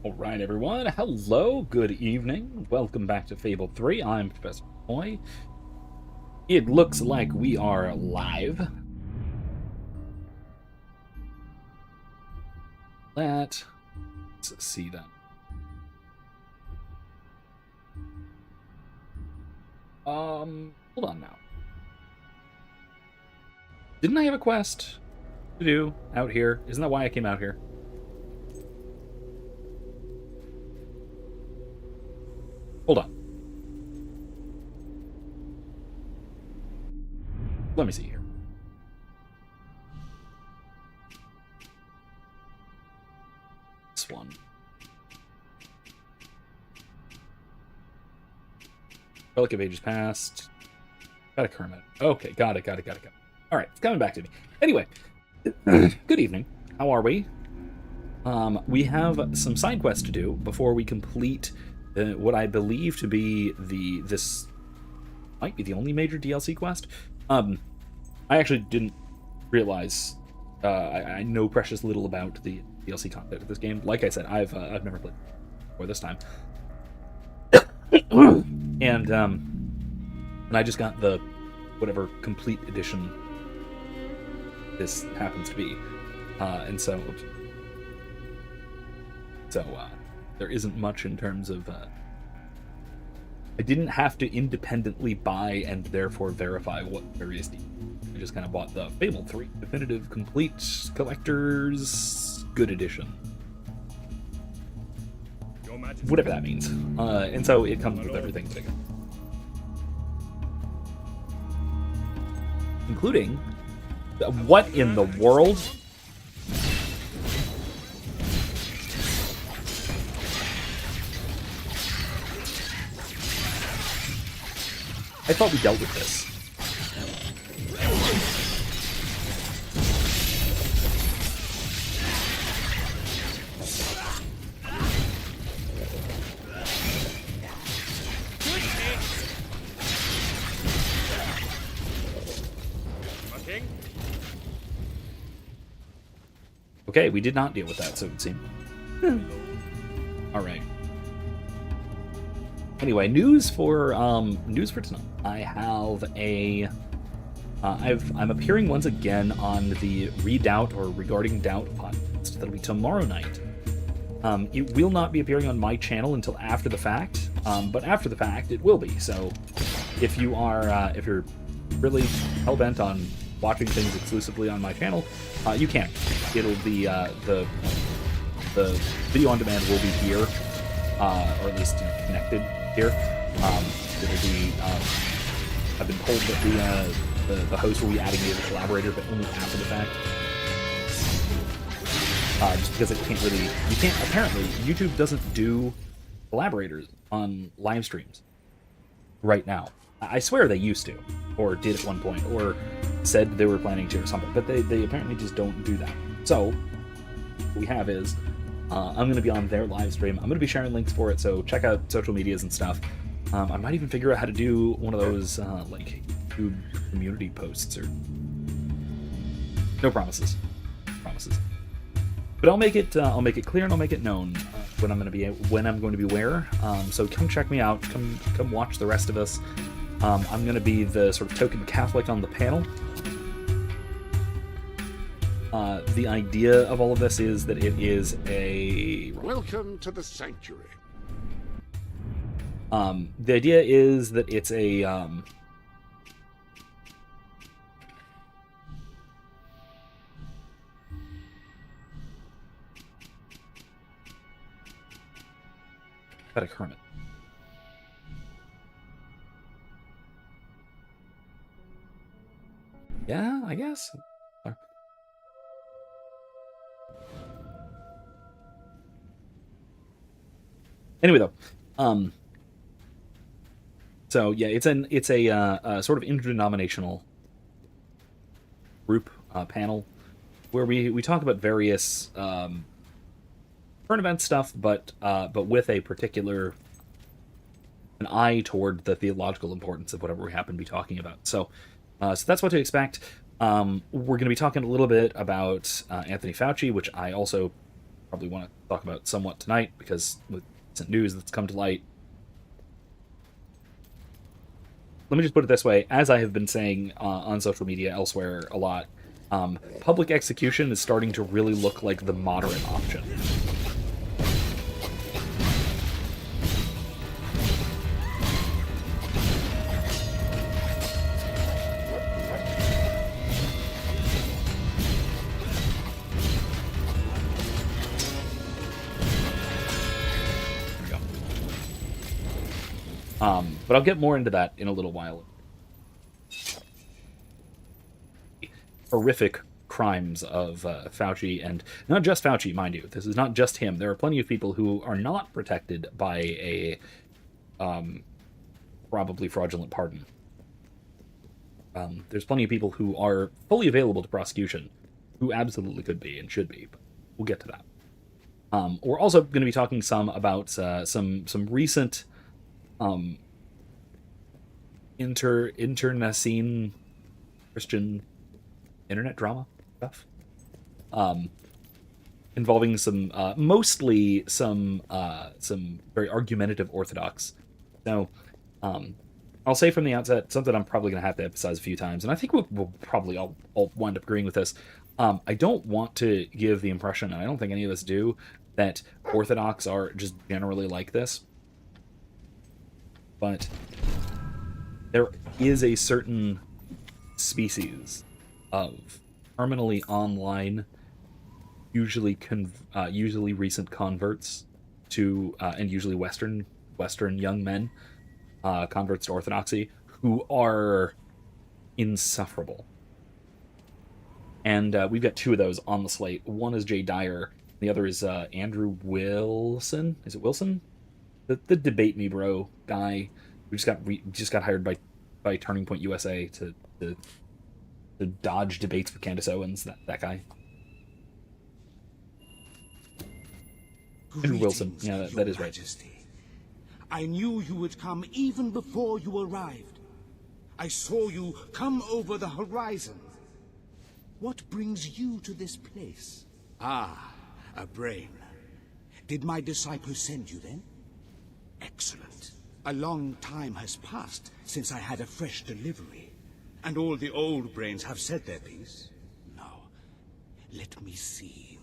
Alright, everyone. Hello, good evening. Welcome back to Fable 3. I'm Professor Moy. It looks like we are live. Let's see then. Hold on now. Didn't I have a quest to do out here? Isn't that why I came out here? Hold on. Let me see here. This one. Relic of Ages Past. Got a Kermit. Okay, got it. Alright, it's coming back to me. Anyway, good evening. How are we? We have some side quests to do before we complete what I believe to be this might be the only major DLC quest. I actually didn't realize. I know precious little about the DLC content of this game. Like I said, I've never played before this time, and I just got the whatever complete edition this happens to be, and so there isn't much in terms of. I didn't have to independently buy and therefore verify what various deals. I just kind of bought the Fable 3 Definitive Complete Collector's Good Edition. Whatever that means. And so it comes with everything together. Including, what in the world? I thought we dealt with this. Okay, we did not deal with that, so it seemed. All right. Anyway, news for tonight. I have a. I'm appearing once again on the Redoubt or Regarding Doubt podcast. That'll be tomorrow night. It will not be appearing on my channel until after the fact, but after the fact it will be. So, if you're really hell bent on watching things exclusively on my channel, you can. It'll be the video on demand will be here, or at least connected here. It'll be. I've been told that the host will be adding me as a collaborator, but only after the fact. Just because it can't really. You can't. Apparently, YouTube doesn't do collaborators on live streams right now. I swear they used to, or did at one point, or said they were planning to or something, but they apparently just don't do that. So, what we have is, I'm going to be on their live stream. I'm going to be sharing links for it, so check out social medias and stuff. I might even figure out how to do one of those, like, YouTube community posts, or... No promises. But I'll make it clear and I'll make it known when I'm going to be where. So come check me out. Come watch the rest of us. I'm going to be the sort of token Catholic on the panel. The idea of all of this is that it is a... Welcome to the sanctuary. The idea is that it's a... Got a Kermit. Yeah, I guess. Anyway, though, so yeah, it's a sort of interdenominational group panel where we talk about various current event stuff, but with a particular an eye toward the theological importance of whatever we happen to be talking about. So that's what to expect. We're going to be talking a little bit about Anthony Fauci, which I also probably want to talk about somewhat tonight, because with recent news that's come to light. Let me just put it this way: as I have been saying on social media elsewhere a lot, public execution is starting to really look like the moderate option. But I'll get more into that in a little while. Horrific crimes of Fauci, and not just Fauci, mind you. This is not just him. There are plenty of people who are not protected by a probably fraudulent pardon. There's plenty of people who are fully available to prosecution, who absolutely could be and should be, but we'll get to that. We're also going to be talking some about some recent internecine Christian internet drama stuff, involving some mostly some very argumentative Orthodox. So I'll say from the outset something I'm probably going to have to emphasize a few times, and I think we'll probably all wind up agreeing with this. I don't want to give the impression, and I don't think any of us do, that Orthodox are just generally like this. But there is a certain species of terminally online, usually recent converts to, and usually Western young men, converts to Orthodoxy, who are insufferable. And we've got two of those on the slate. One is Jay Dyer. The other is Andrew Wilson. Is it Wilson? The debate me bro guy who just got hired by Turning Point USA to dodge debates with Candace Owens. That guy. Andrew Wilson. Yeah, that is right. Majesty. I knew you would come even before you arrived. I saw you come over the horizon. What brings you to this place? Ah, a brain. Did my disciple send you then? Excellent. A long time has passed since I had a fresh delivery. And all the old brains have said their piece. Now, let me see.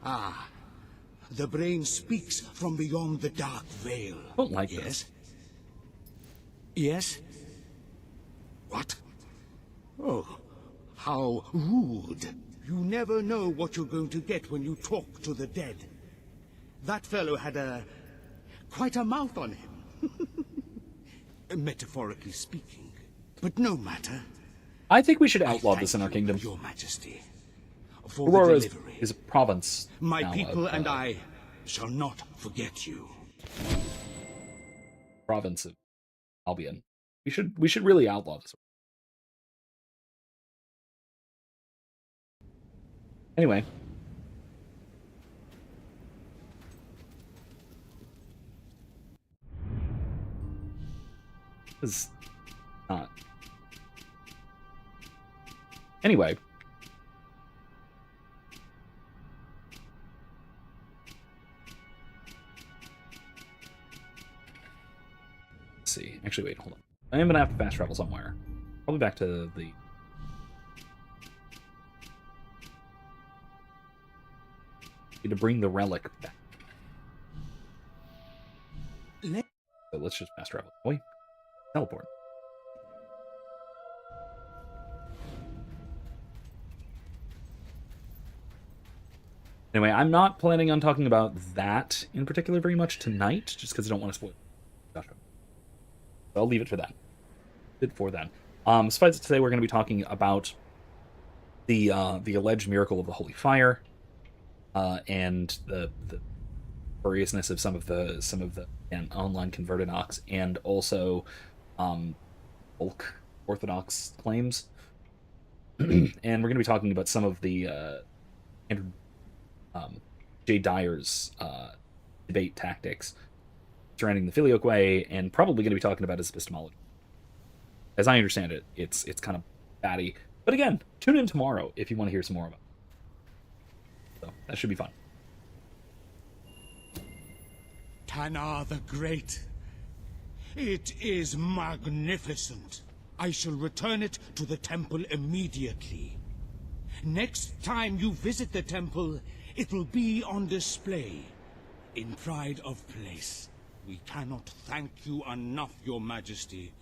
Ah, the brain speaks from beyond the dark veil. I don't like yes? this. Yes? What? Oh, how rude. You never know what you're going to get when you talk to the dead. That fellow had quite a mouth on him. Metaphorically speaking. But no matter. I think we should outlaw this in our kingdom. Your Majesty. For Aurora the delivery. is a province. My now people of, and I shall not forget you. Province of Albion. We should really outlaw this. Anyway. Is not. Anyway. Let's see. Actually, wait, hold on. I am gonna have to fast travel somewhere. Probably back to the. Need to bring the relic back. So let's just fast travel. Boy, teleport. Anyway, I'm not planning on talking about that in particular very much tonight, just because I don't want to spoil it. I'll leave it for then. Suffice it to say, we're going to be talking about the alleged miracle of the Holy Fire, and the variousness of some of the online converted ox, and also bulk Orthodox claims. And we're going to be talking about some of the Jay Dyer's debate tactics surrounding the Filioque Way, and probably going to be talking about his epistemology. As I understand it, it's kind of batty, but But again, tune in tomorrow if you want to hear some more about it. So that should be fun. Tanar the Great. It is magnificent. I shall return it to the temple immediately. Next time you visit the temple, it will be on display. In pride of place. We cannot thank you enough, Your Majesty.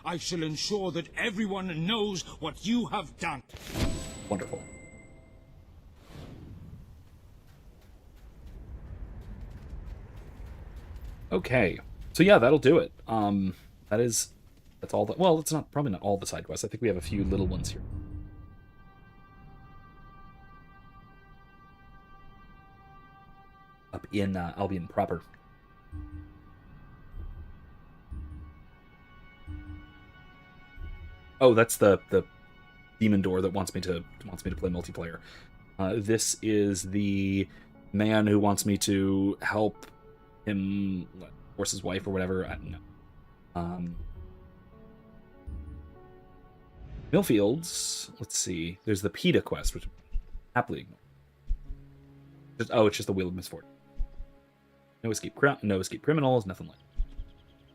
I shall ensure that everyone knows what you have done. Wonderful. Okay, so yeah, that'll do it. That's all. Well, it's not probably not all the side quests. I think we have a few little ones here. Up in Albion proper. Oh, that's the demon door that wants me to play multiplayer. This is the man who wants me to help him force his wife or whatever. I don't know. Millfields. Let's see. There's the PETA quest, which happily ignore. It's just the Wheel of Misfortune. No escape criminals. Nothing like that.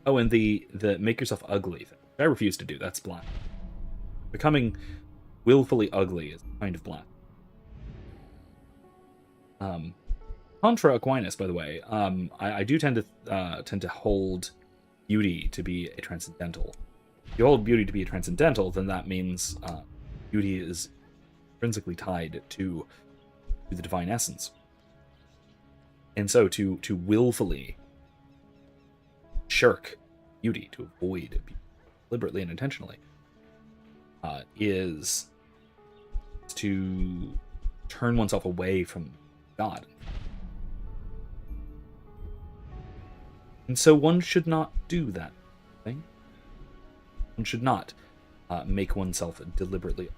Oh, and the make yourself ugly thing. I refuse to do. That's blind. Becoming willfully ugly is kind of blind. Contra Aquinas, by the way, I do tend to hold beauty to be a transcendental. If you hold beauty to be a transcendental, then that means beauty is intrinsically tied to the divine essence. And so to willfully shirk beauty, to avoid beauty deliberately and intentionally, is to turn oneself away from God. And so one should not do that thing. One should not make oneself deliberately.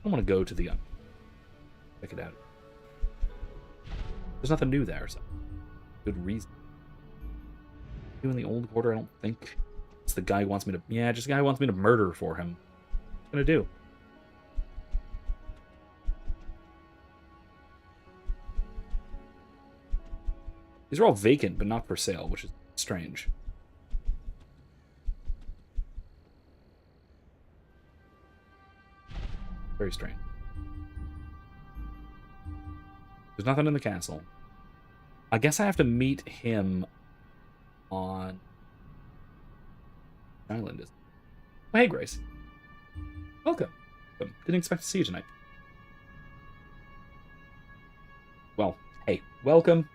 I want to go to the check it out. There's nothing new there, so good reason. Doing the old quarter, I don't think. It's the guy who wants me to. Yeah, just the guy who wants me to murder for him. What am I gonna do? These are all vacant, but not for sale, which is strange. Very strange. There's nothing in the castle. I guess I have to meet him on island. Oh, hey, Grace. Welcome. Didn't expect to see you tonight. Well, hey, welcome.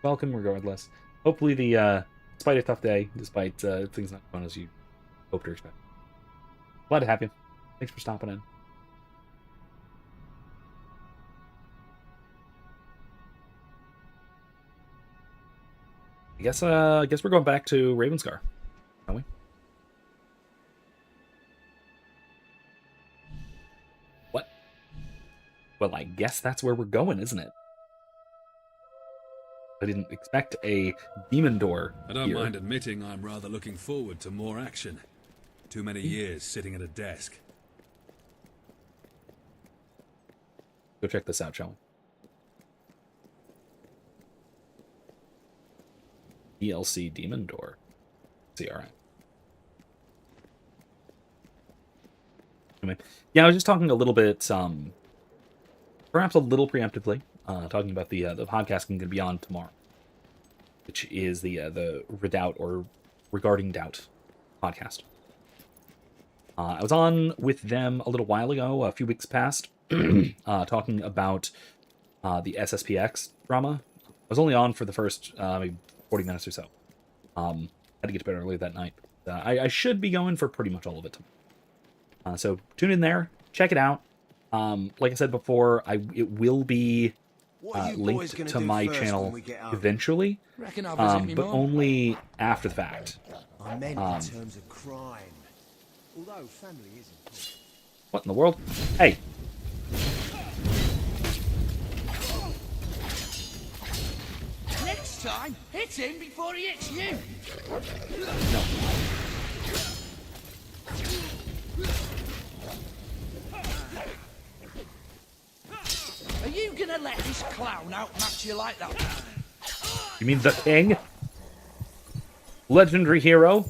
Welcome, regardless. Hopefully despite a tough day, despite things not going as you hoped or expected. Glad to have you. Thanks for stopping in. I guess we're going back to Ravenscar, aren't we? What? Well, I guess that's where we're going, isn't it? I didn't expect a demon door. I don't mind admitting I'm rather looking forward to more action. Too many years sitting at a desk. Go check this out, shall we? DLC demon door. See, all right. Anyway, yeah, I was just talking a little bit, perhaps a little preemptively, talking about the podcast I'm going to be on tomorrow, which is the Redoubt or Regarding Doubt podcast. I was on with them a little while ago, a few weeks past, talking about the SSPX drama. I was only on for the first maybe 40 minutes or so. Had to get to bed early that night. I should be going for pretty much all of it. So tune in there, check it out. Like I said before, it will be linked to my channel eventually, but only after the fact. I meant in terms of crime. Although family is important. What in the world? Hey! Next time. Hit him before he hits you. No. Are you gonna let this clown outmatch you like that? You mean the king? Legendary hero?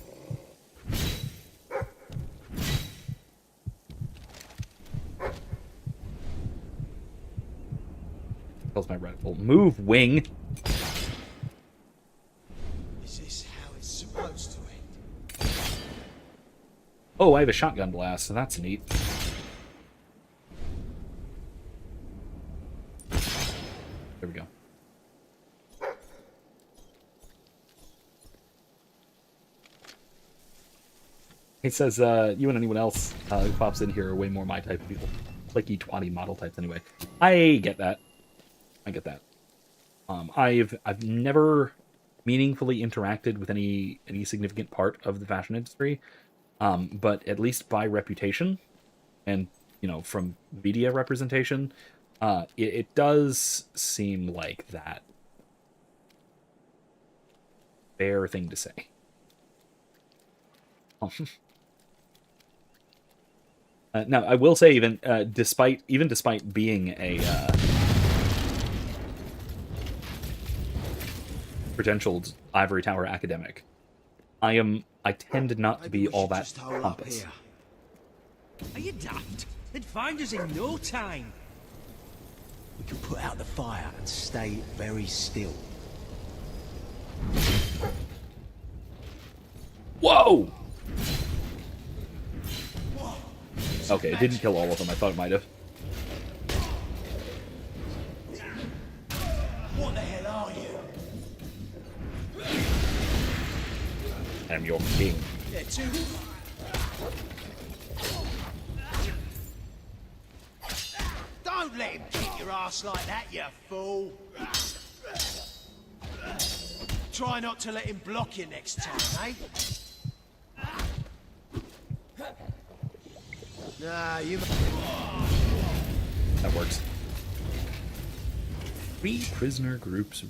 Tells my reticle. Move, wing. Is this how it's supposed to end? Oh, I have a shotgun blast, so that's neat. There we go. He says, you and anyone else who pops in here are way more my type of people. Clicky, twatty model types anyway. I get that. I get that. I've never meaningfully interacted with any significant part of the fashion industry, but at least by reputation and from media representation, it does seem like that fair thing to say. Now I will say even despite being a credentialed ivory tower academic, I tend not to be all that pompous. Are you daft? They'd find us in no time. We can put out the fire and stay very still. Whoa! Okay, it didn't kill all of them. I thought it might have. What the hell are you? I'm your king. Yeah, too. Don't let him kick your ass like that, you fool. Try not to let him block you next time, eh? Nah, you... That works. 3 prisoner groups.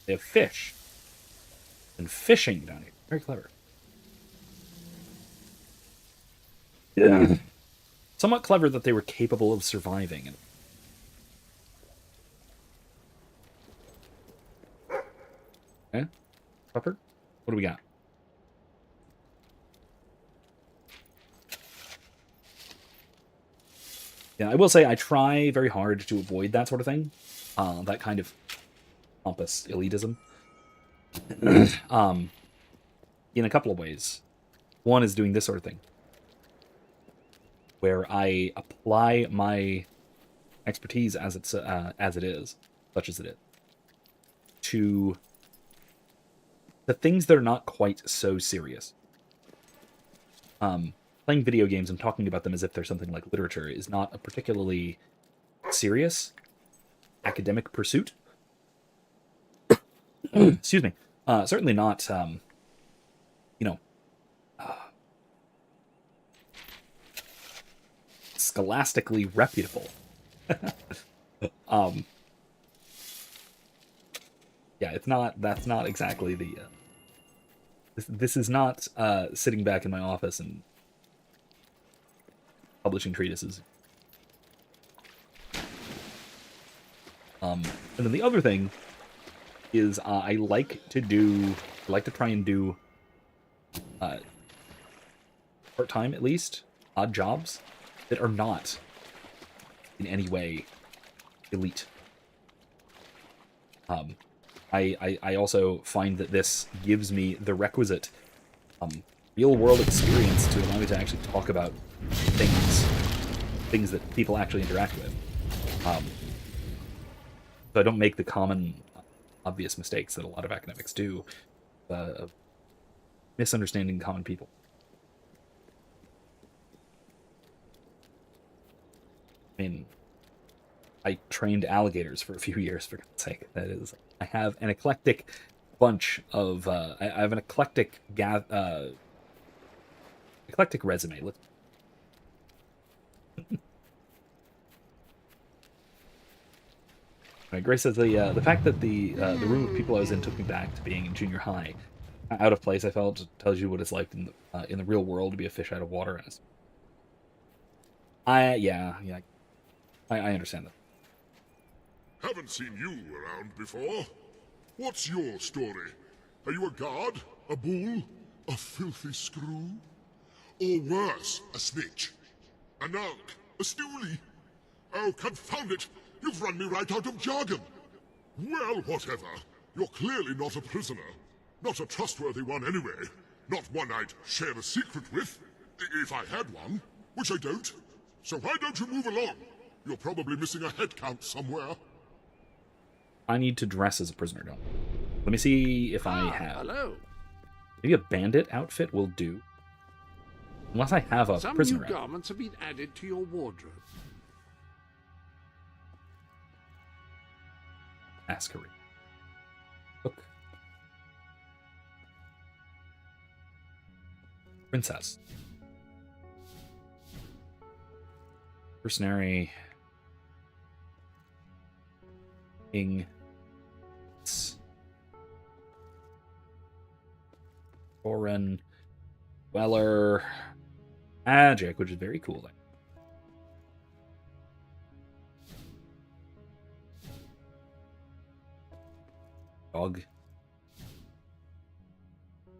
They have fish. And fishing down here. Very clever. Yeah. Somewhat clever that they were capable of surviving. Okay. Pepper? What do we got? Yeah, I will say I try very hard to avoid that sort of thing. That kind of pompous elitism. In a couple of ways. One is doing this sort of thing, where I apply my expertise as it is, such as it is, to the things that are not quite so serious. Playing video games and talking about them as if they're something like literature is not a particularly serious academic pursuit. Excuse me. Certainly not, scholastically reputable. Yeah, that's not exactly the, this is not, sitting back in my office and publishing treatises. And then the other thing is, I like to try and do, part-time at least, odd jobs that are not in any way elite. I also find that this gives me the requisite real-world experience to allow me to actually talk about things that people actually interact with. So I don't make the common, obvious mistakes that a lot of academics do, of misunderstanding common people. I mean, I trained alligators for a few years, for God's sake. That is, I have an eclectic bunch of, I have an eclectic resume. Let's. Right, Grace says the fact that the room of people I was in took me back to being in junior high. Out of place, I felt, tells you what it's like in the real world to be a fish out of water. And I understand that. Haven't seen you around before. What's your story? Are you a guard? A bull? A filthy screw? Or worse, a snitch? A narc? A stoolie? Oh, confound it! You've run me right out of jargon! Well, whatever. You're clearly not a prisoner. Not a trustworthy one anyway. Not one I'd share a secret with, if I had one, which I don't. So why don't you move along? You're probably missing a head count somewhere. I need to dress as a prisoner, don't I? Let me see if I have. Hello. Maybe a bandit outfit will do. Unless I have a Some prisoner new outfit. garments have been added to your wardrobe. Masquerade. Look. Princess. Mercenary. King. Foreign. Dweller. Magic, which is very cool. Dog.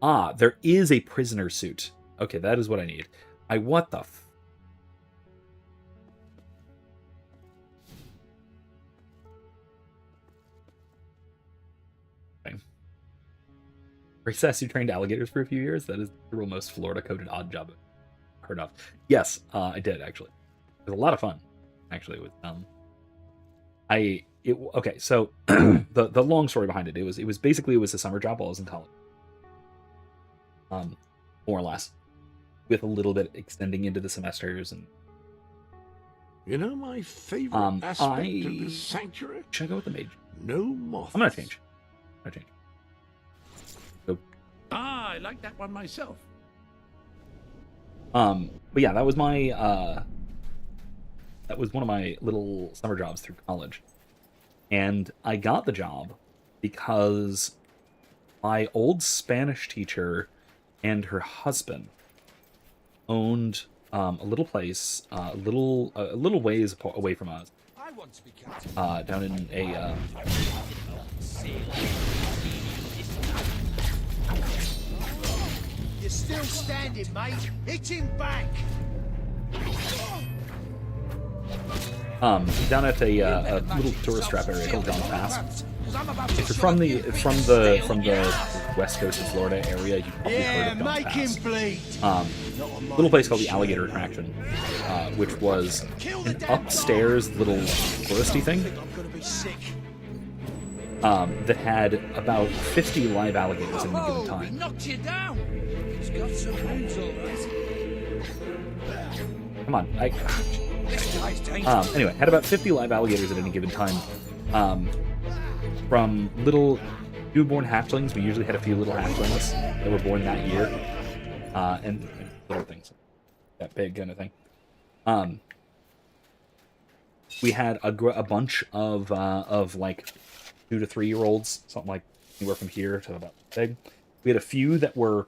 Ah, there is a prisoner suit. Okay, that is what I need. What the okay. Recess, you trained alligators for a few years? That is the most Florida-coded odd job I've heard of. Yes, I did, actually. It was a lot of fun, actually, with okay, so the long story behind it, it was a summer job while I was in college. More or less. With a little bit extending into the semesters and You know my favorite aspect of this sanctuary? should I go with the mage? No moths. I'm gonna change. So, I like that one myself. but yeah, that was my that was one of my little summer jobs through college. And I got the job because my old Spanish teacher and her husband owned a little place, a little ways away from us, I want to be captain. down in a You're still standing, mate. Hit him back. down at a little tourist trap area called John's Pass. If you're from the west coast of Florida area, you've probably heard of John's make him Pass. bleed. Little place called the Alligator Attraction, which was an upstairs little touristy thing I'm gonna be sick. that had about 50 live alligators at any given Oh, he time. knocked you down. He's got some moves, all right. Come on, This guy's dangerous. anyway, had about 50 live alligators at any given time. From little newborn hatchlings, we usually had a few little hatchlings that were born that year, and little things that big kind of thing. We had a bunch of like 2 to 3 year olds, something like anywhere from here to about big. We had a few that were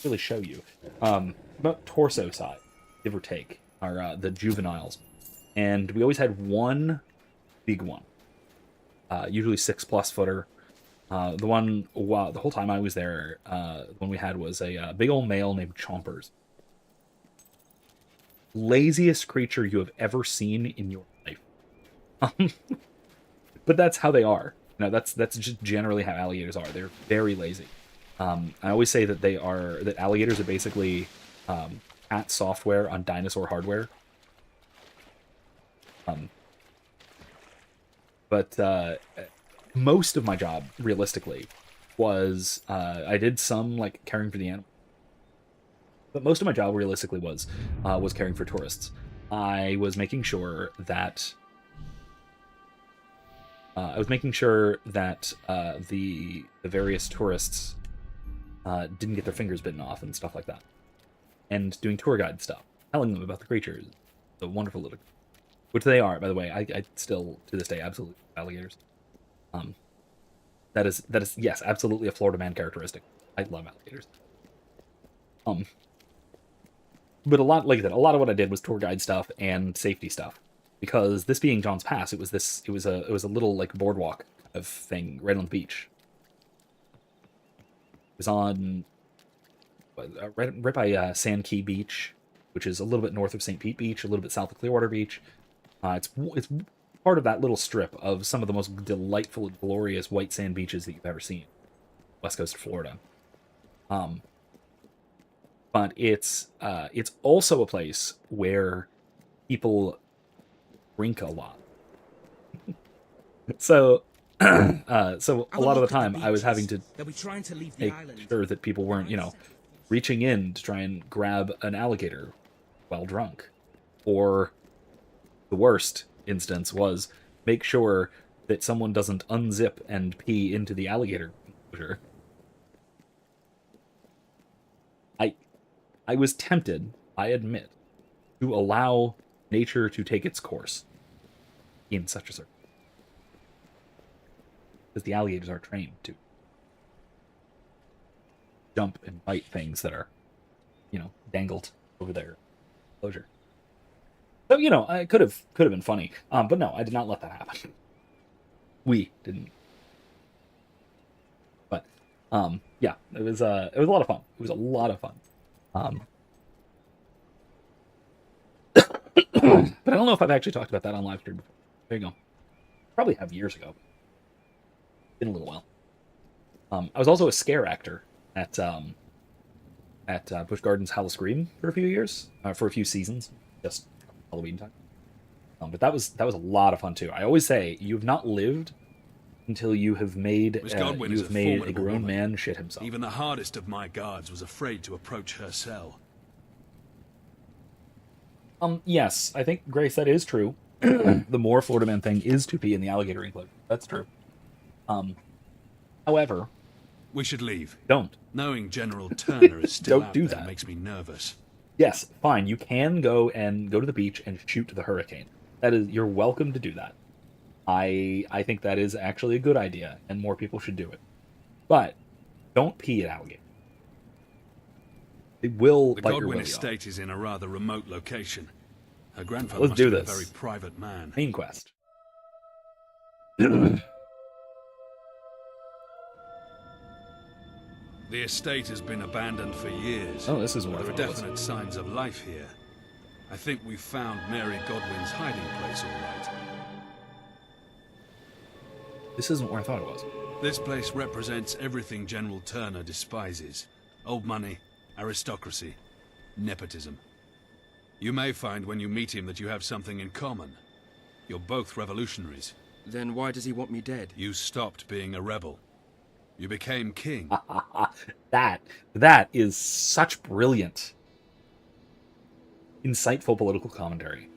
really show you about torso size, give or take, are the juveniles, and we always had one big one. Usually 6+ footer. The whole time I was there, the one we had was a big old male named Chompers. Laziest creature you have ever seen in your life. But that's how they are. You know, that's just generally how alligators are. They're very lazy. I always say that alligators are basically cat software on dinosaur hardware. But most of my job, realistically, was I did some like caring for the animal, but most of my job, realistically, was caring for tourists. I was making sure that the various tourists didn't get their fingers bitten off and stuff like that, and doing tour guide stuff, telling them about the creatures, the wonderful little. which they are, by the way. I still, to this day, absolutely love alligators. That is, yes, absolutely a Florida man characteristic. I love alligators. But a lot, like I said, a lot of what I did was tour guide stuff and safety stuff, because this being John's Pass, it was a little like boardwalk of thing right on the beach. It was on right by Sand Key Beach, which is a little bit north of St. Pete Beach, a little bit south of Clearwater Beach. It's part of that little strip of some of the most delightful and glorious white sand beaches that you've ever seen, west coast of Florida. But it's also a place where people drink a lot. So so a lot of the time I was having to make sure that people weren't, reaching in to try and grab an alligator while drunk. Or the worst instance was make sure that someone doesn't unzip and pee into the alligator enclosure. I was tempted, I admit, to allow nature to take its course in such a circle. Because the alligators are trained to jump and bite things that are, dangled over their enclosure. So, it could have been funny. But no, I did not let that happen. We didn't. But, yeah, it was a lot of fun. It was a lot of fun. But I don't know if I've actually talked about that on live stream before. There you go. Probably have years ago. Been a little while. I was also a scare actor at Busch Gardens Howl-O-Scream for a few years, for a few seasons, just Halloween time. But that was a lot of fun too. I always say you have not lived until you have made a grown man shit himself. Even the hardest of my guards was afraid to approach her cell. Yes, I think, Grace, that is true. The more Florida man thing is to pee in the alligator enclosure. That's true. However, we should leave. Don't. Knowing General Turner is still Don't do out there that. makes me nervous. Yes, fine. You can go to the beach and shoot the hurricane. You're welcome to do that. I think that is actually a good idea, and more people should do it. But don't pee at alligator. It will The bite your Godwin willy estate off. is in a rather remote location. Her grandfather Let's must do have been a this. very private man. Main quest. The estate has been abandoned for years. Oh, this is but where there are I was. definite signs of life here. I think we've found Mary Godwin's hiding place, all right. This isn't where I thought it was. This place represents everything General Turner despises. Old money, aristocracy, nepotism. You may find when you meet him that you have something in common. You're both revolutionaries. Then why does he want me dead? You stopped being a rebel. You became king. That is such brilliant, insightful political commentary.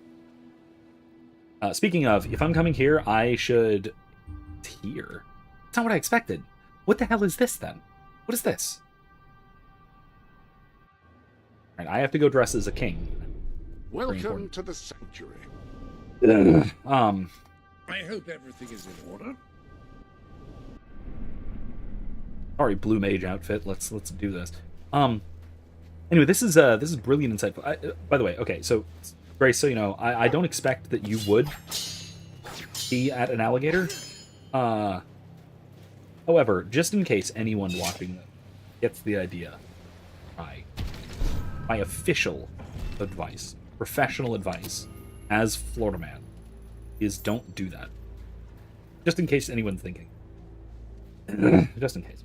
Speaking of, if I'm coming here, I should... Here? That's not what I expected. What the hell is this, then? What is this? Alright, I have to go dress as a king. Welcome to the sanctuary. I hope everything is in order. Sorry, blue mage outfit. Let's do this. Anyway, this is brilliant, insightful. By the way, okay, so Grace, so you know, I don't expect that you would be at an alligator. However, just in case anyone watching this gets the idea, my official advice, professional advice, as Florida man, is don't do that. Just in case anyone's thinking. Just in case.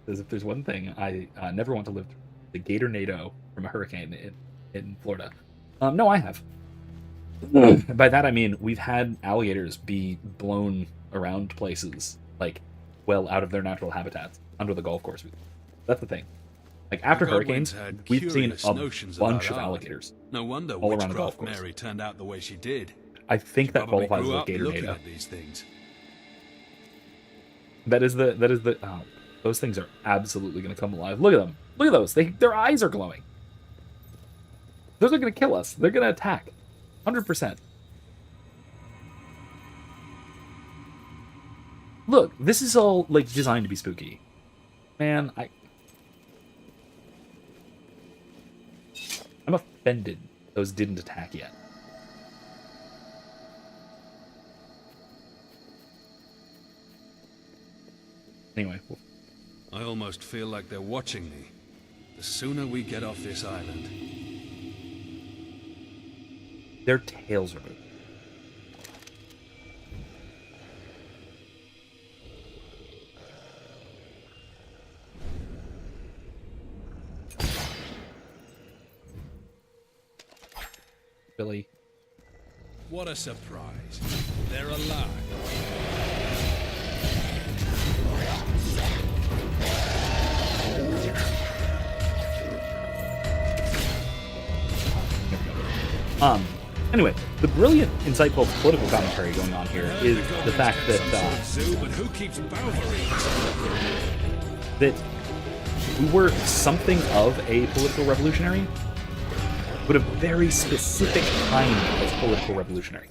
Because if there's one thing I never want to live through, the gator NATO from a hurricane in Florida. No, I have. By that I mean we've had alligators be blown around places, like, well, out of their natural habitats, under the golf course. That's the thing. Like, after hurricanes, we've seen a bunch of alligators. No wonder all around the golf witchcraft course. Mary turned out the way she did. I think that Probably qualifies as grew a up gator looking NATO. at these things. That is the those things are absolutely going to come alive. Look at them. Look at those. Their eyes are glowing. Those are going to kill us. They're going to attack. 100%. Look, this is all, like, designed to be spooky. Man, I'm offended those didn't attack yet. Anyway. I almost feel like they're watching me. The sooner we get off this island. Their tails are moving. Billy. What a surprise. They're alive. Anyway, the brilliant, insightful political commentary going on here is the fact that that we were something of a political revolutionary, but a very specific kind of political revolutionary.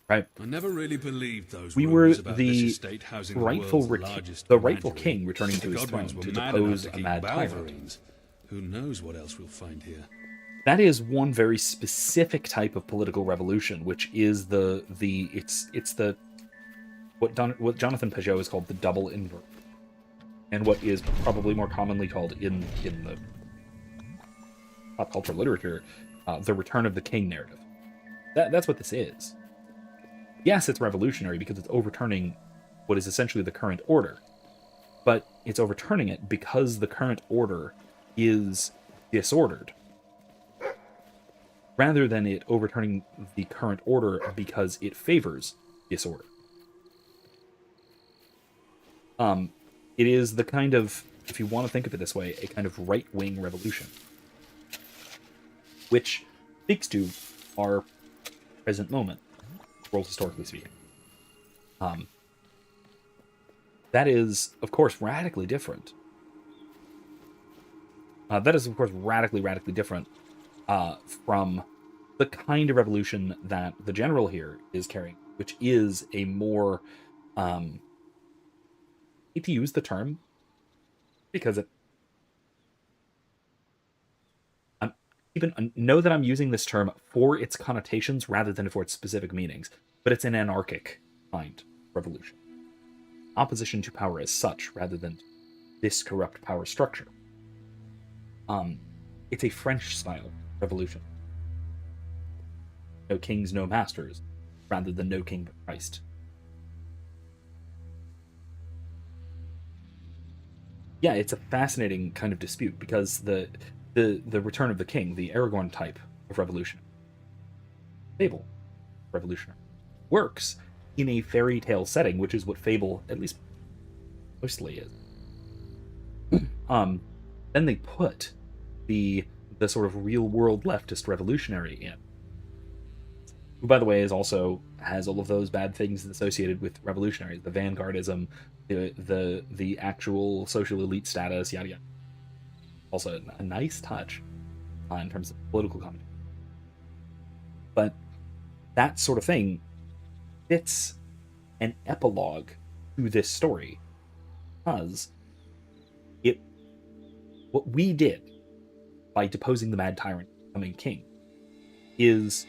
Right? I never really believed those we were rumors about this the estate housing rightful the, world's largest the rightful menagerie. king returning to The his Godwins throne were to mad depose enough to a keep mad tyrant. Balverines. Who knows what else we'll find here? That is one very specific type of political revolution, which is what Jonathan Peugeot has called the double invert, and what is probably more commonly called in the pop culture literature the return of the king narrative. That's what this is. Yes, it's revolutionary because it's overturning what is essentially the current order, but it's overturning it because the current order is disordered, rather than it overturning the current order because it favors disorder. It is the kind of, if you want to think of it this way, a kind of right-wing revolution, which speaks to our present moment, world historically speaking. That is, of course, radically different. Radically different from the kind of revolution that the general here is carrying, which is a more, I hate to use the term, because know that I'm using this term for its connotations rather than for its specific meanings, but it's an anarchic kind of revolution. Opposition to power as such, rather than this corrupt power structure. It's a French-style revolution. No kings, no masters, rather than no king but Christ. Yeah, it's a fascinating kind of dispute, because the return of the king, the Aragorn type of revolution, Fable revolutionary, works in a fairy tale setting, which is what Fable, at least mostly is. Then they put the sort of real world leftist revolutionary in, who, by the way, has all of those bad things associated with revolutionaries: the vanguardism, the actual social elite status, yada yada. Also, a nice touch in terms of political commentary. But that sort of thing fits an epilogue to this story, because what we did by deposing the mad tyrant, becoming king, is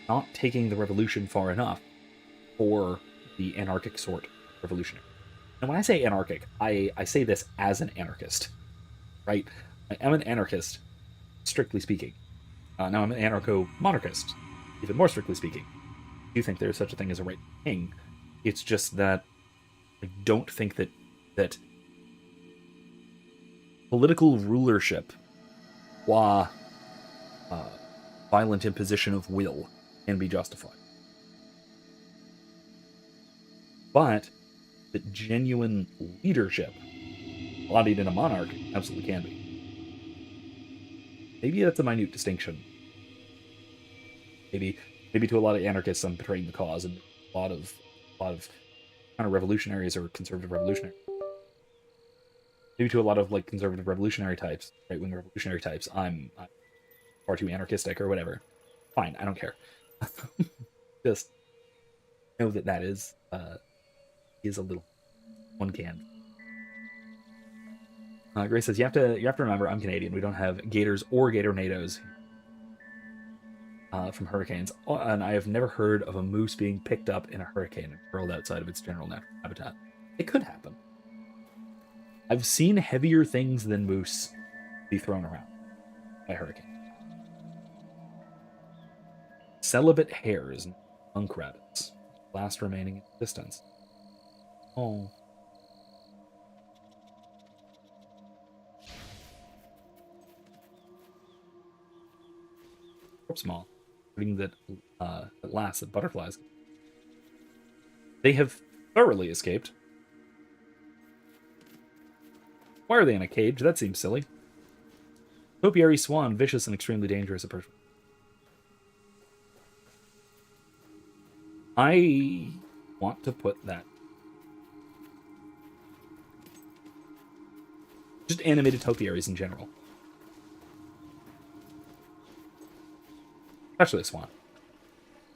not taking the revolution far enough for the anarchic sort revolutionary. And when I say anarchic, I say this as an anarchist, right? I am an anarchist, strictly speaking. Now I'm an anarcho-monarchist, even more strictly speaking. I do think there's such a thing as a right king. It's just that I don't think that political rulership, qua violent imposition of will, can be justified. But that genuine leadership, embodied in a monarch, absolutely can be. Maybe that's a minute distinction. Maybe to a lot of anarchists, I'm betraying the cause, and a lot of kind of revolutionaries or conservative revolutionaries. Maybe to a lot of like conservative revolutionary types, right-wing revolutionary types, I'm far too anarchistic or whatever. Fine, I don't care. Just know that is a little one can. Grace says you have to remember I'm Canadian. We don't have gators or gatornadoes from hurricanes, and I have never heard of a moose being picked up in a hurricane and hurled outside of its general natural habitat. It could happen. I've seen heavier things than moose be thrown around by hurricane. Celibate hares and skunk rabbits, last remaining in existence. Oh. Corpse moth, putting that at last that butterflies. They have thoroughly escaped. Why are they in a cage? That seems silly. Topiary swan, vicious and extremely dangerous. I want to put that. Just animated topiaries in general. Especially a swan.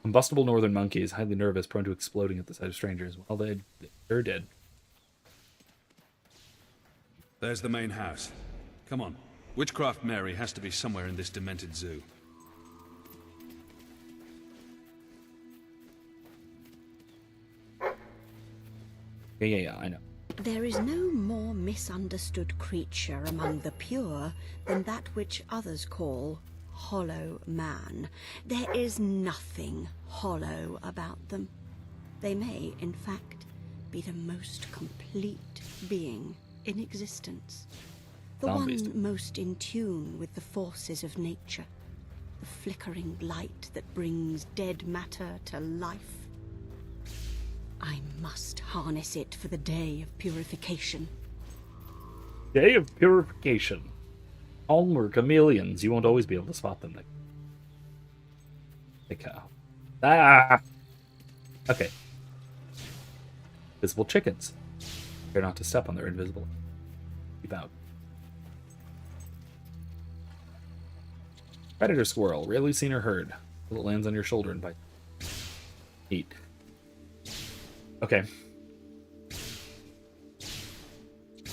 Combustible northern monkeys, highly nervous, prone to exploding at the sight of strangers. Well, they're dead. There's the main house. Come on. Witchcraft Mary has to be somewhere in this demented zoo. Yeah, I know. There is no more misunderstood creature among the pure than that which others call hollow man. There is nothing hollow about them. They may, in fact, be the most complete being in existence. The Zombies. one most in tune with the forces of nature. The flickering light that brings dead matter to life. I must harness it for the day of purification. Day of purification. We're chameleons. You won't always be able to spot them. Like cow. Okay. Visible chickens. Try not to step on their invisible. Keep out. Predator squirrel. Rarely seen or heard. It lands on your shoulder and bites. Eat. Okay.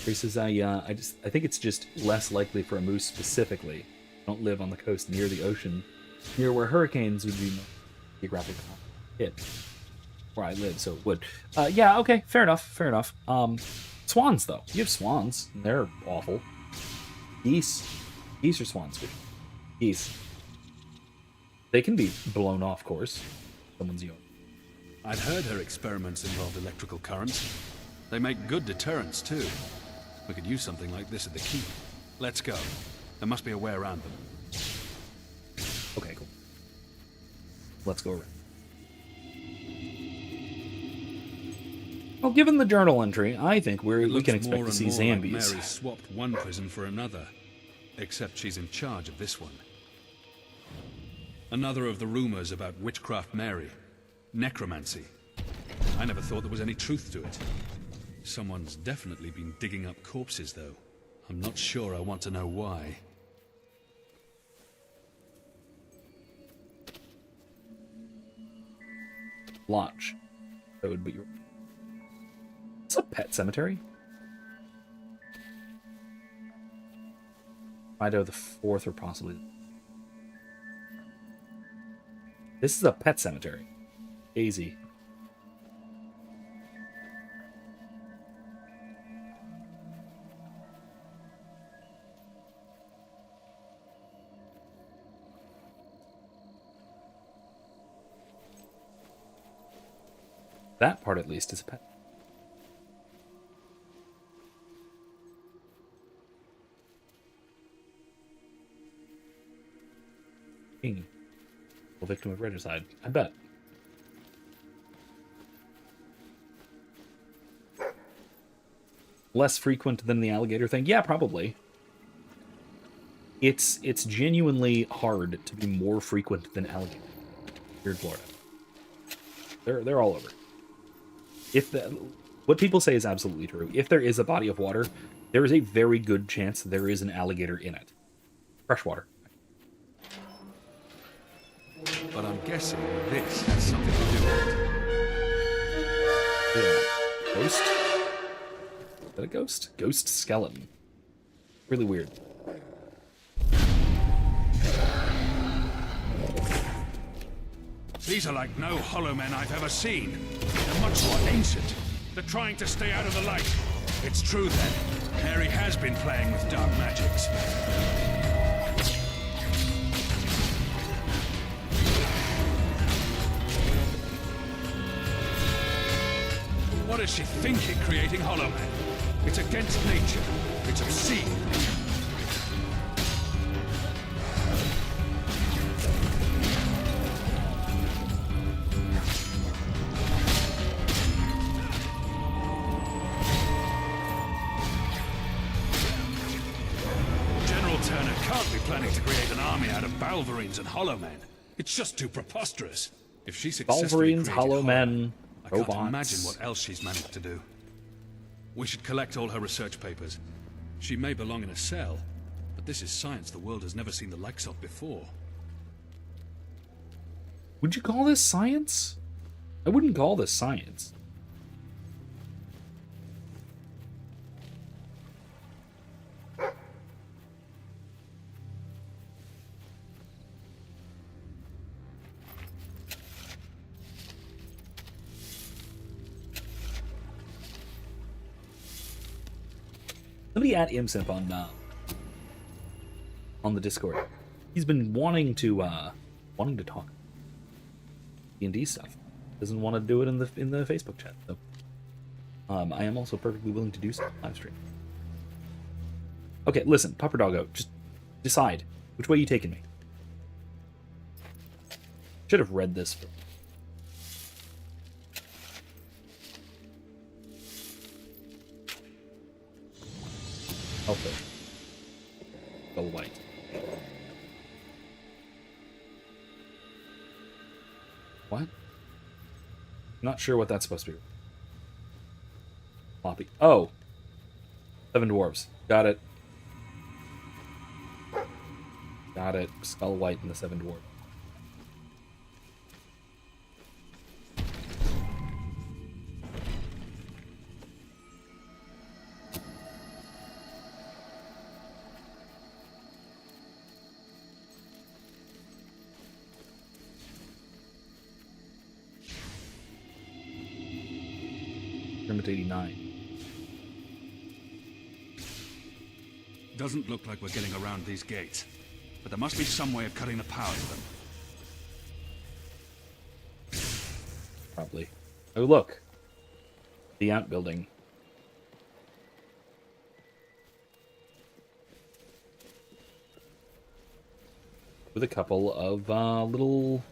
He says, I think it's just less likely for a moose specifically. I don't live on the coast near the ocean, near where hurricanes would be geographically hit. Where I live, so it would. Yeah, okay, fair enough. Swans, though. You have swans, and they're awful. Geese. Geese are swans. Geese. They can be blown off course. Someone's young. I'd heard her experiments involved electrical currents. They make good deterrents, too. We could use something like this at the keep. Let's go. There must be a way around them. Okay, cool. Let's go around. Well, given the journal entry, I think we can expect to see zombies. Like Mary swapped one prison for another. Except she's in charge of this one. Another of the rumors about Witchcraft Mary. Necromancy. I never thought there was any truth to it. Someone's definitely been digging up corpses, though. I'm not sure I want to know why. Lodge. That would be. It's a pet cemetery. Fido the Fourth, or possibly. This is a pet cemetery. Easy. That part, at least, is a pet. King. A victim of regicide. I bet. Less frequent than the alligator thing? Yeah, probably. It's genuinely hard to be more frequent than alligator here in Florida. They're all over. What people say is absolutely true. If there is a body of water, there is a very good chance there is an alligator in it. Freshwater. But I'm guessing this has something to do with it. Yeah. Ghost? Is that a ghost? Ghost skeleton. Really weird. These are like no hollow men I've ever seen. They're much more ancient. They're trying to stay out of the light. It's true then. Mary has been playing with dark magics. What is she thinking, creating hollow men? It's against nature. It's obscene. General Turner can't be planning to create an army out of Balverines and hollow men. It's just too preposterous. If she successfully Balverines, created hollow men, I can't robots. imagine what else she's managed to do. We should collect all her research papers. She may belong in a cell, but this is science the world has never seen the likes of before. Would you call this science? I wouldn't call this science. Somebody at Imsimp on the Discord. He's been wanting to talk D&D stuff. Doesn't want to do it in the Facebook chat. So I am also perfectly willing to do so live stream. Okay, listen, Pupper Doggo, just decide which way you taking me. Should have read this. Okay. Go white. What? Not sure what that's supposed to be. Floppy. Oh! 7 dwarves. Got it. Got it. Skull White and the 7 dwarves. Kermit 89. Doesn't look like we're getting around these gates, but there must be some way of cutting the power to them. Probably. Oh, look. The outbuilding. With a couple of little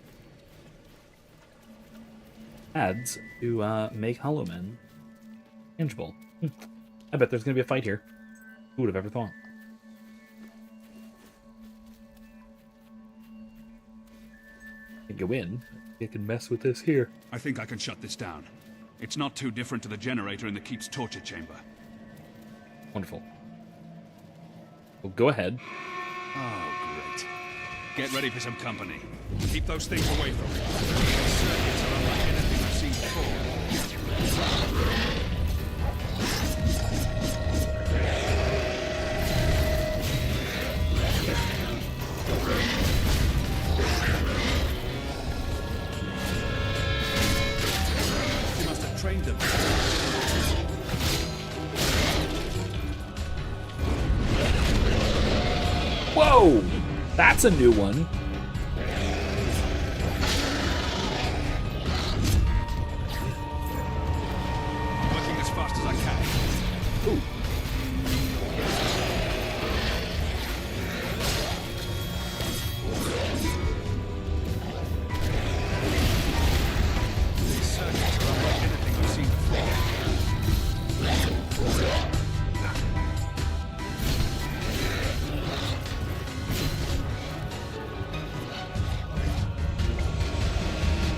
ads to make Hollow Men tangible. I bet there's going to be a fight here. Who would have ever thought? I can go in. I can mess with this here. I think I can shut this down. It's not too different to the generator in the keep's torture chamber. Wonderful. Well, go ahead. Oh, great. Get ready for some company. Keep those things away from me. These circuits are unlike anything I've seen before. She must have trained them. Whoa! That's a new one. Working as fast as I can. Ooh. These circuits are unlike anything I've seen before.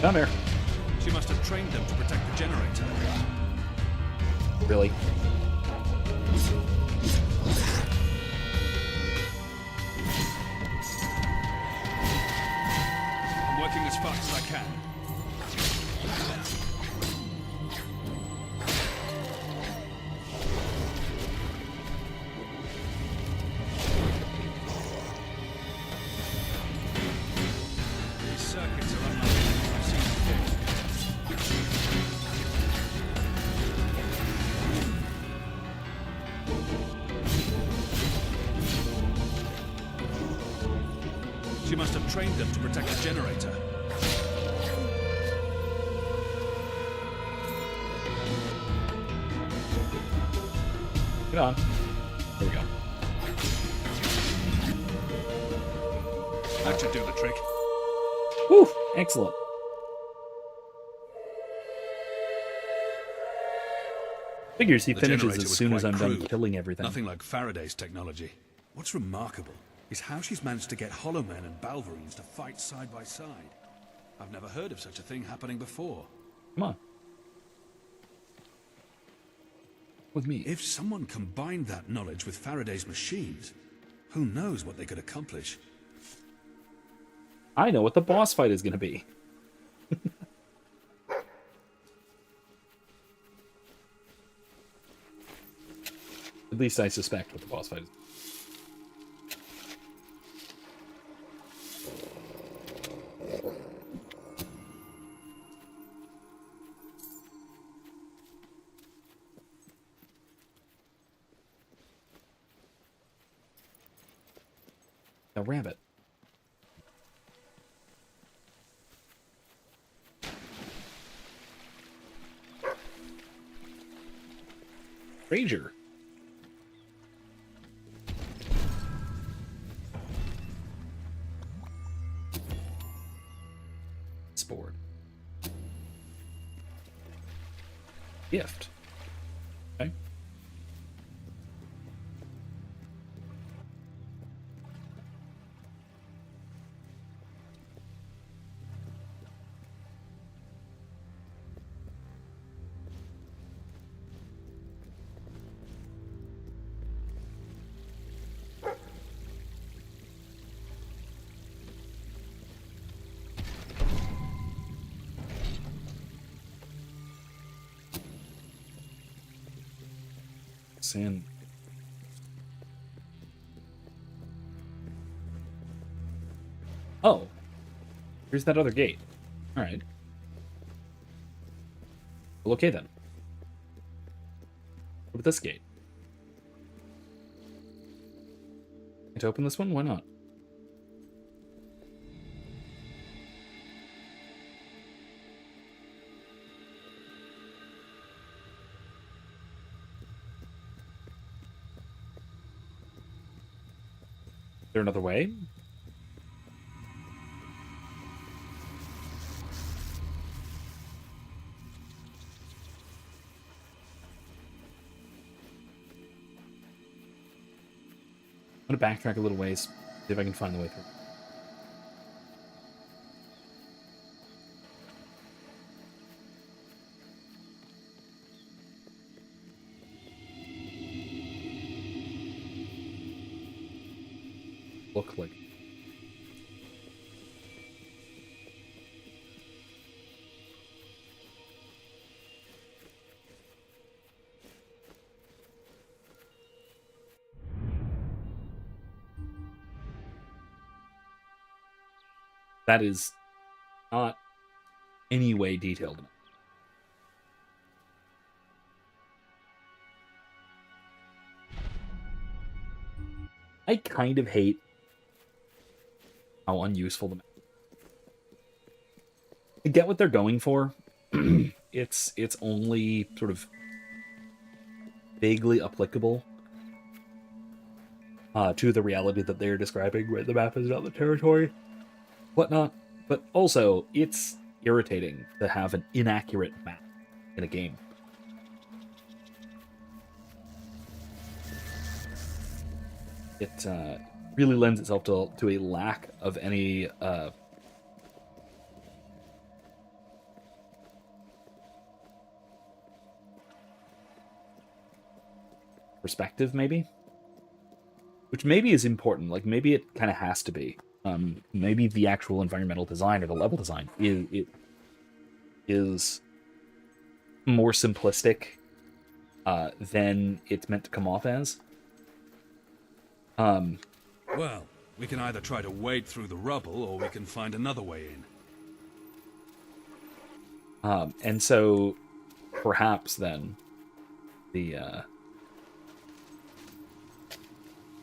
Come here. She must have trained them to protect the generator. Really? I'm working She must have trained them to protect the generator. Get on. There we go. That should do the trick. Woo! Excellent. Figures he The finishes generator as was soon as quite I'm done crude. killing everything. Nothing like Faraday's technology. What's remarkable is how she's managed to get Hollow Men and Balverines to fight side by side. I've never heard of such a thing happening before. Come on. With me. If someone combined that knowledge with Faraday's machines, who knows what they could accomplish? I know what the boss fight is going to be. At least I suspect what the boss fight is. A rabbit. Ranger. Sport. Gift. Okay. Sand. Oh. Here's that other gate. Alright. Well, okay then. What about this gate? To open this one? Why not? Is there another way? I'm gonna backtrack a little ways, see if I can find the way through. Look like. That is not any way detailed enough. I kind of hate how unuseful the map is. I get what they're going for. It's only sort of vaguely applicable to the reality that they're describing, where the map is not the territory, whatnot. But also, it's irritating to have an inaccurate map in a game. It really lends itself to a lack of any perspective, maybe, which maybe is important. Like, maybe it kind of has to be. Maybe the actual environmental design or the level design is more simplistic than it's meant to come off as. Well, we can either try to wade through the rubble, or we can find another way in. And so, perhaps then,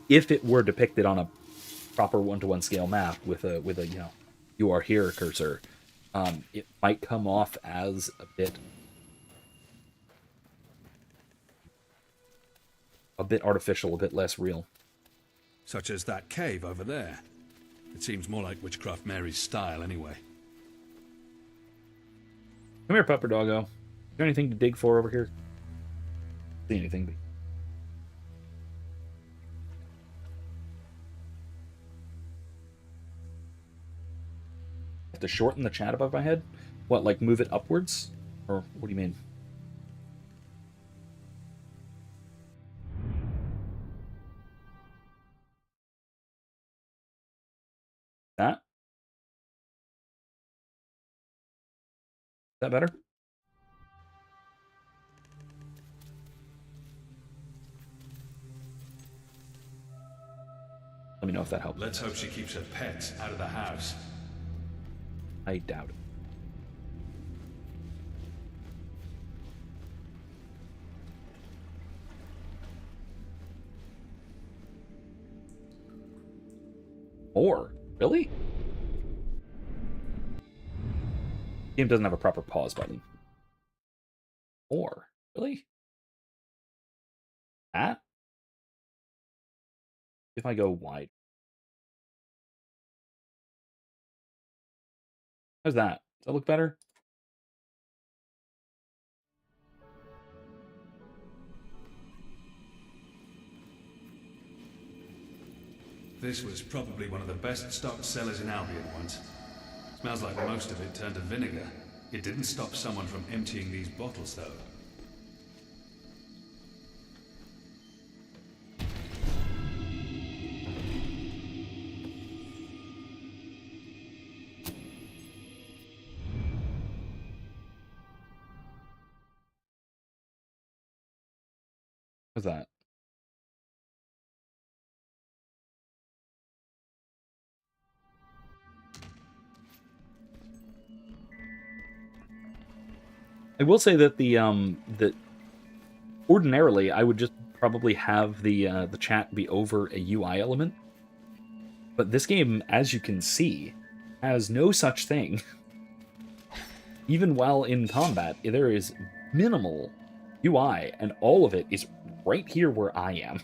if it were depicted on proper 1-to-1 scale map with a you know, you are here cursor, it might come off as a bit artificial, a bit less real. Such as that cave over there. It seems more like Witchcraft Mary's style anyway. Come here, pupper doggo. Is there anything to dig for over here? See anything? Have to shorten the chat above my head? What, like move it upwards? Or what do you mean? That? Is that better? Let me know if that helps. Let's hope she keeps her pets out of the house. I doubt it. Or really? Game doesn't have a proper pause button. Or really? That? If I go wide. How's that? Does that look better? This was probably one of the best stocked cellars in Albion once. Smells like most of it turned to vinegar. It didn't stop someone from emptying these bottles, though. How's that? I will say that that ordinarily I would just probably have the chat be over a UI element, but this game, as you can see, has no such thing. Even while in combat, there is minimal UI, and all of it is right here where I am.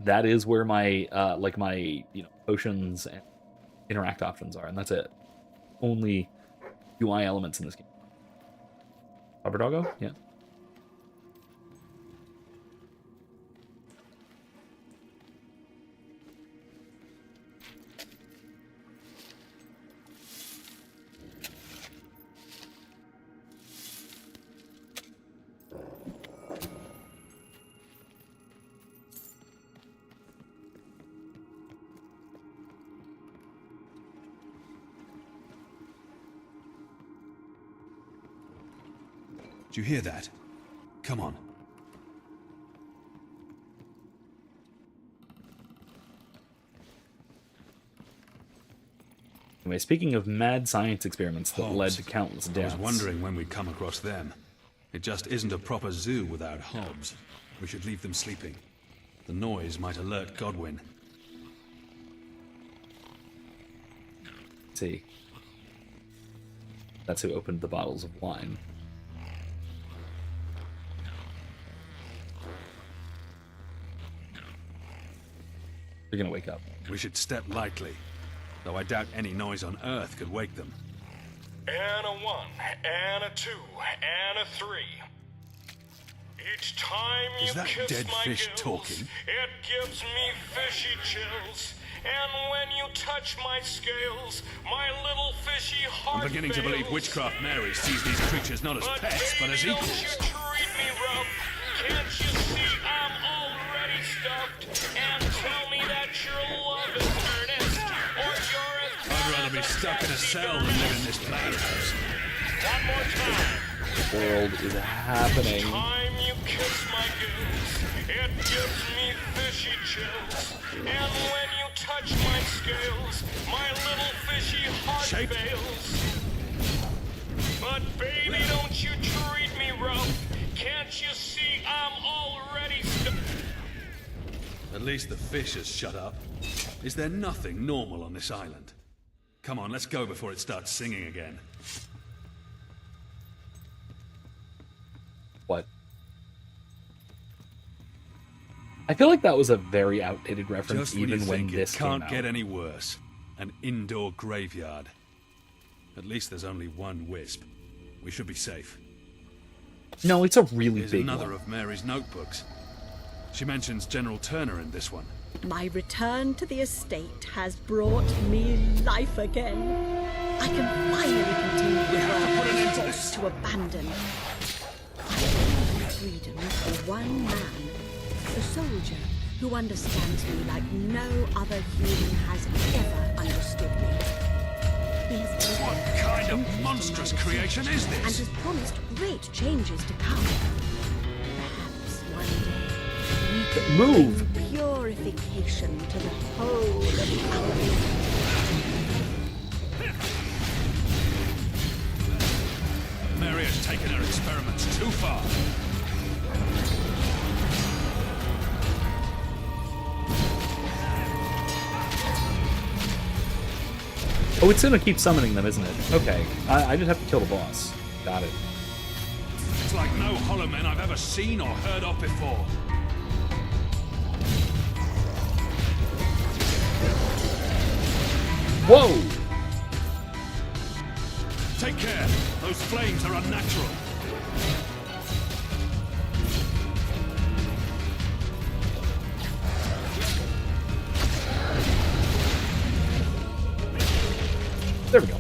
That is where my like my potions and interact options are, and that's it. Only UI elements in this game. Rubber doggo? Yeah. Do you hear that? Come on. Anyway, speaking of mad science experiments that led to countless I deaths. was wondering when we'd come across them. It just isn't a proper zoo without Hobbs. We should leave them sleeping. The noise might alert Godwin. See. That's who opened the bottles of wine. They're gonna wake up. We should step lightly, though I doubt any noise on Earth could wake them. And a 1, and a 2, and a 3. Each time you Is that kiss dead my fish gills, talking? it gives me fishy chills. And when you touch my scales, my little fishy heart I'm beginning to believe fails. Witchcraft Mary sees these creatures not as pets, but as baby, equals. don't you treat me rough. Can't you see I'm already stuffed? And tell me that your love is earnest, or you're as I'd rather be stuck in a cell than live in this madhouse. One more time. The world is happening. Time you kiss my gills, it gives me fishy chills. And when you touch my scales, my little fishy heart fails. But baby, don't you treat me rough. Can't you see I'm already At least the fish has shut up. Is there nothing normal on this island? Come on, let's go before it starts singing again. What? I feel like that was a very outdated reference Just when you even when think this it can't came get out. any worse. An indoor graveyard. At least there's only one wisp. We should be safe. No, it's a really Here's big another one. of Mary's notebooks. She mentions General Turner in this one. My return to the estate has brought me life again. I can finally continue We have to put an end to the this. to abandon. Freedom for one man, a soldier who understands me like no other human has ever understood me. He has What kind of monstrous creation is and this? has promised great changes to come. Perhaps one day we can Move! bring purification to the whole of our land. Mary has taken her experiments too far. Oh, it's gonna keep summoning them, isn't it? Okay. I just have to kill the boss. Got it. It's like no Hollow Men I've ever seen or heard of before. Whoa! Take care. Those flames are unnatural. There we go.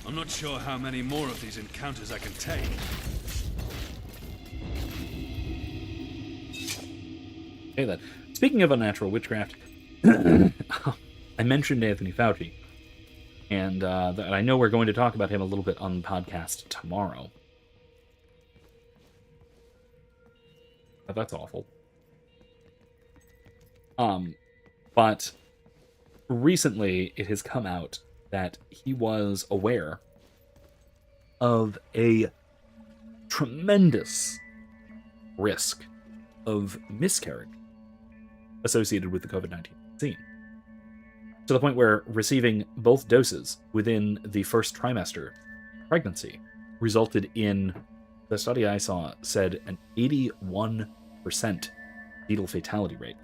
I'm not sure how many more of these encounters I can take. Okay then. Speaking of unnatural witchcraft, I mentioned Anthony Fauci, and that I know we're going to talk about him a little bit on the podcast tomorrow. But that's awful. But recently it has come out that he was aware of a tremendous risk of miscarriage associated with the COVID-19 vaccine. To the point where receiving both doses within the first trimester of pregnancy resulted in, the study I saw said, an 81% fetal fatality rate,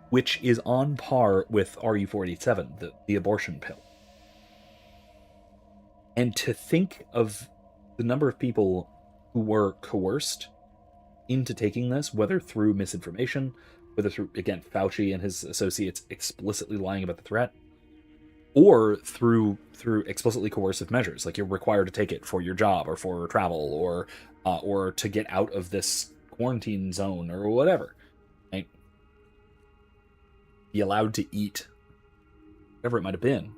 which is on par with RU487, the abortion pill. And to think of the number of people who were coerced into taking this, whether through misinformation, whether through, again, Fauci and his associates explicitly lying about the threat, or through explicitly coercive measures, like you're required to take it for your job or for travel or to get out of this quarantine zone or whatever. Right? Be allowed to eat, whatever it might have been.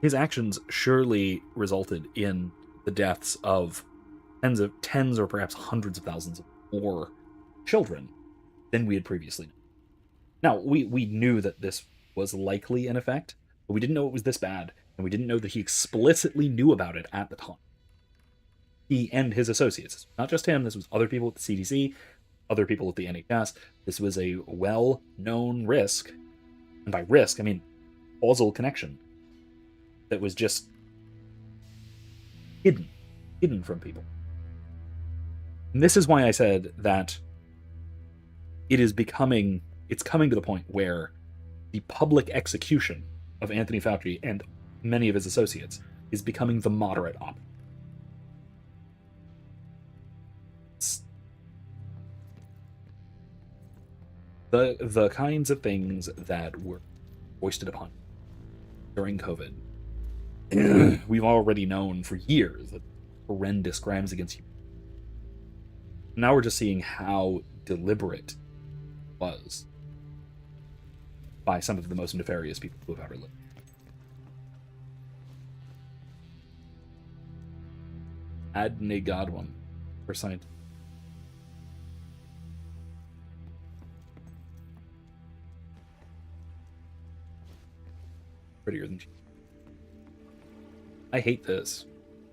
His actions surely resulted in the deaths of tens or perhaps hundreds of thousands of more children than we had previously known. Now, we knew that this was likely in effect, but we didn't know it was this bad, and we didn't know that he explicitly knew about it at the time. He and his associates, not just him, this was other people at the CDC, other people at the NHS. This was a well-known risk, and by risk, I mean causal connection, that was just hidden from people. And this is why I said that it's coming to the point where the public execution of Anthony Fauci and many of his associates is becoming the moderate option. The kinds of things that were foisted upon during COVID, we've already known for years that horrendous crimes against humanity. Now we're just seeing how deliberate it was by some of the most nefarious people who have ever lived. Adne Godwin, for science. Prettier than she. I hate this.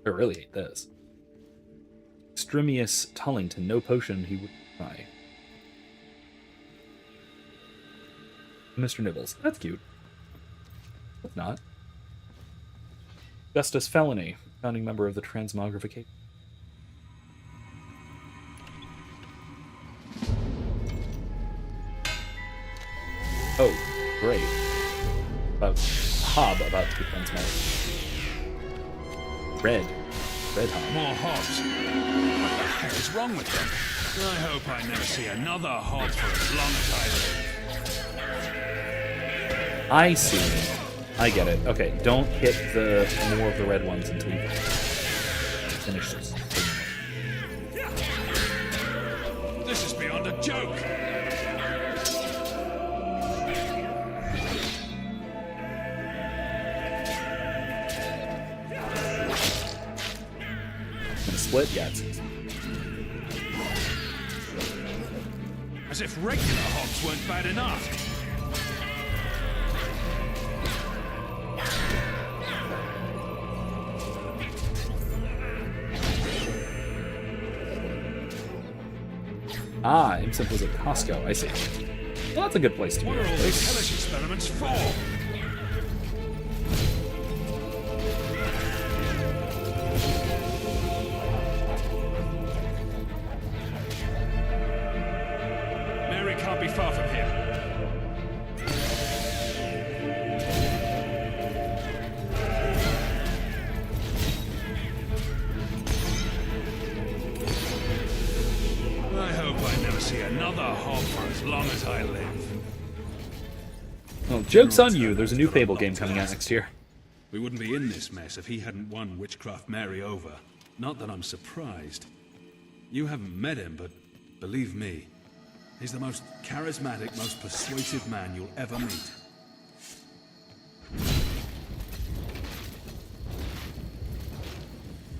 I really hate this. Extremius Tullington, no potion he would try. Mr. Nibbles, that's cute. That's not. Justice Felony, founding member of the Transmogrification. Oh, great. Hob about to be transmogrified. Red Hob. More hobs. What the heck is wrong with them? I hope I never see another hob for as long as I live. I see. I get it. Okay, don't hit the more of the red ones until you finish this. This is beyond a joke. Split? Yeah, it's As if regular hobs weren't bad enough. Ah, Imsip was at Costco. I see. Well, that's a good place to be. What are all these hellish experiments for? Mary can't be far from here. I hope I never see another hob for as long as I live. Well, joke's on you. There's a new Fable game coming out next year. We wouldn't be in this mess if he hadn't won Witchcraft Mary over. Not that I'm surprised. You haven't met him, but believe me, he's the most charismatic, most persuasive man you'll ever meet.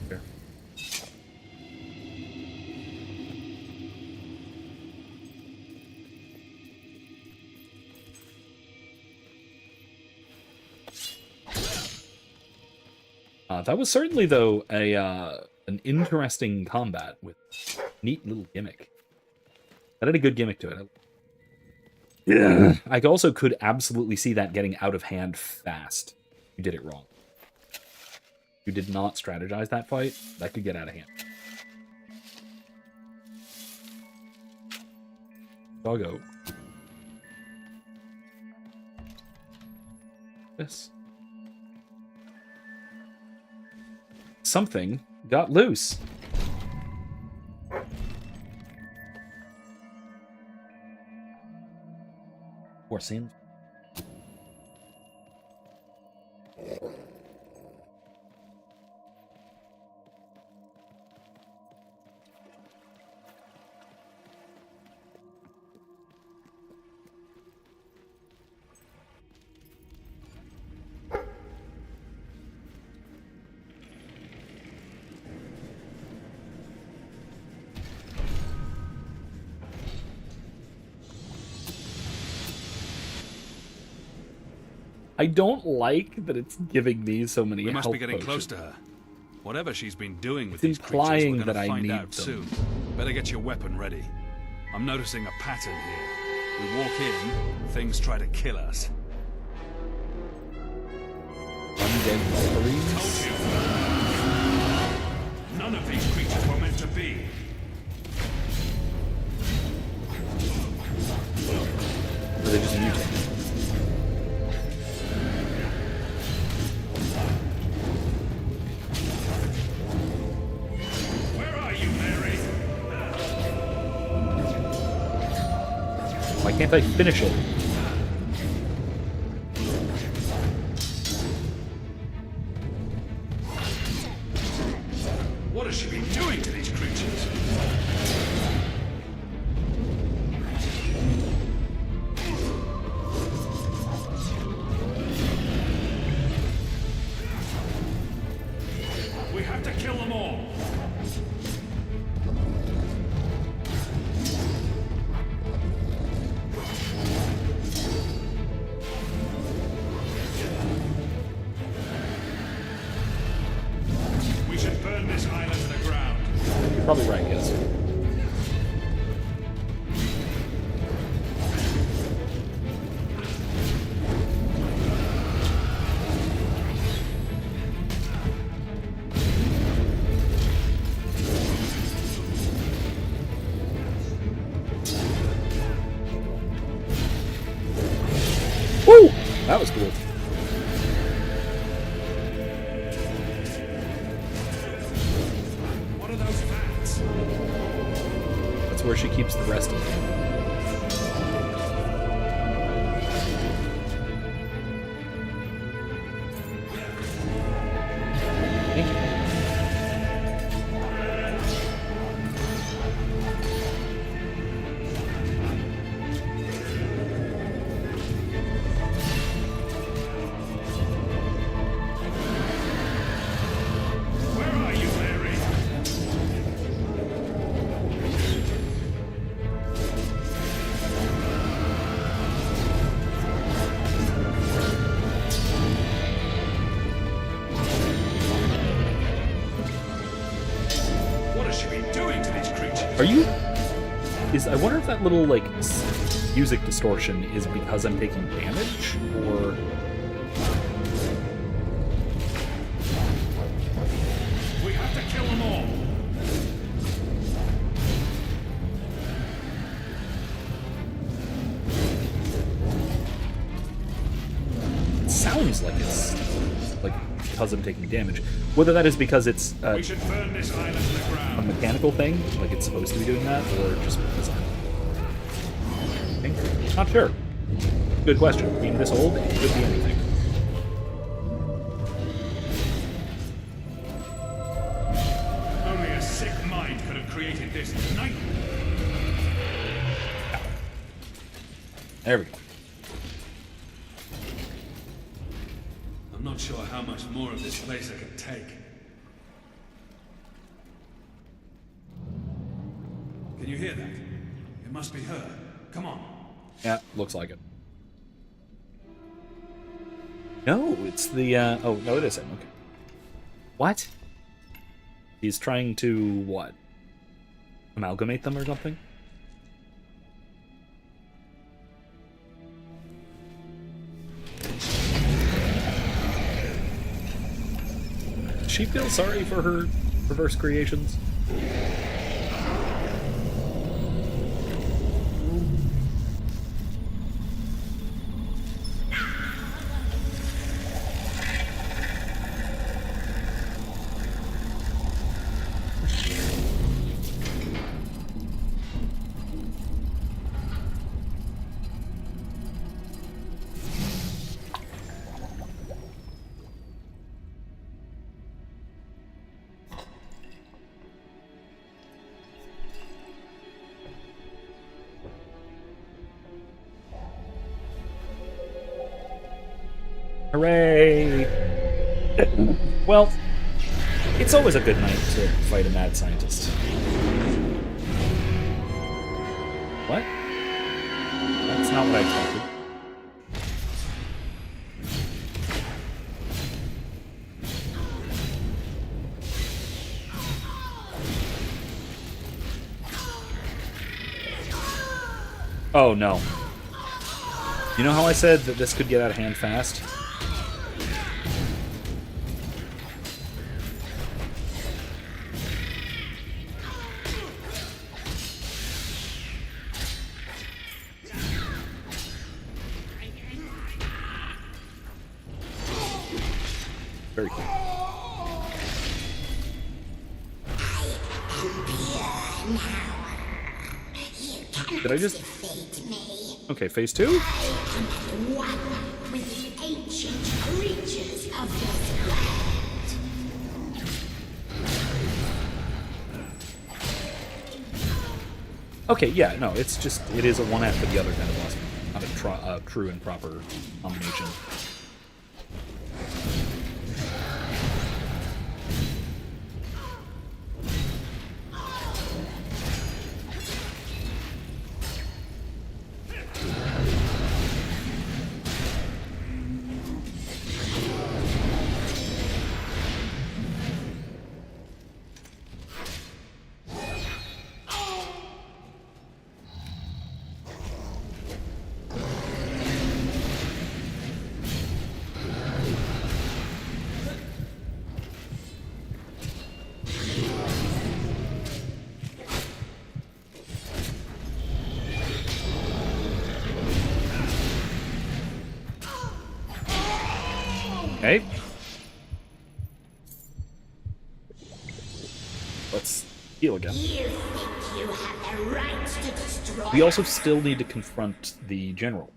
Here. That was certainly, though, an interesting combat with neat little gimmick. That had a good gimmick to it. Yeah. I also could absolutely see that getting out of hand fast. You did it wrong. You did not strategize that fight. That could get out of hand. Doggo. This. Something got loose. Or sand. I don't like that it's giving me so many We must be health getting close potions. to her. Whatever she's been doing with It's these creatures, implying we're gonna that I find need out them. soon. Better get your weapon ready. I'm noticing a pattern here. We walk in, things try to kill us. Undead Wolverines? Told you. None of these creatures were meant to be. Or they just mutate? Where are you, Mary? Why can't I finish it? What has she been doing to these creatures? We have to kill them all. We should burn this island to the ground. probably right, yes. Woo! That was cool. What are those facts? That's where she keeps the rest of them. Thank you. Where are you, Mary? What has she been doing to these creatures? Are you? I wonder if that little like music distortion is because I'm taking damage, or We have to kill them all. it sounds like it's like because I'm taking damage. Whether that is because it's We should burn this island to the a ground. mechanical thing, like it's supposed to be doing that, or just because I'm not sure. Good question. Being this old, it could be anything. Only a sick mind could have created this nightmare. There we go. I'm not sure how much more of this place I can take. Can you hear that? It must be her. Come on. Yeah, looks like it. No, it's the, oh, no, it is him, okay. What? He's trying to, what? Amalgamate them or something? Does she feel sorry for her reverse creations? Hooray! Well, it's always a good night to fight a mad scientist. What? That's not what I expected. Oh no. You know how I said that this could get out of hand fast? Very cool. Did I just... Okay, phase 2? One with the ancient creatures of this world. Okay, yeah, no, it's just, it is a one after the other kind of boss. Not a true and proper combination. let's heal again. You think you have the right to destroy We also still need to confront the general.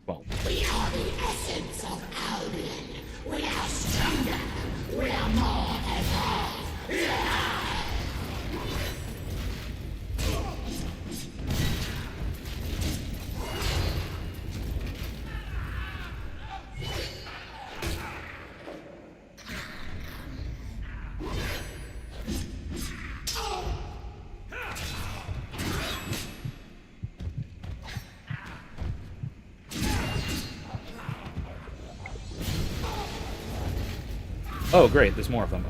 Well, We are the essence of Albion. We are stronger. We are more evolved. oh great, there's more of them.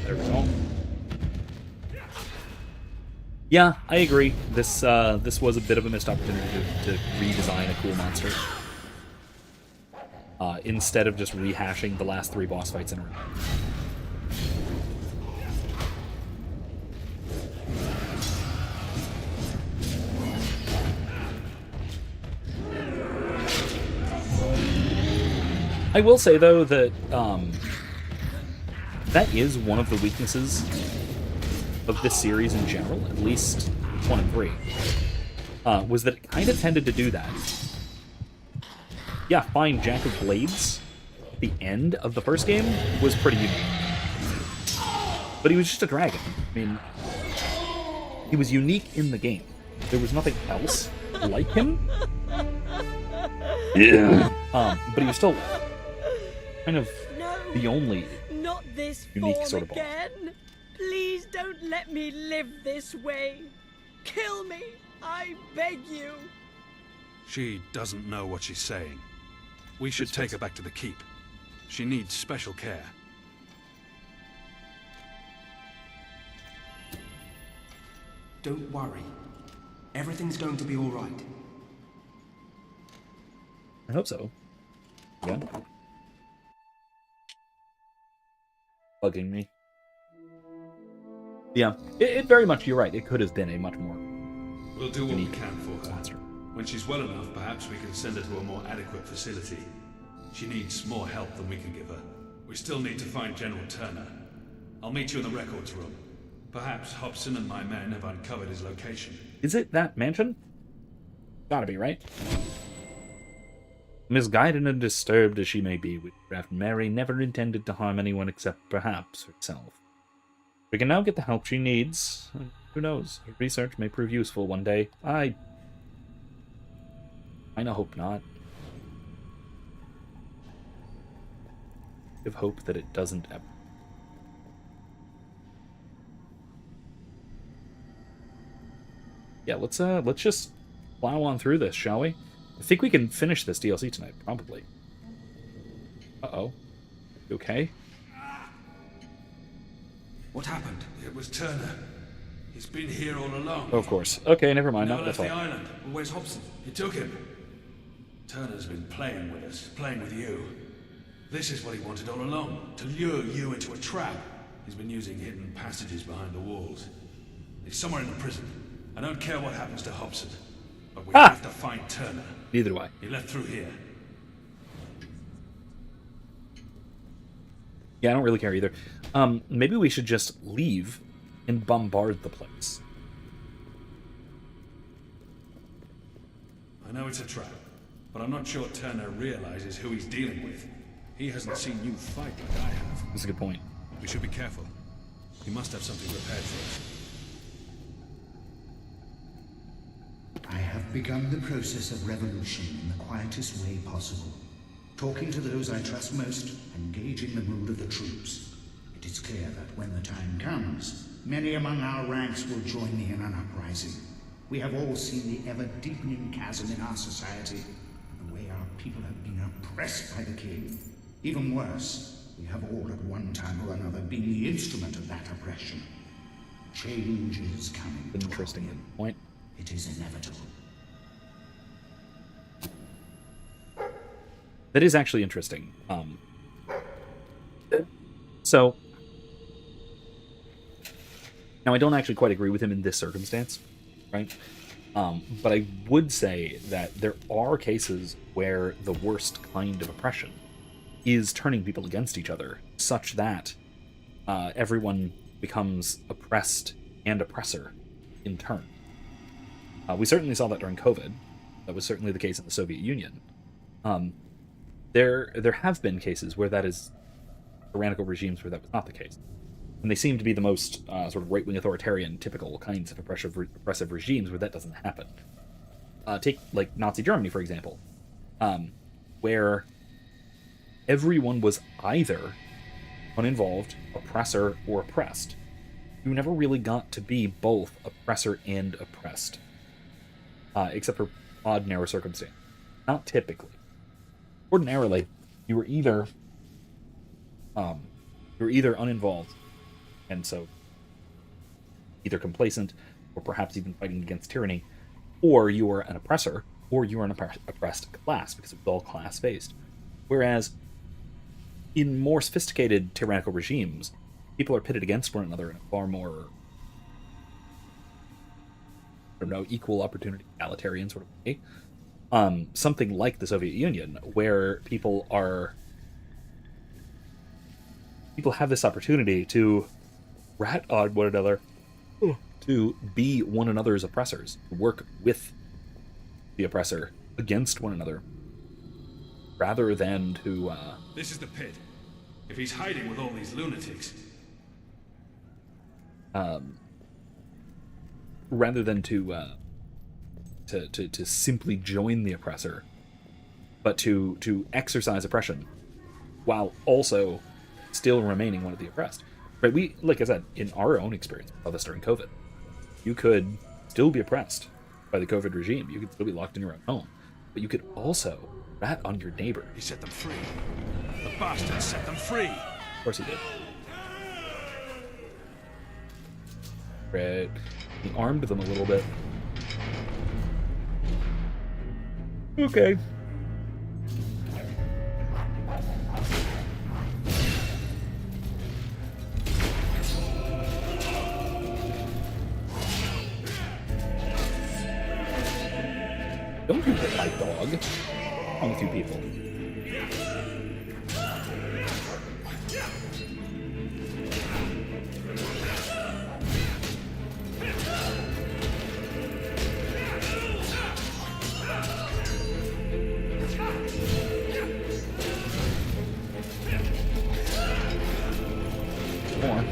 There we go. Yeah, I agree. This was a bit of a missed opportunity to redesign a cool monster. Instead of just rehashing the last 3 boss fights in a row. I will say, though, that that is one of the weaknesses of this series in general, at least 1 and 3, was that it kind of tended to do that. Yeah, fine, Jack of Blades at the end of the first game was pretty unique. But he was just a dragon. I mean, he was unique in the game. There was nothing else like him. Yeah. But he was still kind of the only Not this unique form sort of boss. again. Please don't let me live this way. Kill me, I beg you. She doesn't know what she's saying. We should take her back to the keep. She needs special care. Don't worry. Everything's going to be all right. I hope so. Yeah. Bugging me. Yeah, it very much, you're right, it could have been a much more We'll do what we unique can for her. monster. When she's well enough, perhaps we can send her to a more adequate facility. She needs more help than we can give her. We still need to find General Turner. I'll meet you in the records room. Perhaps Hobson and my men have uncovered his location. Is it that mansion? Gotta be, right? Misguided and disturbed as she may be, Witchcraft Mary never intended to harm anyone except perhaps herself. We can now get the help she needs. Who knows? Her research may prove useful one day. I hope not. Give hope that it doesn't ever. Yeah, let's just plow on through this, shall we? I think we can finish this DLC tonight, probably. Uh-oh. You okay? What happened? It was Turner. He's been here all along. Oh, of course. Okay, never mind. Never Not left that's the all. island. Well, where's Hobson? He took him. Turner's been playing with us, playing with you. This is what he wanted all along, to lure you into a trap. He's been using hidden passages behind the walls. He's somewhere in the prison. I don't care what happens to Hobson, but we have to find Turner. Neither do I. He left through here. Yeah, I don't really care either. Maybe we should just leave and bombard the place. I know it's a trap, but I'm not sure Turner realizes who he's dealing with. He hasn't seen you fight like I have. That's a good point. We should be careful. He must have something prepared for us. I have begun the process of revolution in the quietest way possible. Talking to those I trust most, and gauging the mood of the troops. It is clear that when the time comes, many among our ranks will join me in an uprising. We have all seen the ever-deepening chasm in our society, the way our people have been oppressed by the king. Even worse, we have all at one time or another been the instrument of that oppression. Change is coming. Interesting point. It is inevitable. That is actually interesting. So now I don't actually quite agree with him in this circumstance, right? But I would say that there are cases where the worst kind of oppression is turning people against each other, such that everyone becomes oppressed and oppressor in turn. We certainly saw that during COVID. That was certainly the case in the Soviet Union. There have been cases where that is tyrannical regimes where that was not the case. And they seem to be the most sort of right-wing authoritarian, typical kinds of oppressive regimes where that doesn't happen. Take, like, Nazi Germany, for example, where everyone was either uninvolved, oppressor, or oppressed. You never really got to be both oppressor and oppressed, except for odd, narrow circumstances. Not typically. Ordinarily, you were either uninvolved, and so either complacent, or perhaps even fighting against tyranny, or you were an oppressor, or you were an oppressed class, because it was all class-based. Whereas, in more sophisticated tyrannical regimes, people are pitted against one another in a far more, I don't know, equal opportunity, egalitarian sort of way. Something like the Soviet Union, where people have this opportunity to rat on one another, to be one another's oppressors, work with the oppressor against one another, rather than to... This is the pit. If he's hiding with all these lunatics... rather than to simply join the oppressor, but to exercise oppression, while also still remaining one of the oppressed. Right? We, like I said, in our own experience of this during COVID, you could still be oppressed by the COVID regime. You could still be locked in your own home, but you could also rat on your neighbor. He set them free. The bastard set them free. Of course he did. Right. He armed them a little bit. Okay. Don't you hit my dog. What's wrong with you people? More.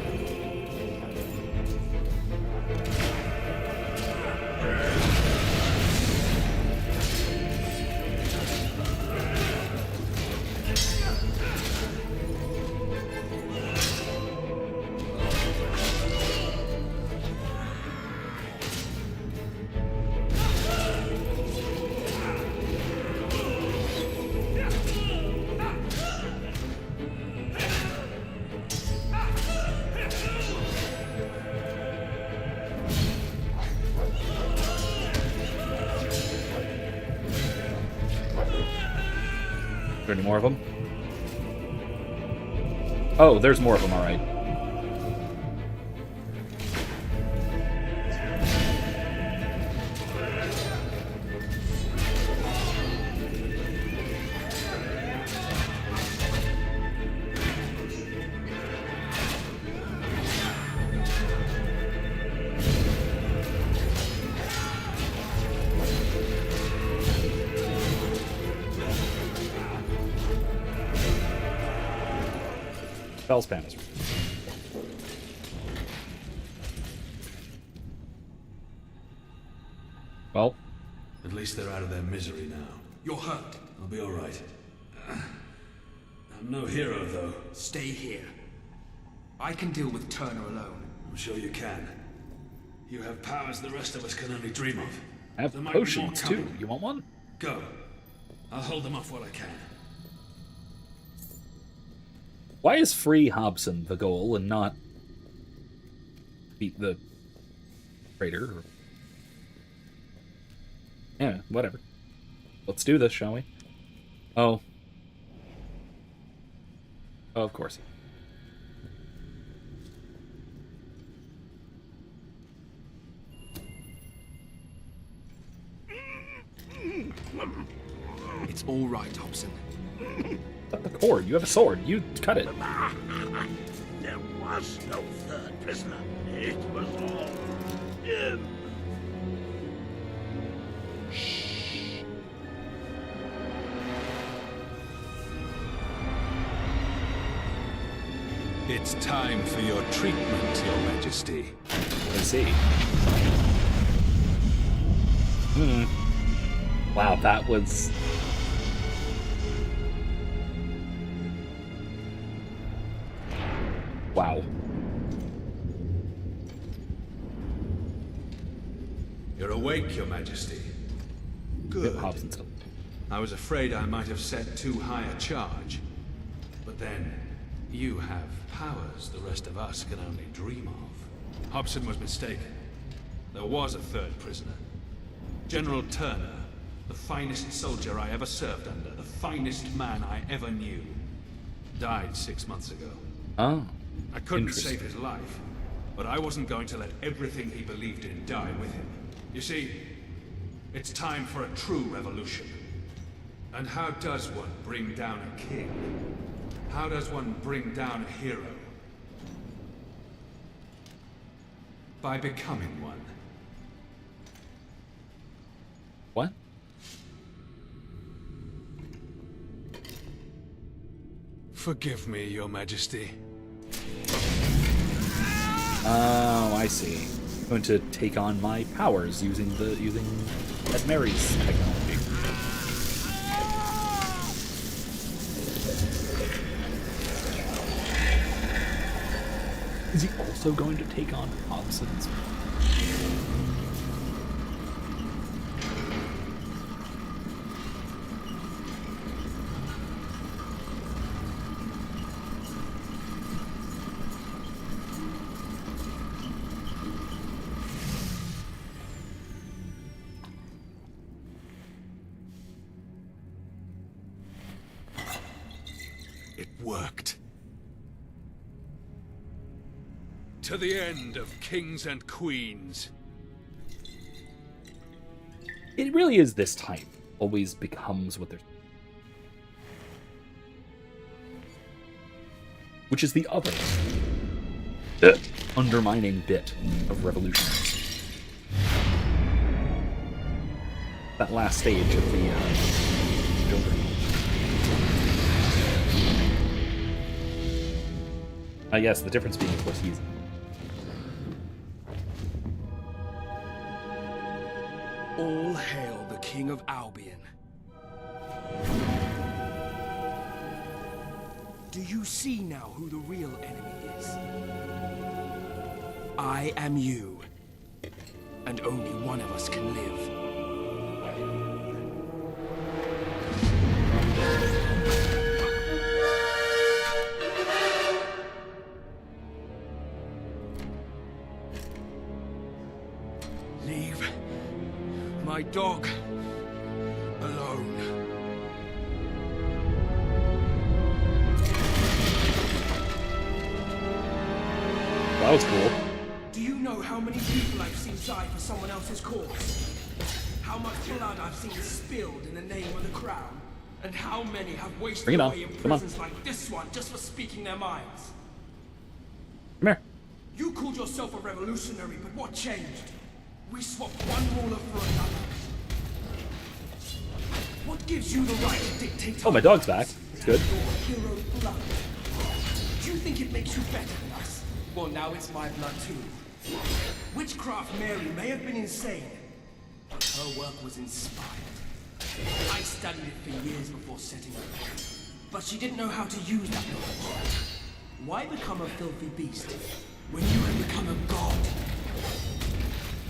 Are there any more of them? Oh, there's more of them, alright. Spell spam is. Well, At least they're out of their misery now. You're hurt. I'll be all right. I'm no hero, though. Stay here. I can deal with Turner alone. I'm sure you can. You have powers the rest of us can only dream of. I have There might be more potions too. coming. You want one? Go. I'll hold them off while I can. Why is free Hobson the goal and not beat the traitor? Yeah, whatever. Let's do this, shall we? Oh. Oh, of course. It's all right, Hobson. Cut the cord. You have a sword. You cut it. There was no third prisoner. It was all him. It's time for your treatment, Your Majesty. I see. Wow, that was... Wow. You're awake, Your Majesty. Good. Hobson's up. I was afraid I might have set too high a charge. But then, you have powers the rest of us can only dream of. Hobson was mistaken. There was a third prisoner. General Turner, the finest soldier I ever served under, the finest man I ever knew, died 6 months ago. Oh. I couldn't Interesting. save his life, but I wasn't going to let everything he believed in die with him. You see, it's time for a true revolution. And how does one bring down a king? How does one bring down a hero? By becoming one. What? Forgive me, Your Majesty. Oh, I see. I'm going to take on my powers using Ed Mary's technology. Is he also going to take on Hobson's? It worked. To the end of kings and queens. It really is this type. Always becomes what they're... Which is the other undermining bit of revolutionaries. That last stage of the Joker. Yes, the difference being, of course, he's... All hail the King of Albion. Do you see now who the real enemy is? I am you. And only one of us can live. Leave my dog alone. That was cool. Do you know how many people I've seen die for someone else's cause? How much blood I've seen spilled in the name of the crown? And how many have wasted Bring it on. away in Come on. prisons like this one just for speaking their minds? Come here. You called yourself a revolutionary, but what changed? We swapped one ruler for another. What gives you the right to dictate? Oh, my dog's back. That's good. Your hero blood. You think it makes you better than us? Well, now it's my blood too. Witchcraft Mary may have been insane, but her work was inspired. I studied it for years before setting up, but she didn't know how to use that knowledge. Why become a filthy beast when you can become a god?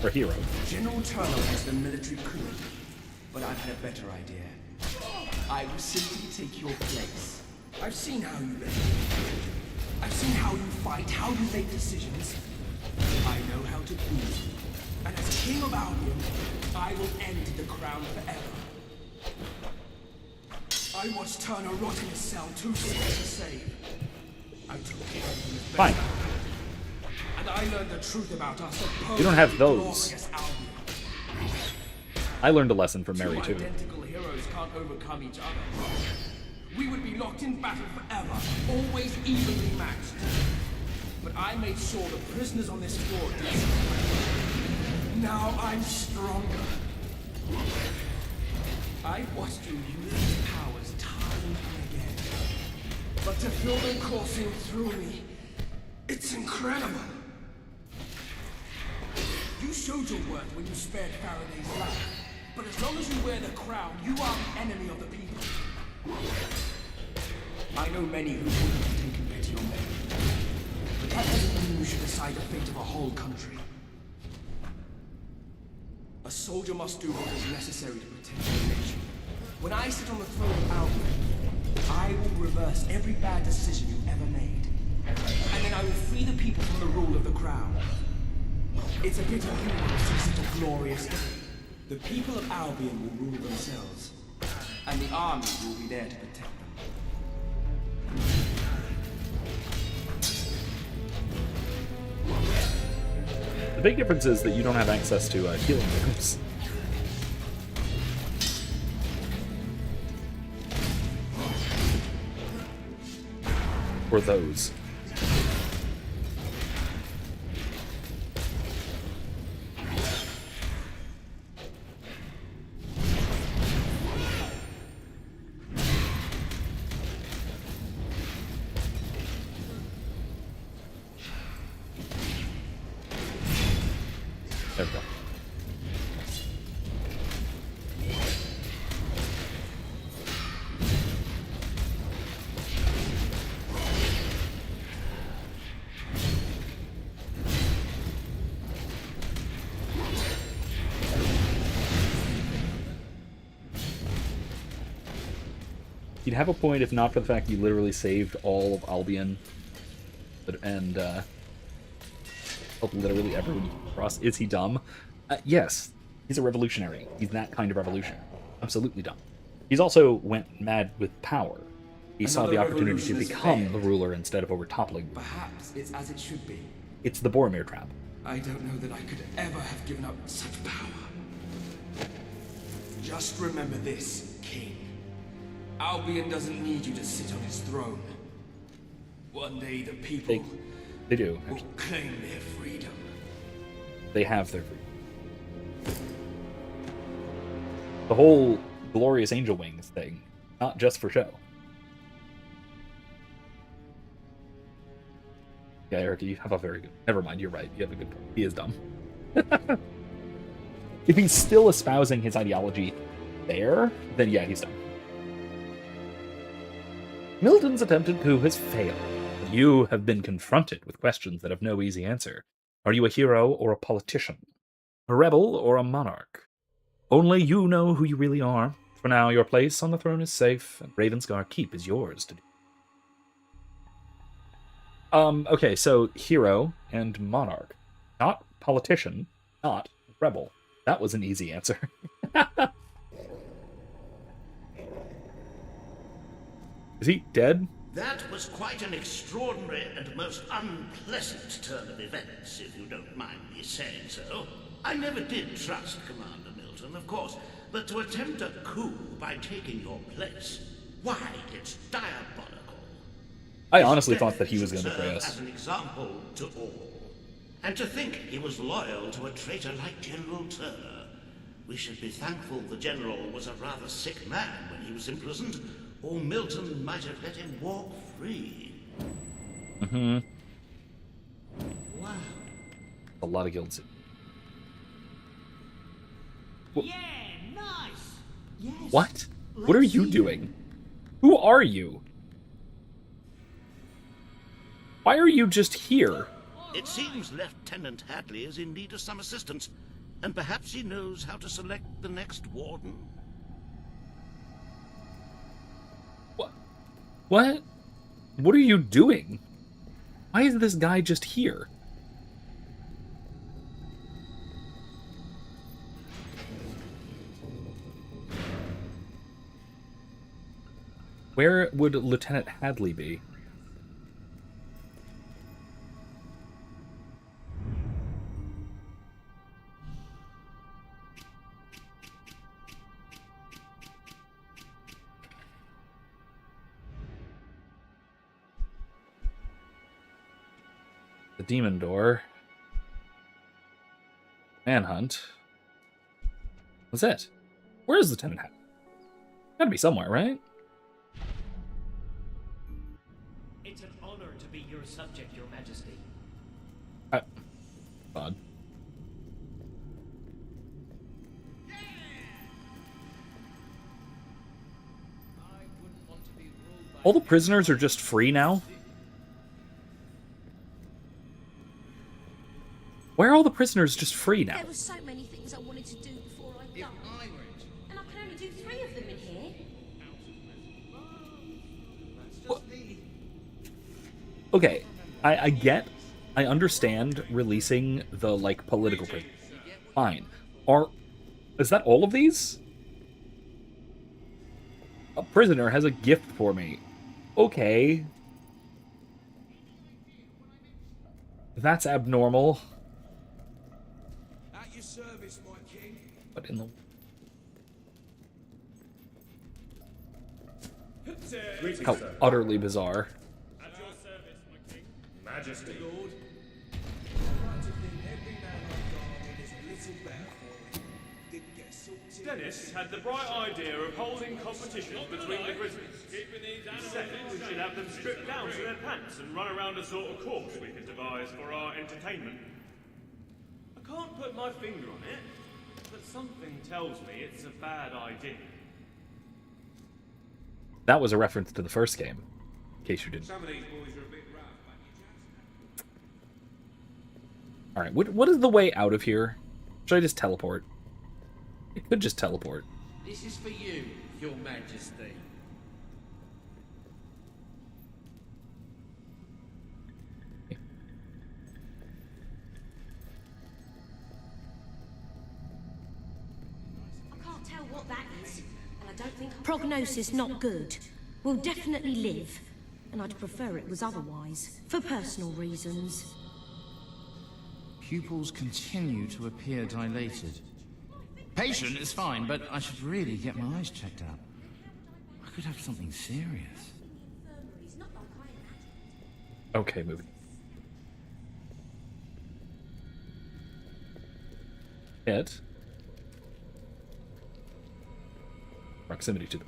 Or hero. General Turner was the military coup, but I've had a better idea. I will simply take your place. I've seen how you live. I've seen how you fight, how you make decisions. I know how to rule. And as King of Albion, I will end the crown forever. I watched Turner rot in his cell, too sick to save. I took care of him as best I could. And I learned the truth about us. You don't have those. I learned a lesson from Mary, too. Identical heroes can't overcome each other. We would be locked in battle forever, always evenly matched. But I made sure the prisoners on this floor did. Now I'm stronger. I've watched you use these powers time and again. But to feel them coursing through me, it's incredible. You showed your worth when you spared Faraday's life. But as long as you wear the crown, you are the enemy of the people. I know many who would have taken pity on them. But that doesn't mean you should decide the fate of a whole country. A soldier must do what is necessary to protect the nation. When I sit on the throne of Albion, I will reverse every bad decision you ever made. And then I will free the people from the rule of the crown. It's a pity you will see such a glorious day. The people of Albion will rule themselves, and the army will be there to protect them. The big difference is that you don't have access to healing rooms. Or those. There we go. You'd have a point if not for the fact you literally saved all of Albion and helped literally everyone you came across. Is he dumb? Yes, he's a revolutionary. He's that kind of revolutionary. Absolutely dumb. He's also went mad with power. He saw the opportunity to become the ruler instead of overtoppling. Perhaps it's as it should be. It's the Boromir trap. I don't know that I could ever have given up such power. Just remember this, King. Albion doesn't need you to sit on his throne. One day the people They do. will claim their freedom. They have their freedom. The whole glorious angel wings thing, not just for show. Yeah, Eric, you have a very good... Never mind, you're right. You have a good point. He is dumb. If he's still espousing his ideology there, then yeah, he's dumb. Milton's attempted coup has failed. You have been confronted with questions that have no easy answer. Are you a hero or a politician? A rebel or a monarch? Only you know who you really are. For now, your place on the throne is safe, and Ravenscar Keep is yours to do. Okay, so hero and monarch. Not politician, not rebel. That was an easy answer. Is he dead? That was quite an extraordinary and most unpleasant turn of events, if you don't mind me saying so. I never did trust Commander Milton, of course, but to attempt a coup by taking your place, why, it's diabolical. I honestly thought that he was going to betray us. As an example to all. And to think he was loyal to a traitor like General Turner. We should be thankful the General was a rather sick man when he was imprisoned, or Milton might have let him walk free. Mm-hmm. Wow. A lot of guilds. Yeah, nice. Yes. What? What are Let's you see doing? Who are you? Why are you just here? It seems Lieutenant Hadley is in need of some assistance, and perhaps he knows how to select the next warden. What? What? What are you doing? Why is this guy just here? Where would Lieutenant Hadley be? The demon door. Manhunt. What's that? Where is Lieutenant Hadley? Gotta be somewhere, right? It's an honor to be your subject, Your Majesty. Odd. All the prisoners are just free now? Why are all the prisoners just free now? There were so many things I wanted to do before I died. And I can only do 3 of them in here. Okay, I understand releasing the, like, political prisoners. Fine. Is that all of these? A prisoner has a gift for me. Okay. That's abnormal. At your service, my king. What in the... How utterly bizarre. At your service, my king. Majesty. Lord. I like to think every man I've got is a little better for it. Didn't get sorted. Dennis had the bright idea of holding competitions between the prisoners. He said we should have them stripped down to their pants and run around a sort of course we could devise for our entertainment. I can't put my finger on it, but something tells me it's a bad idea. That was a reference to the first game, in case you didn't. Some of these boys are a bit rough, but Alright, what is the way out of here? Should I just teleport? It could just teleport. This is for you, Your Majesty. I can't tell what that is. And I don't think... Prognosis not good. We'll definitely live. And I'd prefer it was otherwise. For personal reasons. Pupils continue to appear dilated. Patient is fine, but I should really get my eyes checked out. I could have something serious. Okay, moving. Hit. Proximity to them.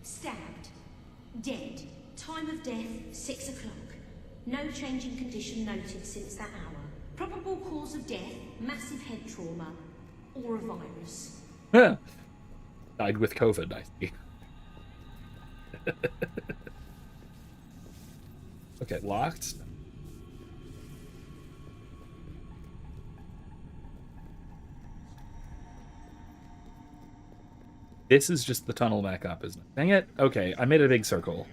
Stabbed. Dead. Time of death, 6 o'clock. No change in condition noted since that hour. Probable cause of death, massive head trauma, or a virus. Died with COVID, I see. Okay, locked. This is just the tunnel back up, isn't it? Dang it. Okay, I made a big circle.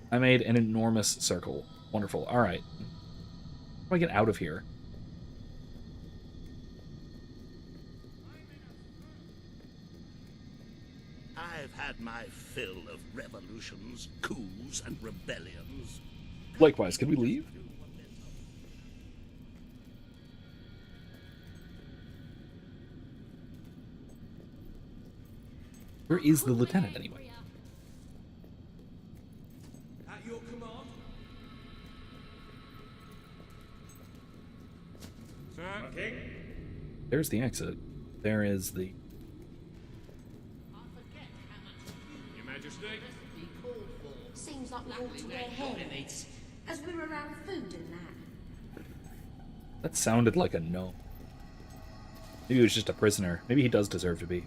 I made an enormous circle. Wonderful. All right. How do I get out of here? I've had my fill of revolutions, coups, and rebellions. Likewise, can we leave? Where is the lieutenant, anyway? at your command. Sir? King? There's the exit. There is the... Your Majesty? Seems like we ought to wear hairnets, as we're around food and that. That sounded like a no. Maybe he was just a prisoner. Maybe he does deserve to be.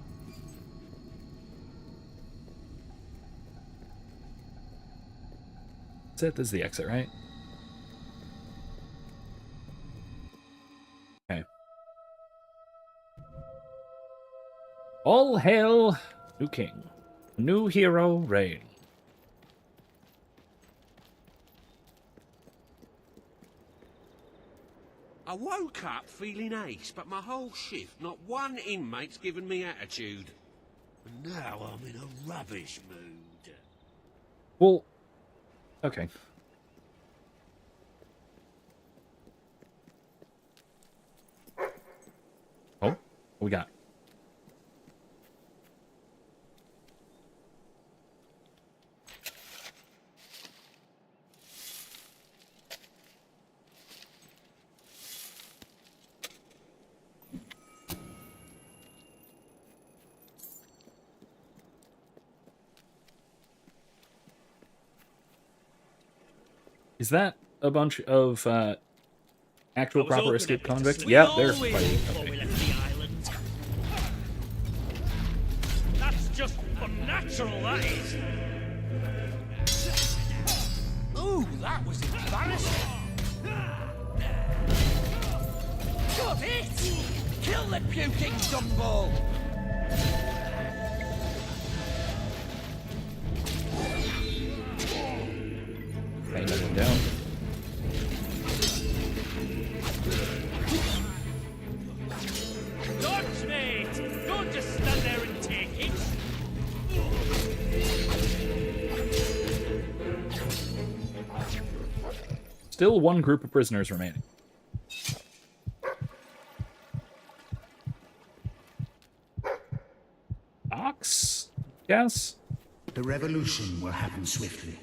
That's it. This is the exit, right? Okay. All hail, new king. New hero reign. I woke up feeling ace, but my whole shift, not one inmate's given me attitude. And now I'm in a rubbish mood. Well, okay. Oh, what we got? Is that a bunch of actual proper escaped convicts? Yeah, they're fighting. Okay. That's just unnatural, that is. Ooh, that was embarrassing. Got it! Kill the puking dumbo! Bang that one down. Dodge, mate! Don't just stand there and take it. Still one group of prisoners remaining. Ox? Yes? The revolution will happen swiftly.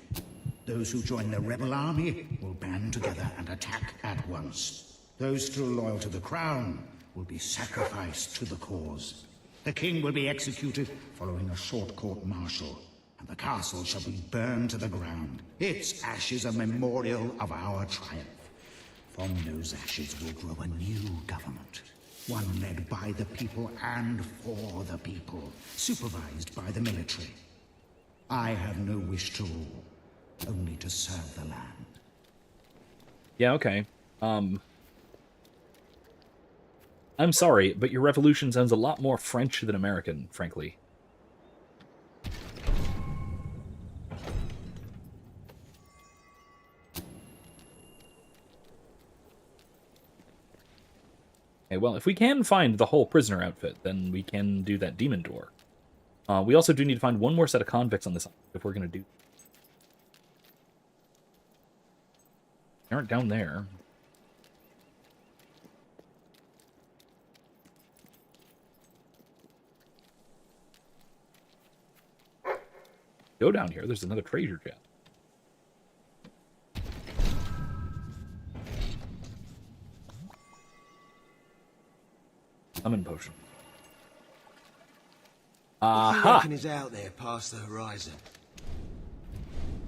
Those who join the rebel army will band together and attack at once. Those still loyal to the crown will be sacrificed to the cause. The king will be executed following a short court-martial, and the castle shall be burned to the ground. Its ashes a memorial of our triumph. From those ashes will grow a new government. One led by the people and for the people, supervised by the military. I have no wish to rule, only to serve the land. Yeah, okay. I'm sorry, but your revolution sounds a lot more French than American, frankly. Okay, well, if we can find the whole prisoner outfit, then we can do that demon door. We also do need to find one more set of convicts on this island if we're going to do... They aren't down there. Go down here. There's another treasure chest. Summon potion. What do you Aha! reckon is out there past the horizon?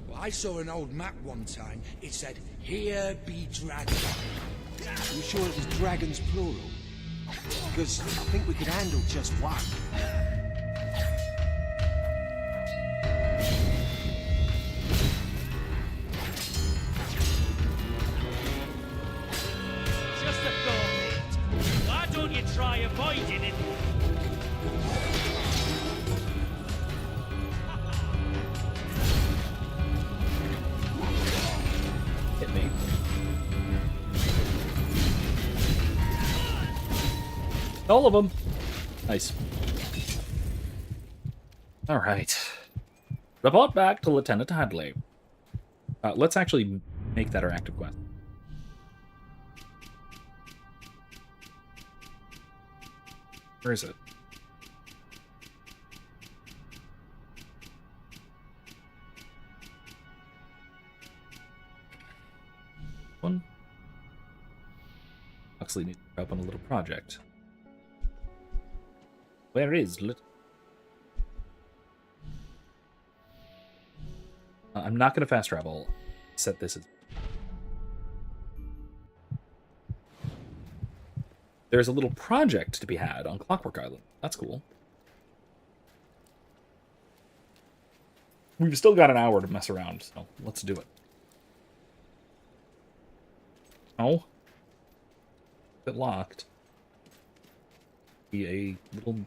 Well, I saw an old map one time. It said, "Here be dragons." You sure it was dragons plural? Because I think we could handle just one. Just a thought, mate. Why don't you try avoiding it? Hit me. All of them. Nice. All right. Report back to Lieutenant Hadley. Let's actually make that our active quest. Where is it? One. Huxley needs to help on a little project. Where is Lit? I'm not going to fast travel. Set this as... There's a little project to be had on Clockwork Island. That's cool. We've still got an hour to mess around, so let's do it. Oh. Bit locked. Be a little...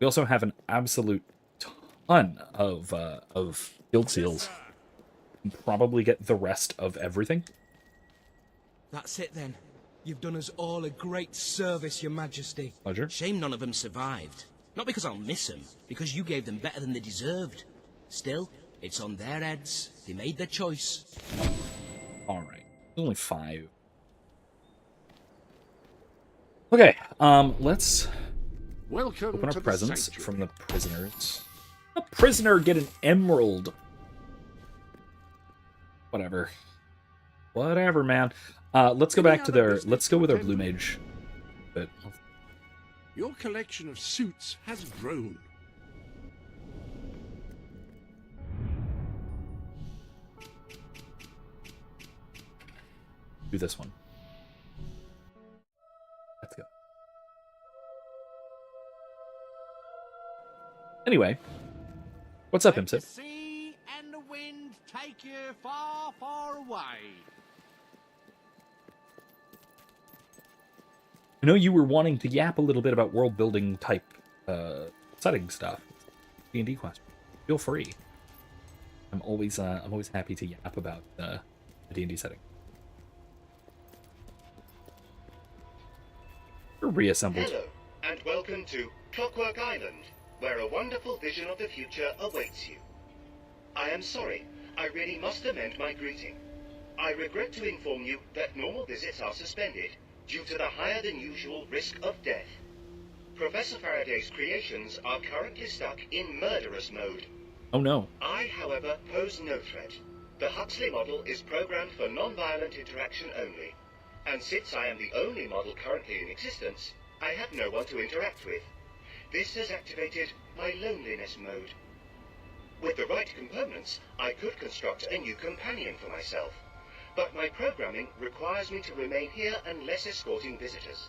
We also have an absolute ton of guild seals. And probably get the rest of everything. That's it then. You've done us all a great service, Your Majesty. Pleasure. Shame none of them survived. Not because I'll miss them, because you gave them better than they deserved. Still, it's on their heads. They made their choice. Alright. Only 5. Okay, let's open our presents from the prisoners. A prisoner get an emerald. Whatever. Whatever, man. Let's go back to their... Let's go with our blue mage. But Your collection of suits has grown. do this one. Let's go. Anyway, what's up, Imsip? The sea and the wind take you far, far away. I know you were wanting to yap a little bit about world building type setting stuff. D&D question. Feel free. I'm always happy to yap about the D&D setting. We're reassembled. Hello, and welcome to Clockwork Island, where a wonderful vision of the future awaits you. I am sorry, I really must amend my greeting. I regret to inform you that normal visits are suspended due to the higher than usual risk of death. Professor Faraday's creations are currently stuck in murderous mode. Oh no. I, however, pose no threat. The Huxley model is programmed for non-violent interaction only, and since I am the only model currently in existence, I have no one to interact with. This has activated my loneliness mode. With the right components, I could construct a new companion for myself, but my programming requires me to remain here unless escorting visitors.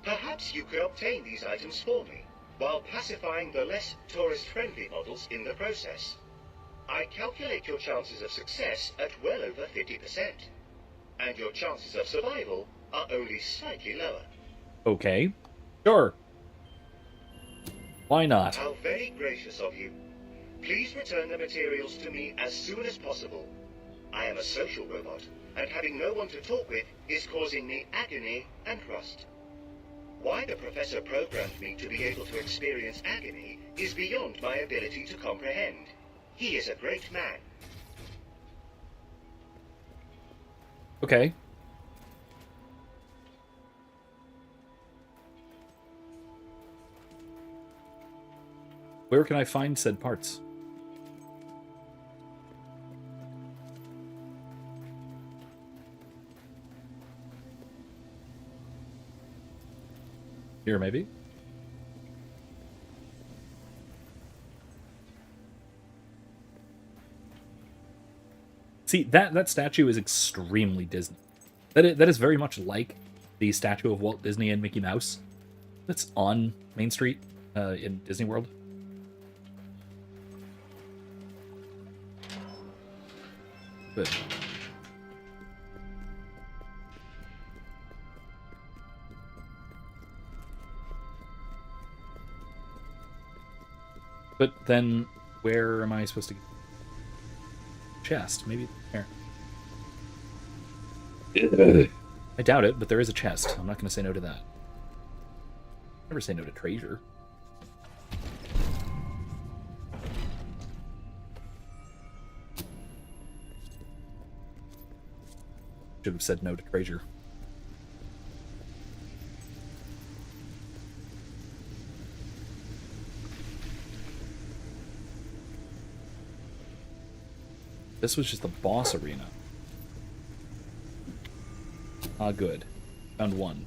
Perhaps you could obtain these items for me, while pacifying the less tourist-friendly models in the process. I calculate your chances of success at well over 50%, and your chances of survival are only slightly lower. Okay. Sure. Why not? How very gracious of you. Please return the materials to me as soon as possible. I am a social robot, and having no one to talk with is causing me agony and rust. Why the Professor programmed me to be able to experience agony is beyond my ability to comprehend. He is a great man. Okay. Where can I find said parts? Here, maybe? See, that statue is extremely Disney. That is very much like the statue of Walt Disney and Mickey Mouse that's on Main Street in Disney World. Good. But then, where am I supposed to get? Chest, maybe here. I doubt it, but there is a chest. I'm not going to say no to that. Never say no to treasure. Should have said no to treasure. This was just the boss arena. Ah, good. Found one.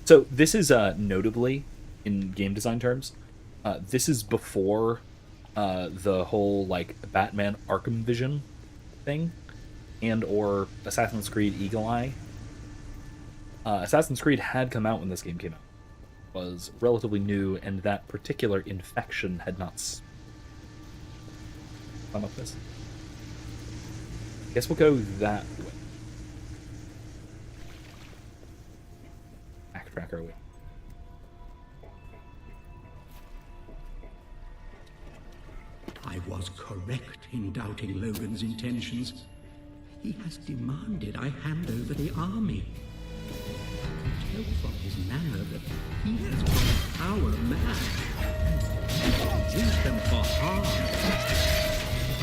So this is notably, in game design terms, this is before the whole like Batman Arkham Vision thing, and or Assassin's Creed Eagle Eye. Assassin's Creed had come out when this game came out. It was relatively new, and that particular infection had not come up this. Guess we'll go that way. Backtrack our way. I was correct in doubting Logan's intentions. He has demanded I hand over the army. I can tell from his manner that he has gone power mad and used them for harm.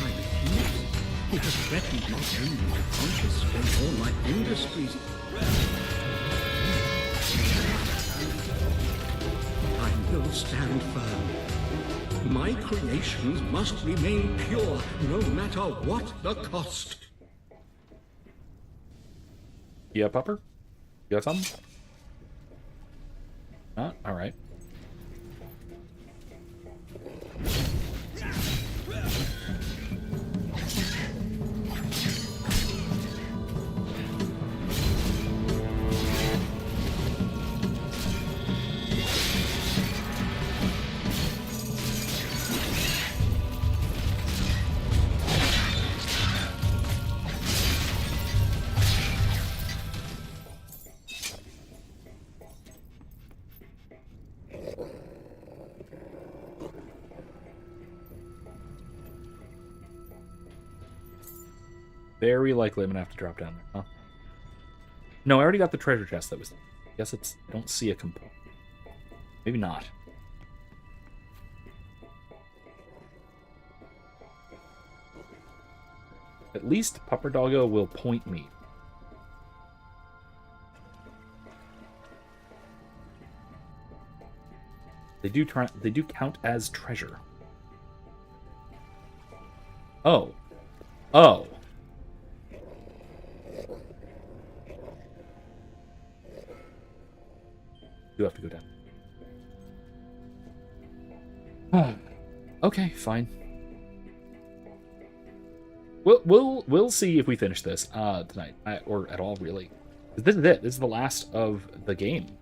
I refuse. He has threatened not only to confiscate all my industries. I will stand firm. My creations must remain pure, no matter what the cost. Yeah, Pupper? You got something? Not? Alright. Very likely I'm gonna have to drop down there, huh? No, I already got the treasure chest that was there. I guess it's... I don't see a component. Maybe not. At least Pupper Doggo will point me. They do count as treasure. Oh. Oh. Do have to go down. Okay, fine. We'll see if we finish this tonight, or at all, really. This is it. This is the last of the game.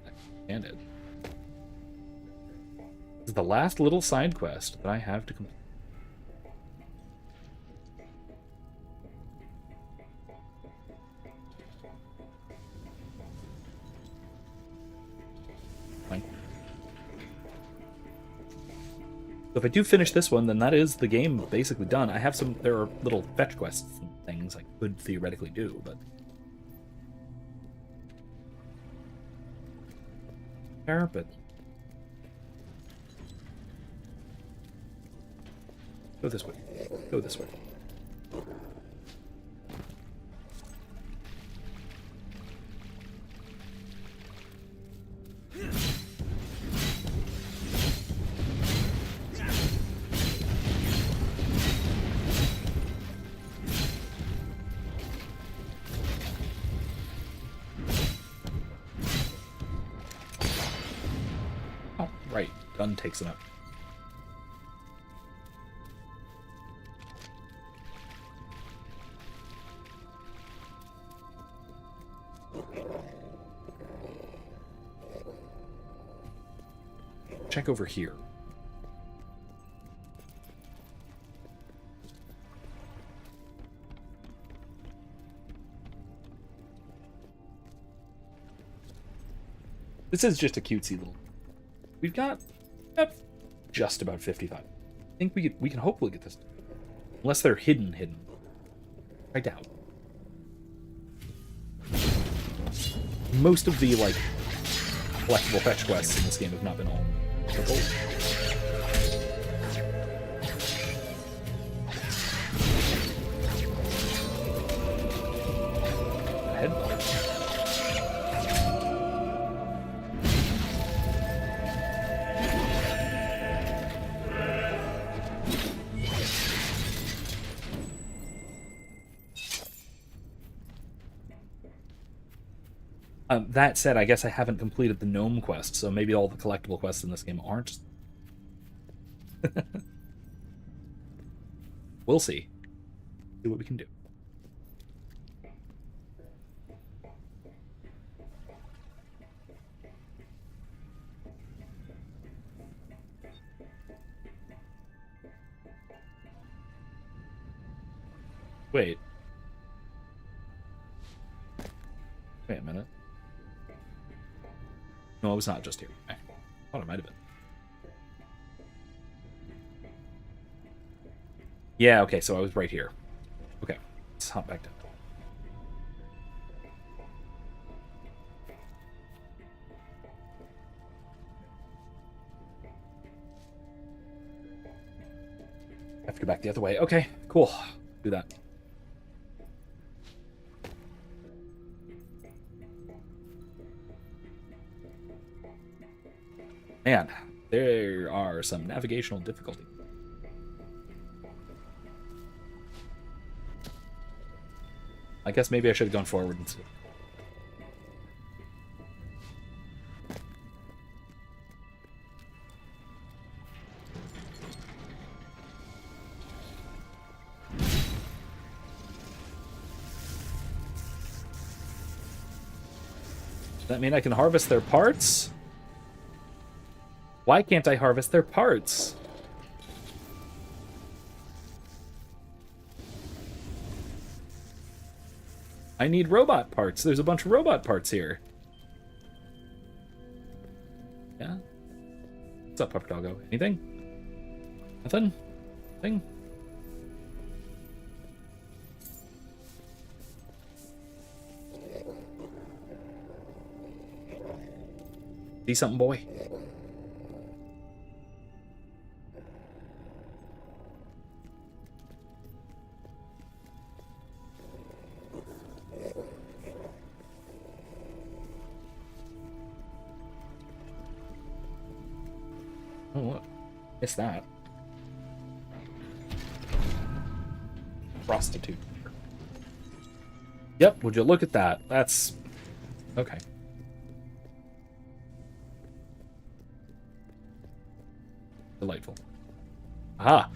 And it. This is the last little side quest that I have to complete. So if I do finish this one, then that is the game basically done. I have some... There are little fetch quests and things I could theoretically do, but... Parapet. Go this way. Go this way. Right, gun takes him out. Check over here. This is just a cutesy little... We've got just about 55. I think we can hopefully get this. Unless they're hidden. I doubt. Most of the, like, collectible fetch quests in this game have not been all difficult. That said, I guess I haven't completed the gnome quest, so maybe all the collectible quests in this game aren't. We'll see. See what we can do. Wait. Wait a minute. No, it was not just here. I thought it might have been. Yeah, okay, so I was right here. Okay, let's hop back down. I have to go back the other way. Okay, cool. Do that. Man, there are some navigational difficulties. I guess maybe I should have gone forward and see. Does that mean I can harvest their parts? Why can't I harvest their parts? I need robot parts. There's a bunch of robot parts here. Yeah? What's up, Pupper Doggo? Anything? Nothing? Nothing? See something, boy? Oh, what? Missed that. Prostitute. Yep, would you look at that? That's... okay. Delightful. Aha!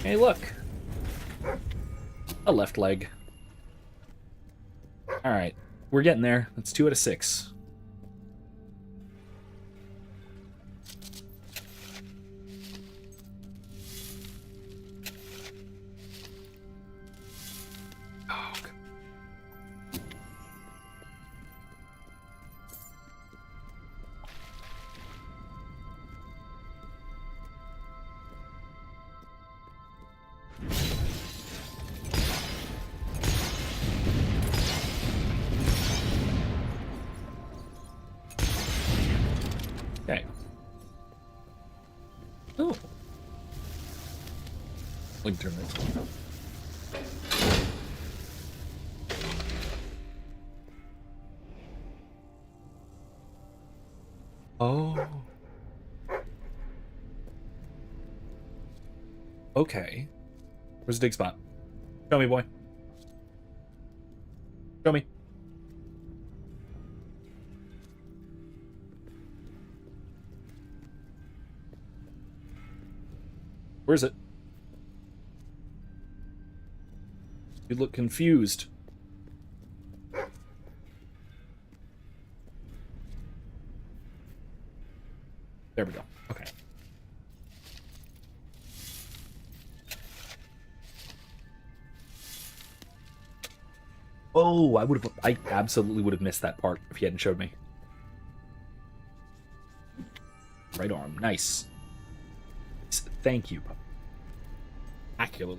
Hey, look. A left leg. Alright. We're getting there. That's 2 out of 6. Oh, God. Okay. Oh. Link tournament. Oh. Okay. Where's the dig spot? Show me, boy. Show me. Where is it? You look confused. There we go. Okay. Oh, I absolutely would have missed that part if he hadn't showed me. Right arm, nice. Thank you. Accurately.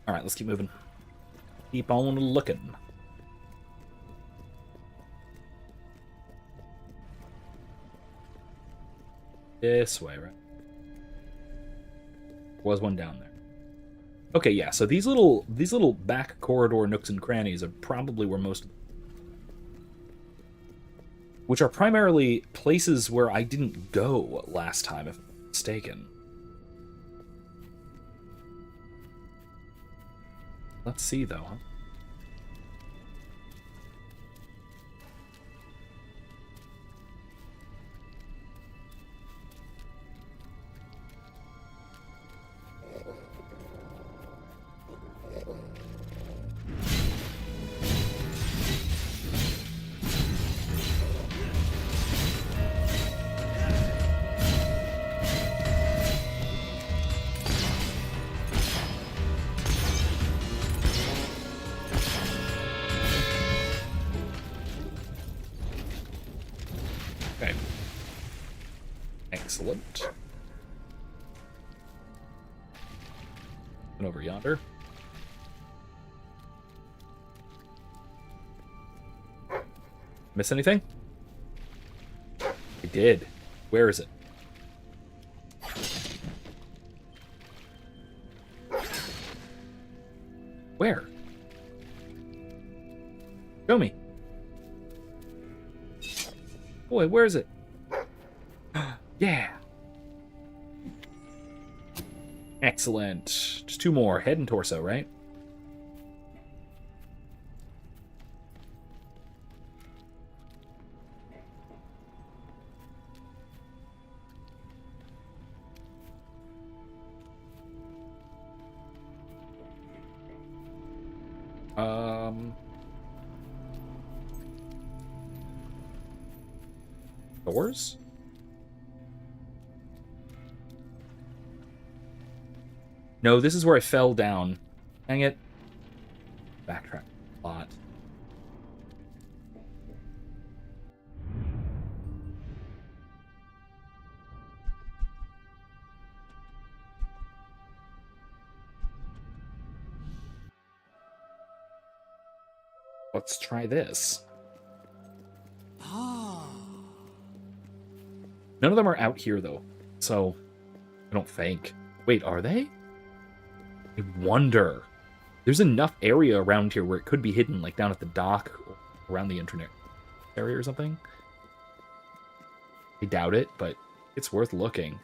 All right, let's keep moving. Keep on looking. This way, right? Was one down there. Okay, yeah. So these little back corridor nooks and crannies are probably where most, which are primarily places where I didn't go last time, if I'm mistaken. Let's see, though, huh? Okay. Excellent. And over yonder. Miss anything? I did. Where is it? Where? Show me. Boy, where is it? Yeah. Excellent. Just two more. Head and torso, right? Doors? No, this is where I fell down. Dang it. Backtrack a lot. Let's try this. None of them are out here, though, so I don't think. Wait, are they? I wonder. There's enough area around here where it could be hidden, like down at the dock, or around the internet area or something. I doubt it, but it's worth looking.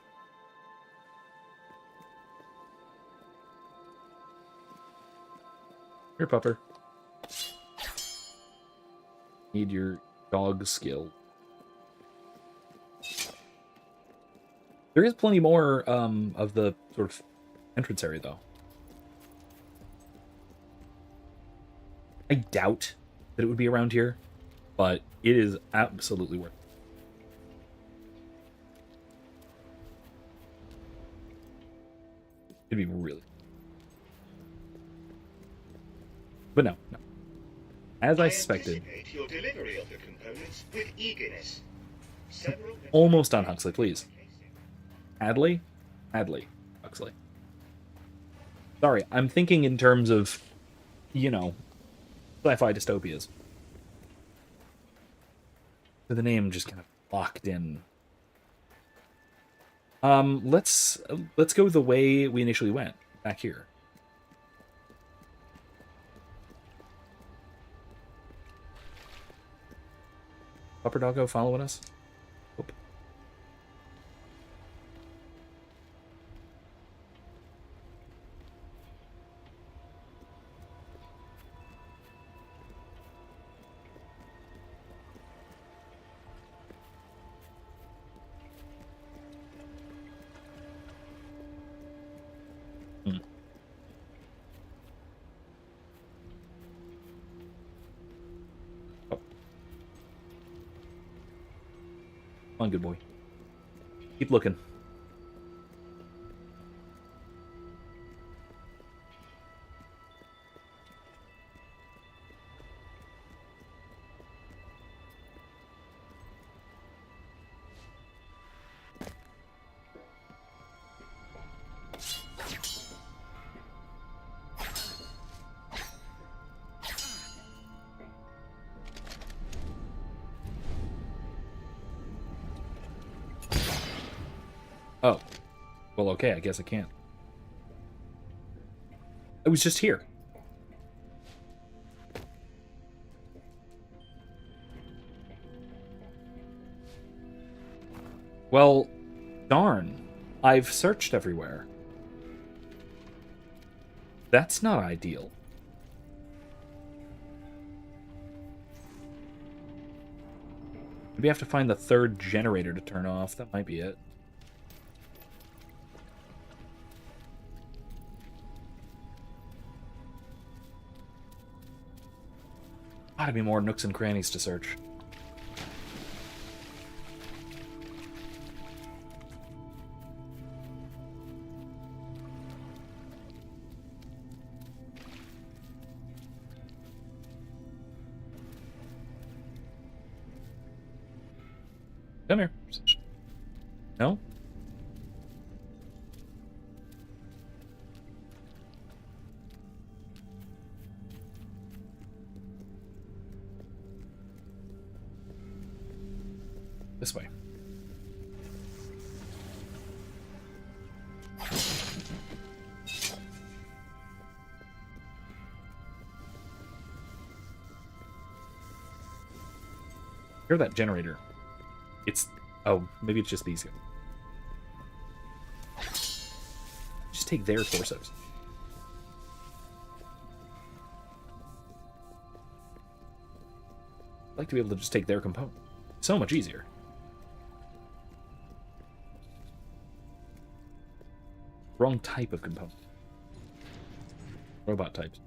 Here, pupper. Need your dog skill. There is plenty more of the sort of entrance area, though. I doubt that it would be around here, but it is absolutely worth it. It'd be really... But no. As I suspected... anticipate your delivery of the components with eagerness. Almost done, Huxley, please. Hadley? Hadley. Huxley. Sorry, I'm thinking in terms of, you know, sci-fi dystopias. So the name just kind of locked in. Let's go the way we initially went, back here. Upper Doggo following us? Oop. Come on, good boy. Keep looking. Well, okay, I guess I can't. I was just here. Well, darn. I've searched everywhere. That's not ideal. Maybe I have to find the third generator to turn off. That might be it. Gotta be more nooks and crannies to search. Come here. No? This way. Hear that generator. It's... Oh, maybe it's just these guys. Just take their torsos. I'd like to be able to just take their component. So much easier. Wrong type of component. Robot types.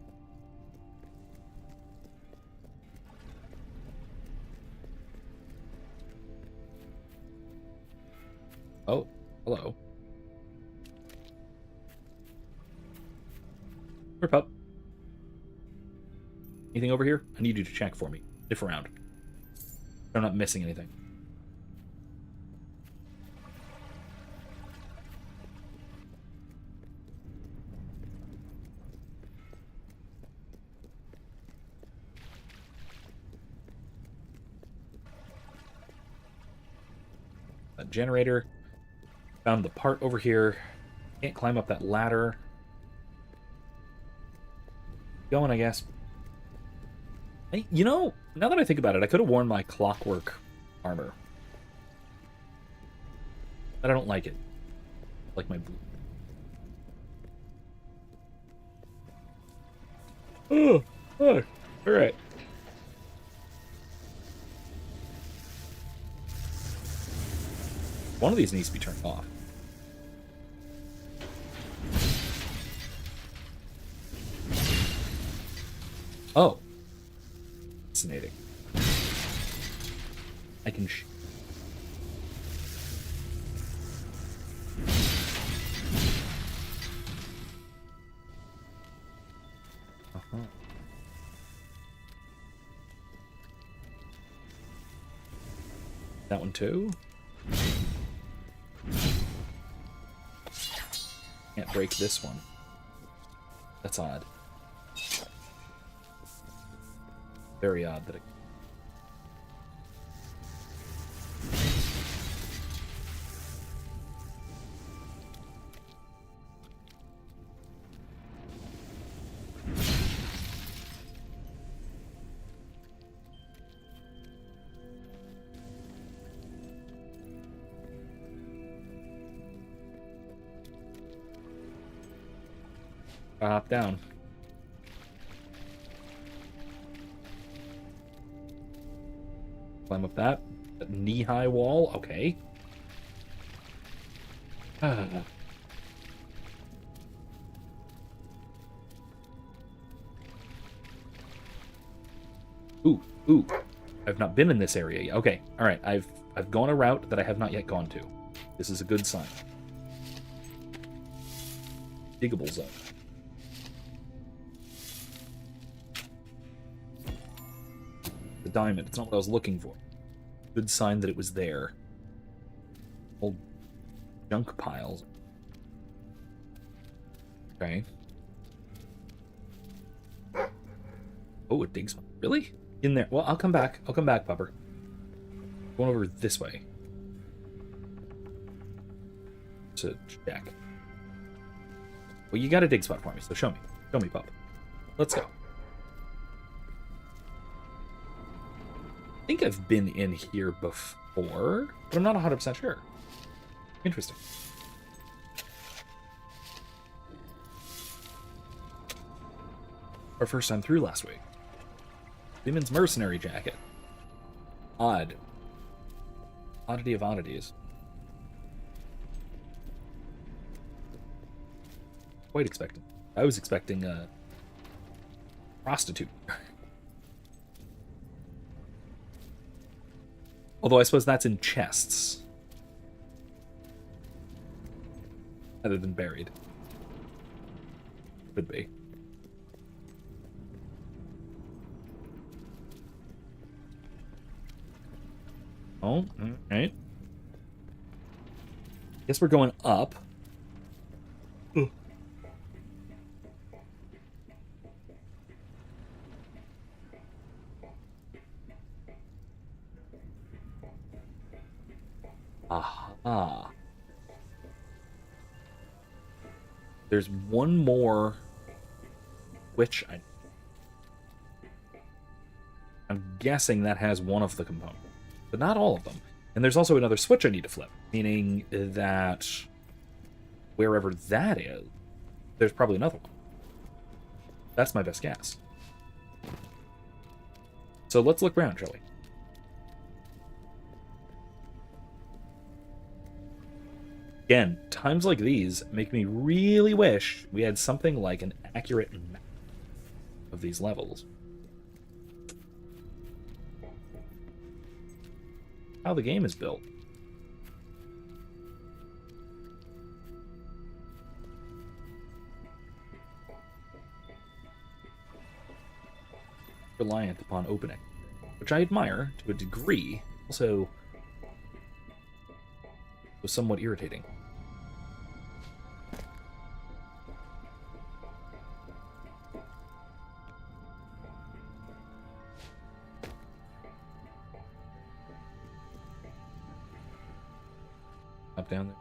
Oh, hello. Here, pup. Anything over here? I need you to check for me. If around. I'm not missing anything. That generator. Found the part over here. Can't climb up that ladder. Going, I guess. Hey, you know, now that I think about it, I could have worn my clockwork armor. But I don't like it. I like my blue. Oh, alright. One of these needs to be turned off. Oh. Fascinating. I can that one too? Can't break this one. That's odd. Very odd that it... Hop down. Climb up that knee-high wall. Okay. Ooh. I've not been in this area yet. Okay. All right. I've gone a route that I have not yet gone to. This is a good sign. Diggable zone. The diamond. It's not what I was looking for. Good sign that it was there. Old junk piles. Okay. Oh, it digs. Really? In there. Well, I'll come back. I'll come back, Pupper. Going over this way. To check. Well, you got a dig spot for me, so show me. Show me, pup. Let's go. I think I've been in here before, but I'm not 100% sure. Interesting. Our first time through last week. Demon's mercenary jacket. Odd. Oddity of oddities. Quite expecting. I was expecting a prostitute. Although I suppose that's in chests. Rather than buried. Could be. Oh, alright. Guess we're going up. Aha. There's one more which I'm guessing that has one of the components, but not all of them. And there's also another switch I need to flip, meaning that wherever that is, there's probably another one. That's my best guess. So let's look around, shall we? Again, times like these make me really wish we had something like an accurate map of these levels. How the game is built. Reliant upon opening, which I admire to a degree, also was somewhat irritating. Up down there.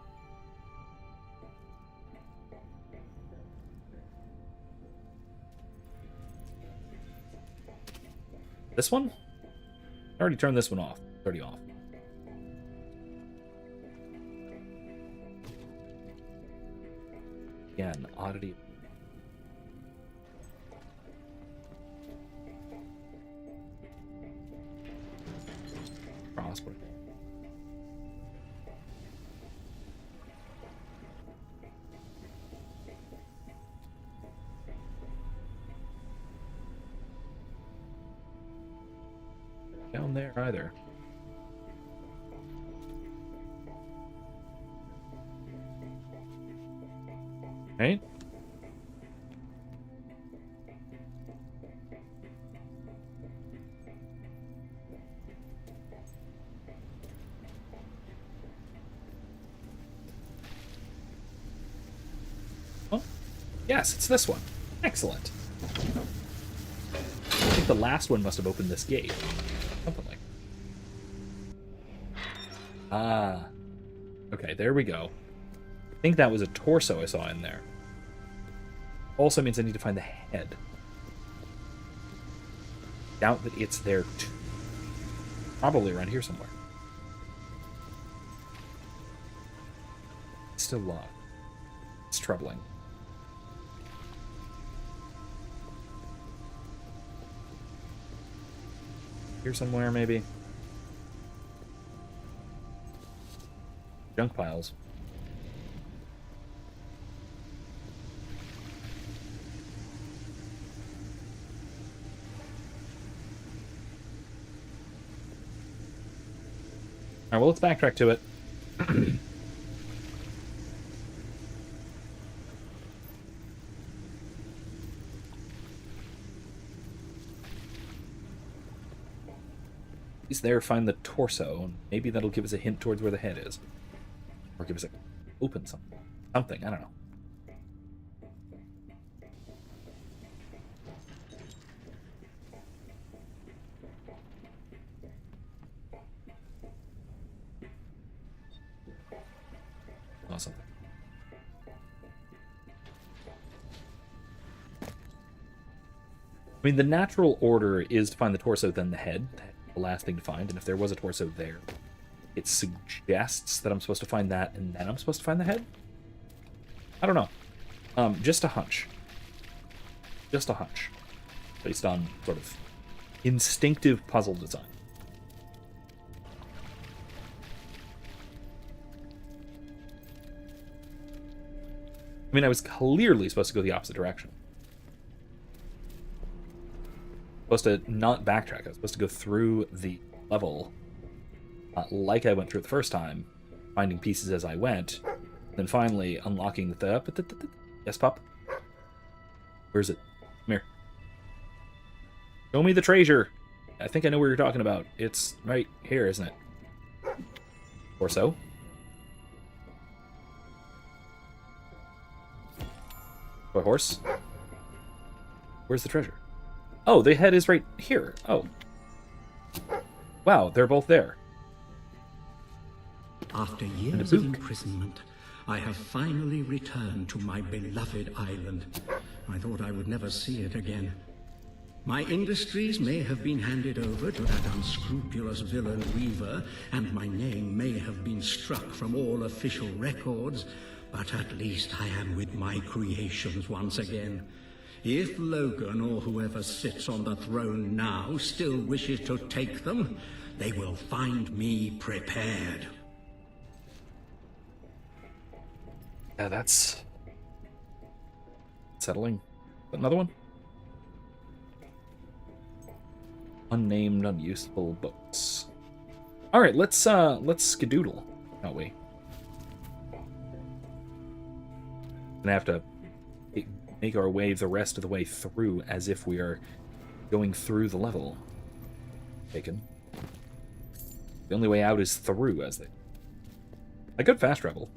This one? I already turned this one off. It's already off. Again, oddity. Prosper. Down there either. Right? Oh, yes, it's this one. Excellent. I think the last one must have opened this gate. Something like that. Ah. Okay, there we go. I think that was a torso I saw in there. Also means I need to find the head. Doubt that it's there too. Probably around here somewhere. It's still locked. It's troubling. Here somewhere, maybe. Junk piles. Alright, well, let's backtrack to it. He's there, find the torso, and maybe that'll give us a hint towards where the head is. Or give us a open something. Something, I don't know. Oh, something. I mean, the natural order is to find the torso, then the head. The last thing to find, and if there was a torso there, it suggests that I'm supposed to find that, and then I'm supposed to find the head? I don't know. Just a hunch. Just a hunch. Based on sort of instinctive puzzle design. I mean, I was clearly supposed to go the opposite direction. Supposed to not backtrack. I was supposed to go through the level like I went through it the first time, finding pieces as I went, then finally unlocking the... Yes, Pop? Where is it? Come here. Show me the treasure. I think I know where you're talking about. It's right here, isn't it? Or so. Toy horse. Where's the treasure? Oh, the head is right here. Oh. Wow, they're both there. After years of imprisonment, I have finally returned to my beloved island. I thought I would never see it again. My industries may have been handed over to that unscrupulous villain Weaver, and my name may have been struck from all official records, but at least I am with my creations once again. If Logan or whoever sits on the throne now still wishes to take them, they will find me prepared. Yeah, that's settling. Another one? Unnamed, unuseful books. All right, let's skedoodle, shall we? Gonna have to make our way the rest of the way through as if we are going through the level. Taken. The only way out is through, as they... I could fast travel.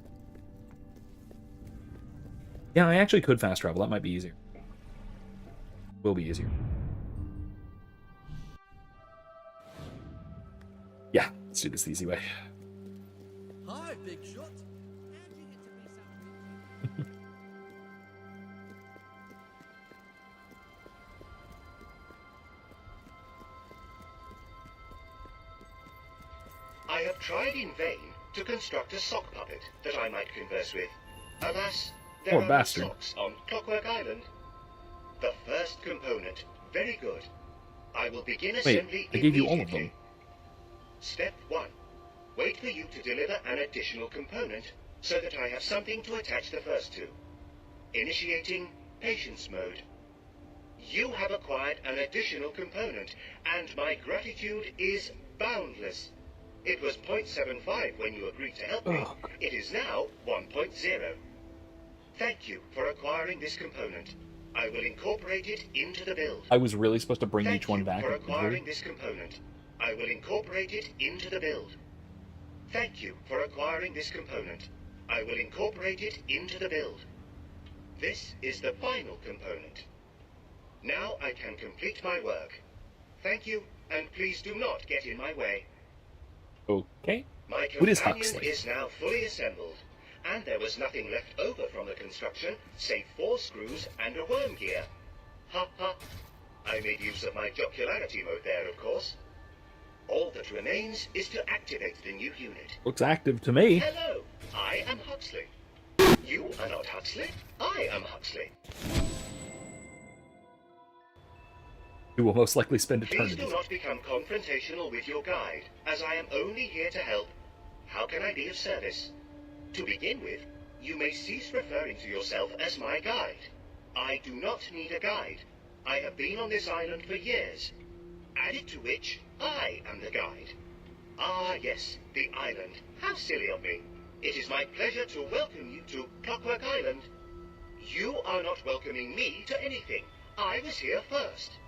Yeah, I actually could fast travel. That might be easier. Will be easier. Yeah, let's do this the easy way. Hi, big shot. I have tried in vain to construct a sock puppet that I might converse with. Alas, there are no socks on Clockwork Island. The first component, very good. I will begin assembly I gave you all of them. Step 1. Wait for you to deliver an additional component so that I have something to attach the first to. Initiating patience mode. You have acquired an additional component, and my gratitude is boundless. It was 0.75 when you agreed to help me. It is now 1.0. Thank you for acquiring this component. I will incorporate it into the build. I was really supposed to bring each one back. For acquiring this component. I will incorporate it into the build. Thank you for acquiring this component. I will incorporate it into the build. This is the final component. Now I can complete my work. Thank you, and please do not get in my way. Okay. My What is companion Huxley? is now fully assembled, and there was nothing left over from the construction save 4 screws and a worm gear. Ha ha. I made use of my jocularity mode there, of course. All that remains is to activate the new unit. Looks active to me. Hello, I am Huxley. You are not Huxley. I am Huxley. We will most likely spend Please eternity. do not become confrontational with your guide, as I am only here to help. How can I be of service? To begin with, you may cease referring to yourself as my guide. I do not need a guide. I have been on this island for years. Added to which, I am the guide. Ah, yes, the island. How silly of me. It is my pleasure to welcome you to Clockwork Island. You are not welcoming me to anything. I was here first.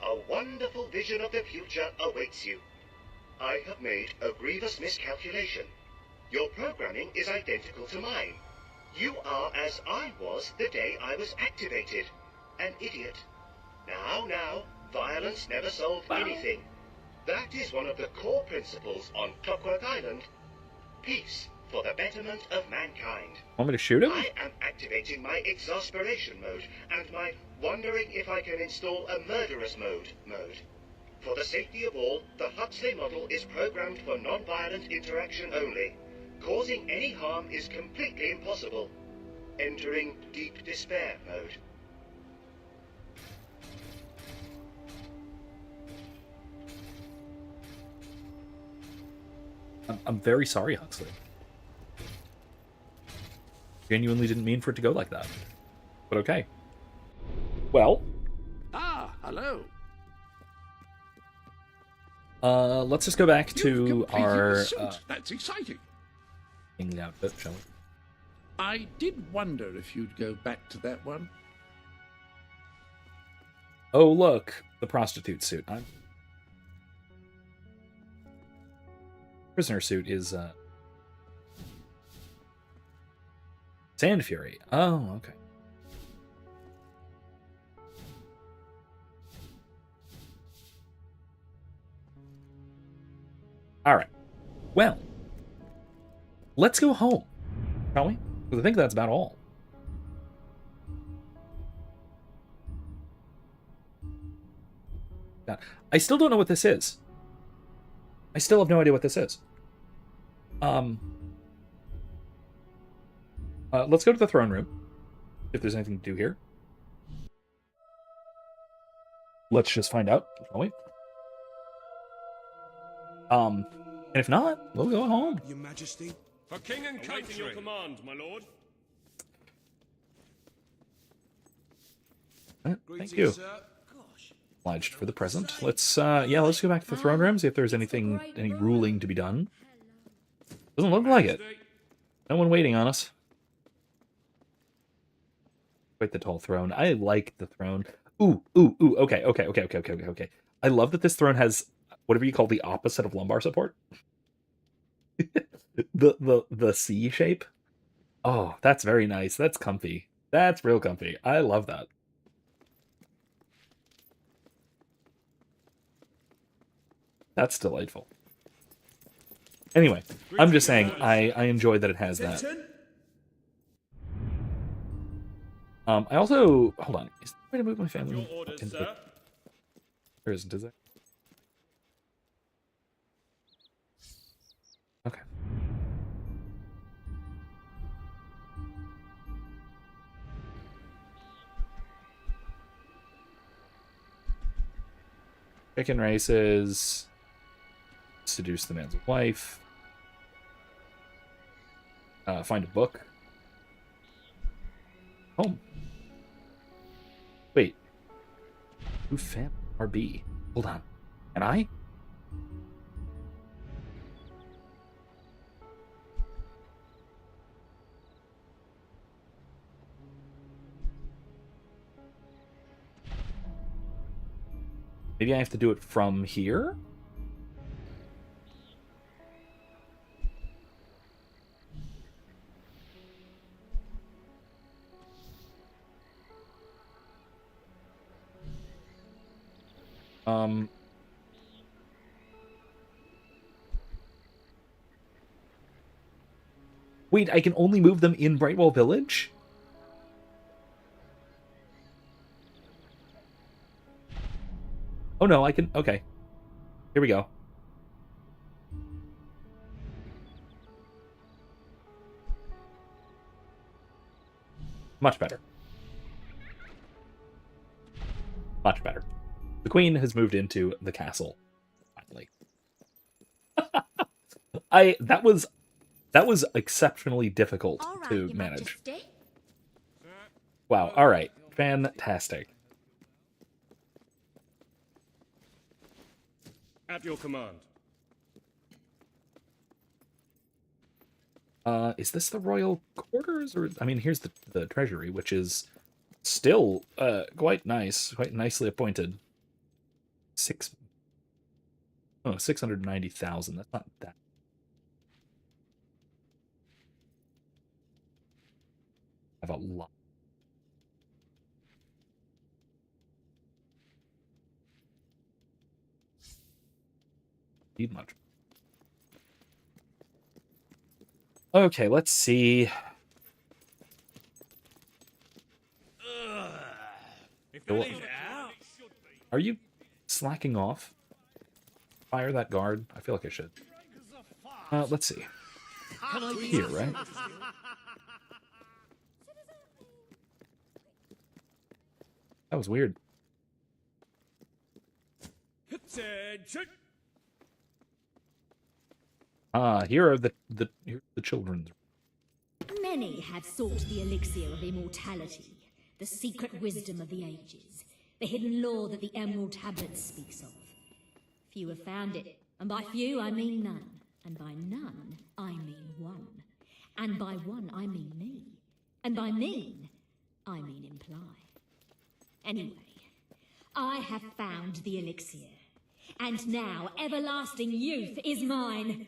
A wonderful vision of the future awaits you. I have made a grievous miscalculation. Your programming is identical to mine. You are as I was the day I was activated. An idiot. Now, violence never solved anything. That is one of the core principles on Clockwork Island. Peace for the betterment of mankind. Want me to shoot him? I am activating my exasperation mode and my wondering if I can install a murderous mode. For the safety of all, the Huxley model is programmed for non-violent interaction only. Causing any harm is completely impossible. Entering deep despair mode. I'm very sorry, Huxley. Genuinely didn't mean for it to go like that. But okay. Well. Ah, hello. Let's just go back to our That's exciting. kingly outfit, shall we? I did wonder if you'd go back to that one. Oh, look, the prostitute suit. Prisoner suit is Sand Fury. Oh, okay. All right. Well, let's go home, shall we? Because I think that's about all. I still don't know what this is. I still have no idea what this is. Let's go to the throne room, if there's anything to do here. Let's just find out, shall we? And if not, we'll go home. Your Majesty? For king and country. Awaiting your command, my lord. Thank you. Obliged for the present. Let's let's go back to the throne room, see if there's any ruling to be done. Doesn't look like it. No one waiting on us. Quite the tall throne. I like the throne. Ooh. Okay. I love that this throne has whatever you call the opposite of lumbar support. the C shape. Oh, that's very nice. That's comfy. That's real comfy. I love that. That's delightful. Anyway, I'm just saying, I enjoy that it has that. I also... Hold on. Is there a way to move my family? There isn't, is there? Okay. Chicken races. Seduce the man's wife. Find a book. Home. Wait. Who fam RB? Hold on. Can I? Maybe I have to do it from here? Wait, I can only move them in Brightwall Village? Oh no, I can... Okay. Here we go. Much better. Much better. The queen has moved into the castle. Finally. That was exceptionally difficult to manage. Wow, alright. Fantastic. At your command. Is this the royal quarters? Or I mean, here's the treasury, which is still quite nice, quite nicely appointed. 690,000. That's not that. I have a lot. Need much. Okay, let's see. Are you slacking off? Fire that guard? I feel like I should. Let's see. Here, right? That was weird. Attention! Here are the children's. Many have sought the elixir of immortality, the secret wisdom of the ages, the hidden lore that the Emerald Tablet speaks of. Few have found it, and by few I mean none, and by none I mean one, and by one I mean me, and by mean I mean imply. Anyway, I have found the elixir, and now everlasting youth is mine.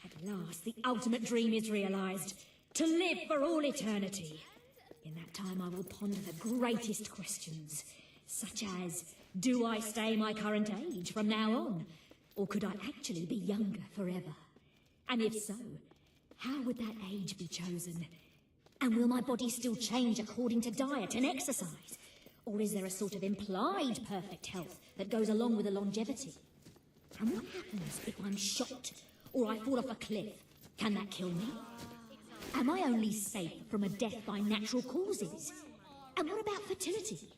At last, the ultimate dream is realized, to live for all eternity. In that time, I will ponder the greatest questions, such as, do I stay my current age from now on, or could I actually be younger forever? And if so, how would that age be chosen? And will my body still change according to diet and exercise? Or is there a sort of implied perfect health that goes along with the longevity? And what happens if I'm shot, or I fall off a cliff? Can that kill me? Am I only safe from a death by natural causes? And what about fertility?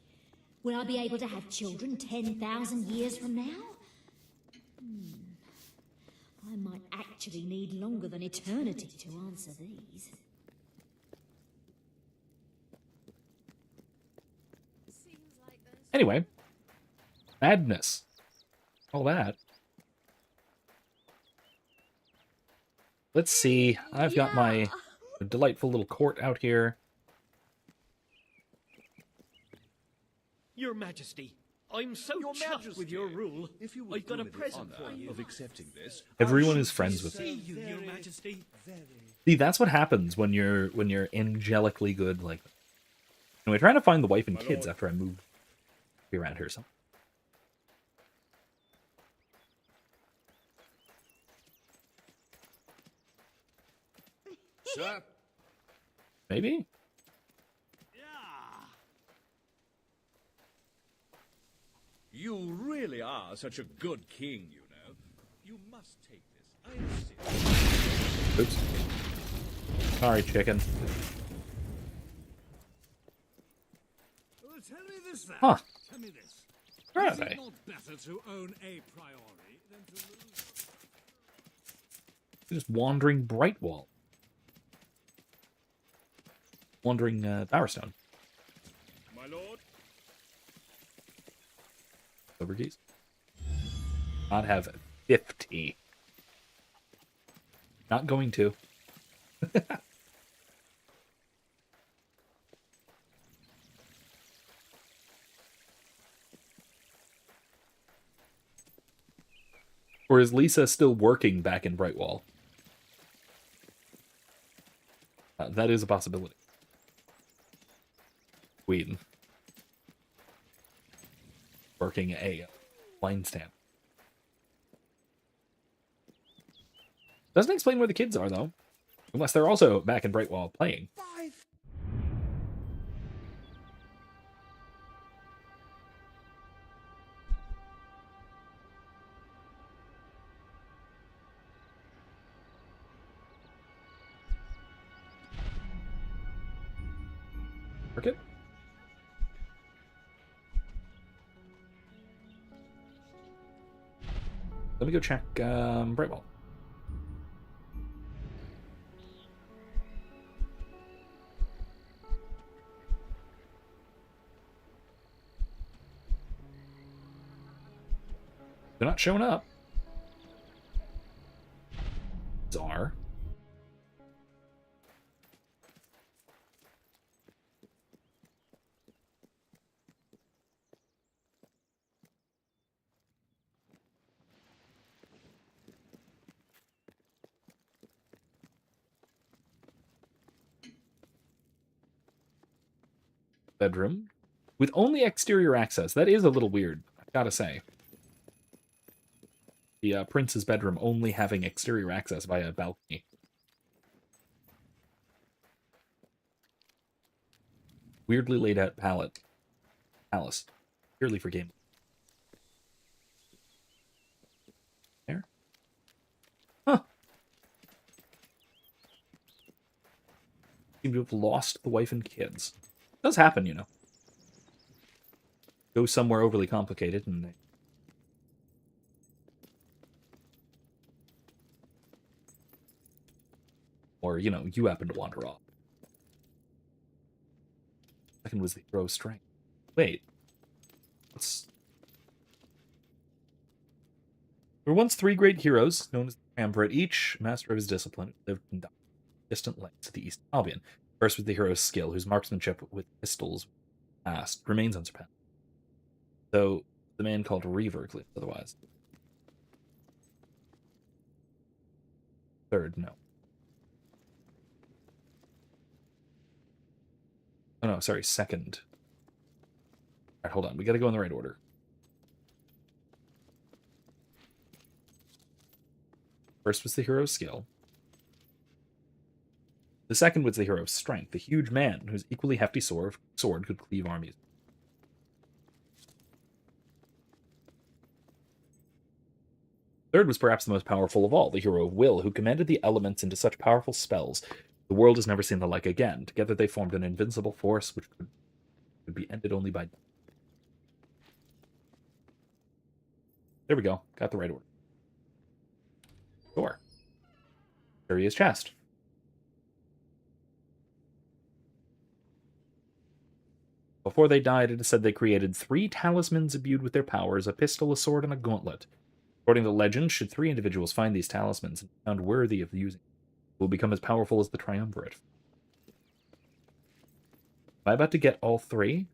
Will I be able to have children 10,000 years from now? I might actually need longer than eternity to answer these. Anyway, madness. All that. Let's see. I've got my delightful little court out here. Your Majesty, I'm so chuffed with your rule. If you I've got a present for you. of accepting this, Everyone is friends with See me. you, Your Majesty. See, that's what happens when you're angelically good like that. Anyway, trying to find the wife and kids after I move around here. So. Sir? Maybe? You really are such a good king, you know. You must take this. I insist. Oops. Sorry, chicken. Well, tell me this then. Huh. Tell me this. Where are Is they? it not better to own a priori than to lose? Just wandering Brightwall. Wandering Bowerstone. My lord? Silver keys. Not have 50. Not going to. Or is Lisa still working back in Brightwall? That is a possibility. Queen. Working a wine stand. Doesn't explain where the kids are, though. Unless they're also back in Brightwall playing. Market? Let me go check Brightwall. They're not showing up. Bizarre. Bedroom with only exterior access. That is a little weird, I've gotta say. The prince's bedroom only having exterior access via a balcony. weirdly laid out palace, purely for game. There. Huh. Seem to have lost the wife and kids. It does happen, you know. Go somewhere overly complicated and they... Or, you know, you happen to wander off. Second was the hero of strength. Wait. Let's... There were once 3 great heroes, known as the Triumvirate, each master of his discipline, who lived in distant lands of the East of Albion. First was the hero's skill, whose marksmanship with pistols past remains unsurpassed. Though the man called Reaver claims otherwise. Third, no. Oh no, sorry, second. Alright, hold on, we gotta go in the right order. First was the hero of skill. The second was the hero of strength, the huge man whose equally hefty sword could cleave armies. Third was perhaps the most powerful of all, the hero of will, who commanded the elements into such powerful spells the world has never seen the like again. Together they formed an invincible force which could be ended only by... There we go. Got the right order. Door. There he is, chest. Before they died, it is said they created 3 talismans imbued with their powers, a pistol, a sword, and a gauntlet. According to legend, should 3 individuals find these talismans and be found worthy of using them, they will become as powerful as the Triumvirate. Am I about to get all 3?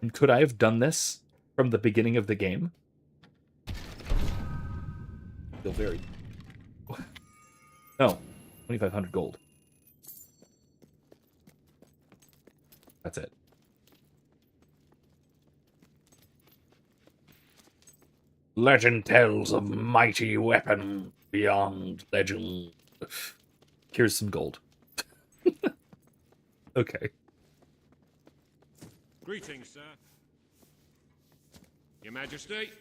And could I have done this from the beginning of the game? I feel very... No. 2,500 gold. That's it. Legend tells of mighty weapon beyond legend. Here's some gold. Okay. Greetings, sir. Your Majesty.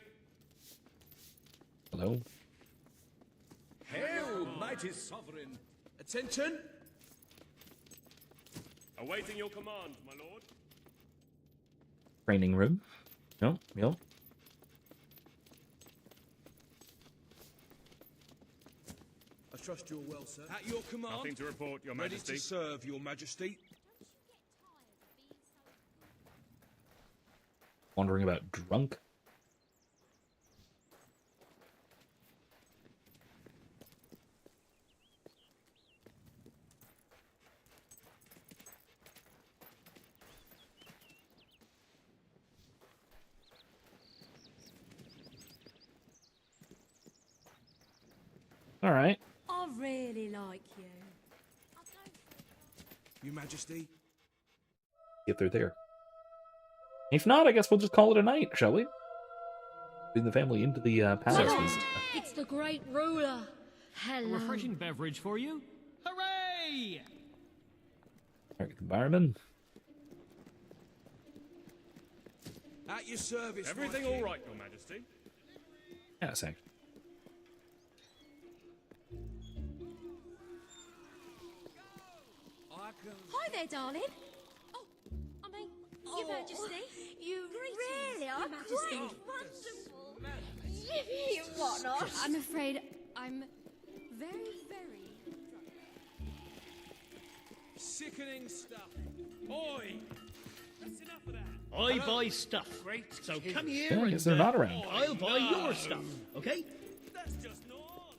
Hello. Hail, mighty sovereign! Attention! Awaiting your command, my lord. Training room. No, no. I trust you're well, sir. At your command. Nothing to report, your Ready Majesty. to serve, your Majesty. Wondering about drunk. All right. I really like you. Your Majesty. If they're there. If not, I guess we'll just call it a night, shall we? Bring the family into the palace. It's the great ruler. Hello. A refreshing beverage for you. Hooray! Alright, environment. At your service. Everything all right, your Majesty? Yes, actually. Hi there, darling. Oh, I mean, Your Majesty. You really are quite wonderful. Whatnot? I'm afraid I'm very, very Sickening stuff. Oi! That's enough of that. I buy stuff. Great So king. come here Yeah, I and guess they're not around. I'll buy your stuff, okay? That's just not on.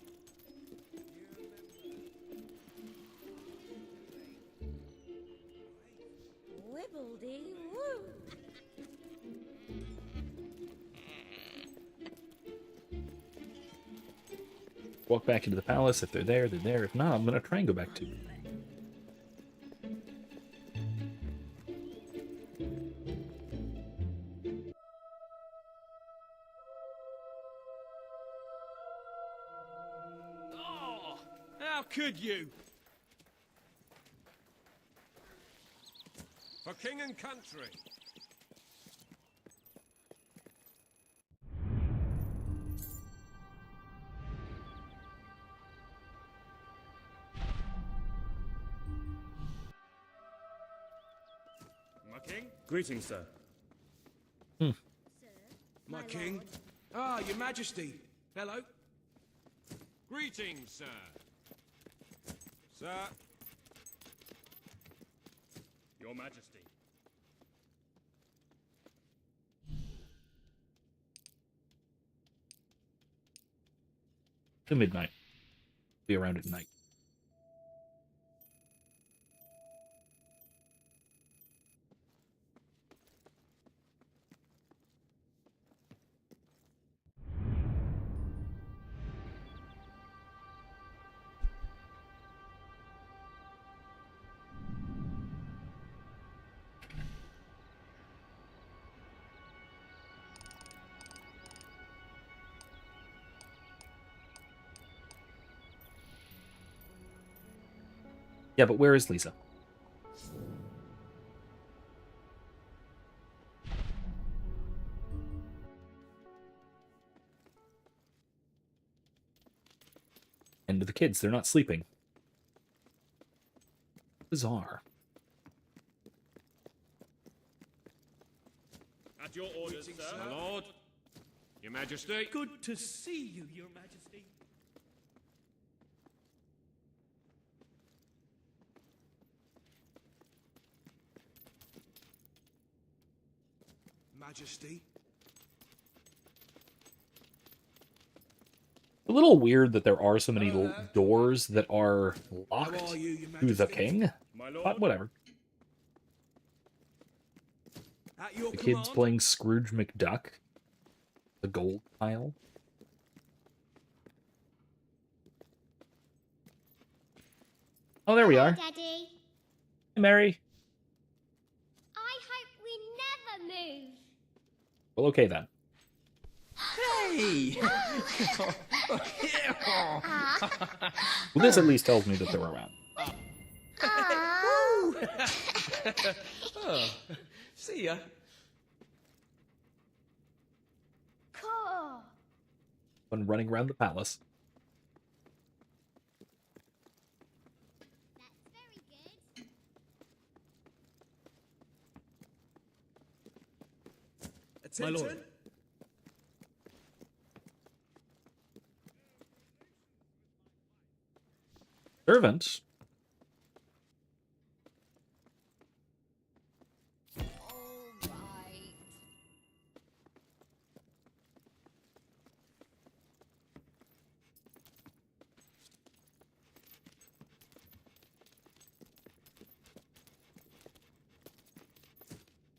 wibbledy-woo. Walk back into the palace. If they're there, they're there. If not, I'm going to try and go back to... Oh, how could you? For king and country. My king? Greetings, sir. My king? Ah, your majesty. Hello. Greetings, sir. Sir. Your Majesty. To midnight. Be around at night. Yeah, but where is Lisa? And the kids, they're not sleeping. Bizarre. At your orders, Greetings, sir. My lord. Your Majesty. Good to see you, Your Majesty. Majesty. A little weird that there are so many doors that are locked How are you, Your to the Majesty? king, My but lord. whatever. At your The command. kids playing Scrooge McDuck. The gold tile. Oh, there we are. Daddy. Hey, Mary. I hope we never move. Well, okay then. Hey! Well, this at least tells me that they're around. Oh, see ya. Cool. When running around the palace. Attention. My lord. Servant.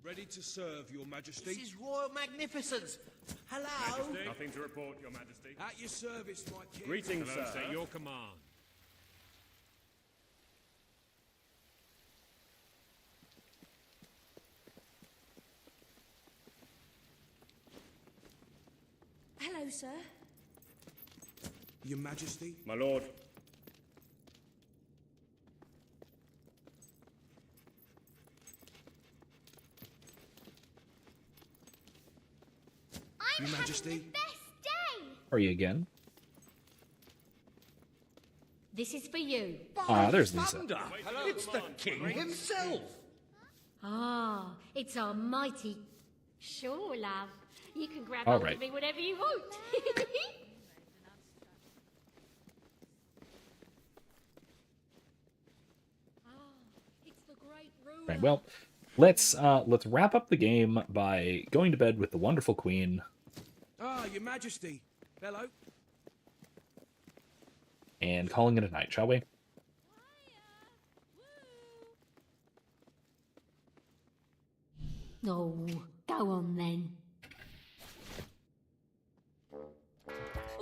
Ready to serve, Your Majesty. This is royal magnificence. Hello. Majesty. Nothing to report, Your Majesty. At your service, my king. Greetings, Hello, sir. sir. Your command. Hello, sir. Your Majesty. My lord. I'm Your Majesty. having the best day. Are you again? This is for you. Ah, there's Lisa. Thunder! It's the king himself! Ah, it's our mighty... Sure, love. You can grab All hold right. of me whenever you want. Right, well, let's wrap up the game by going to bed with the wonderful queen Ah, Your Majesty. Hello. and calling it a night, shall we? Oh, go on then.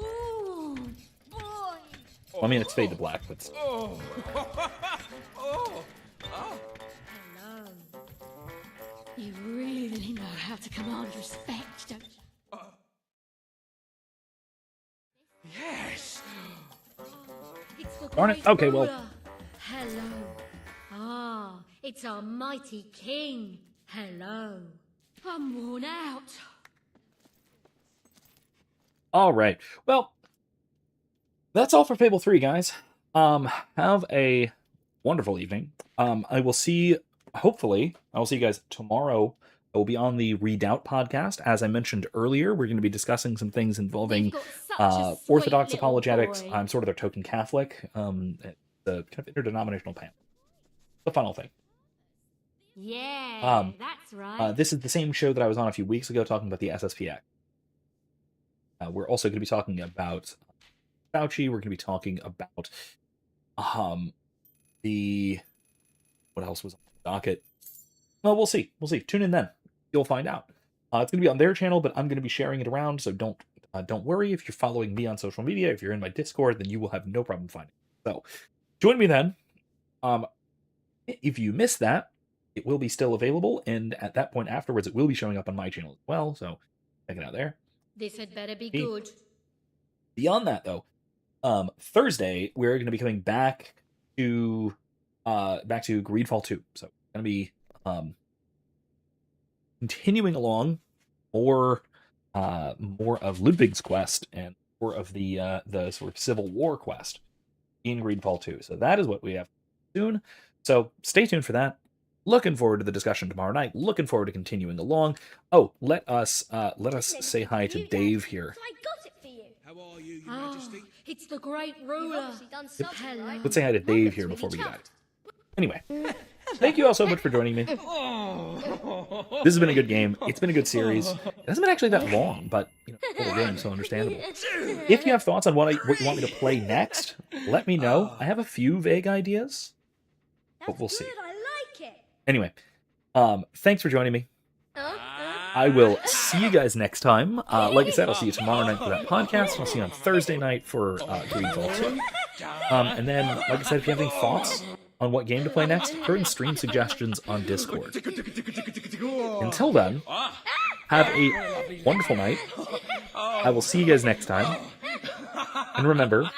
Ooh, boy. Well, I mean, it's fade to black, but still. Oh. Oh. Hello. You really know how to command respect, don't you? Yes. It's the Darn it. great Okay, well. ruler. Hello. Ah, it's It's our mighty king. Hello. I'm worn out. All right. Well, that's all for Fable 3, guys. Have a wonderful evening. I will see, hopefully, I will see you guys tomorrow. I will be on the Redoubt podcast. As I mentioned earlier, we're going to be discussing some things involving Orthodox apologetics. I'm sort of their token Catholic. The kind of interdenominational panel. The final thing. Yeah, that's right. This is the same show that I was on a few weeks ago talking about the SSPX. We're also going to be talking about Fauci. We're going to be talking about what else was on the docket? Well, we'll see. We'll see. Tune in then. You'll find out. It's going to be on their channel, but I'm going to be sharing it around, so don't worry. If you're following me on social media, if you're in my Discord, then you will have no problem finding it. So join me then. If you miss that, it will be still available, and at that point afterwards, it will be showing up on my channel as well, so check it out there. This had better be good. Beyond that, though, Thursday, we're going to be coming back to Greedfall 2. So we're going to be continuing along more of Ludwig's quest and more of the sort of Civil War quest in Greedfall 2. So that is what we have soon. So stay tuned for that. Looking forward to the discussion tomorrow night. Looking forward to continuing along. Oh, let us say hi to Dave here. I got it for you. How are you, Your Majesty? It's the great ruler. Let's say hi to Dave here before we go. Anyway, thank you all so much for joining me. This has been a good game. It's been a good series. It hasn't been actually that long, but the game, so understandable. If you have thoughts on what you want me to play next, let me know. I have a few vague ideas, but we'll see. I like it. Anyway, thanks for joining me. I will see you guys next time. Like I said, I'll see you tomorrow night for that podcast. I'll see you on Thursday night for Greedfall 2. And then, like I said, if you have any thoughts on what game to play next, put in stream suggestions on Discord. Until then, have a wonderful night. I will see you guys next time. And remember,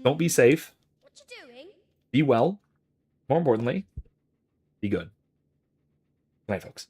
don't be safe. What you doing? Be well. More importantly, be good. Good night, folks.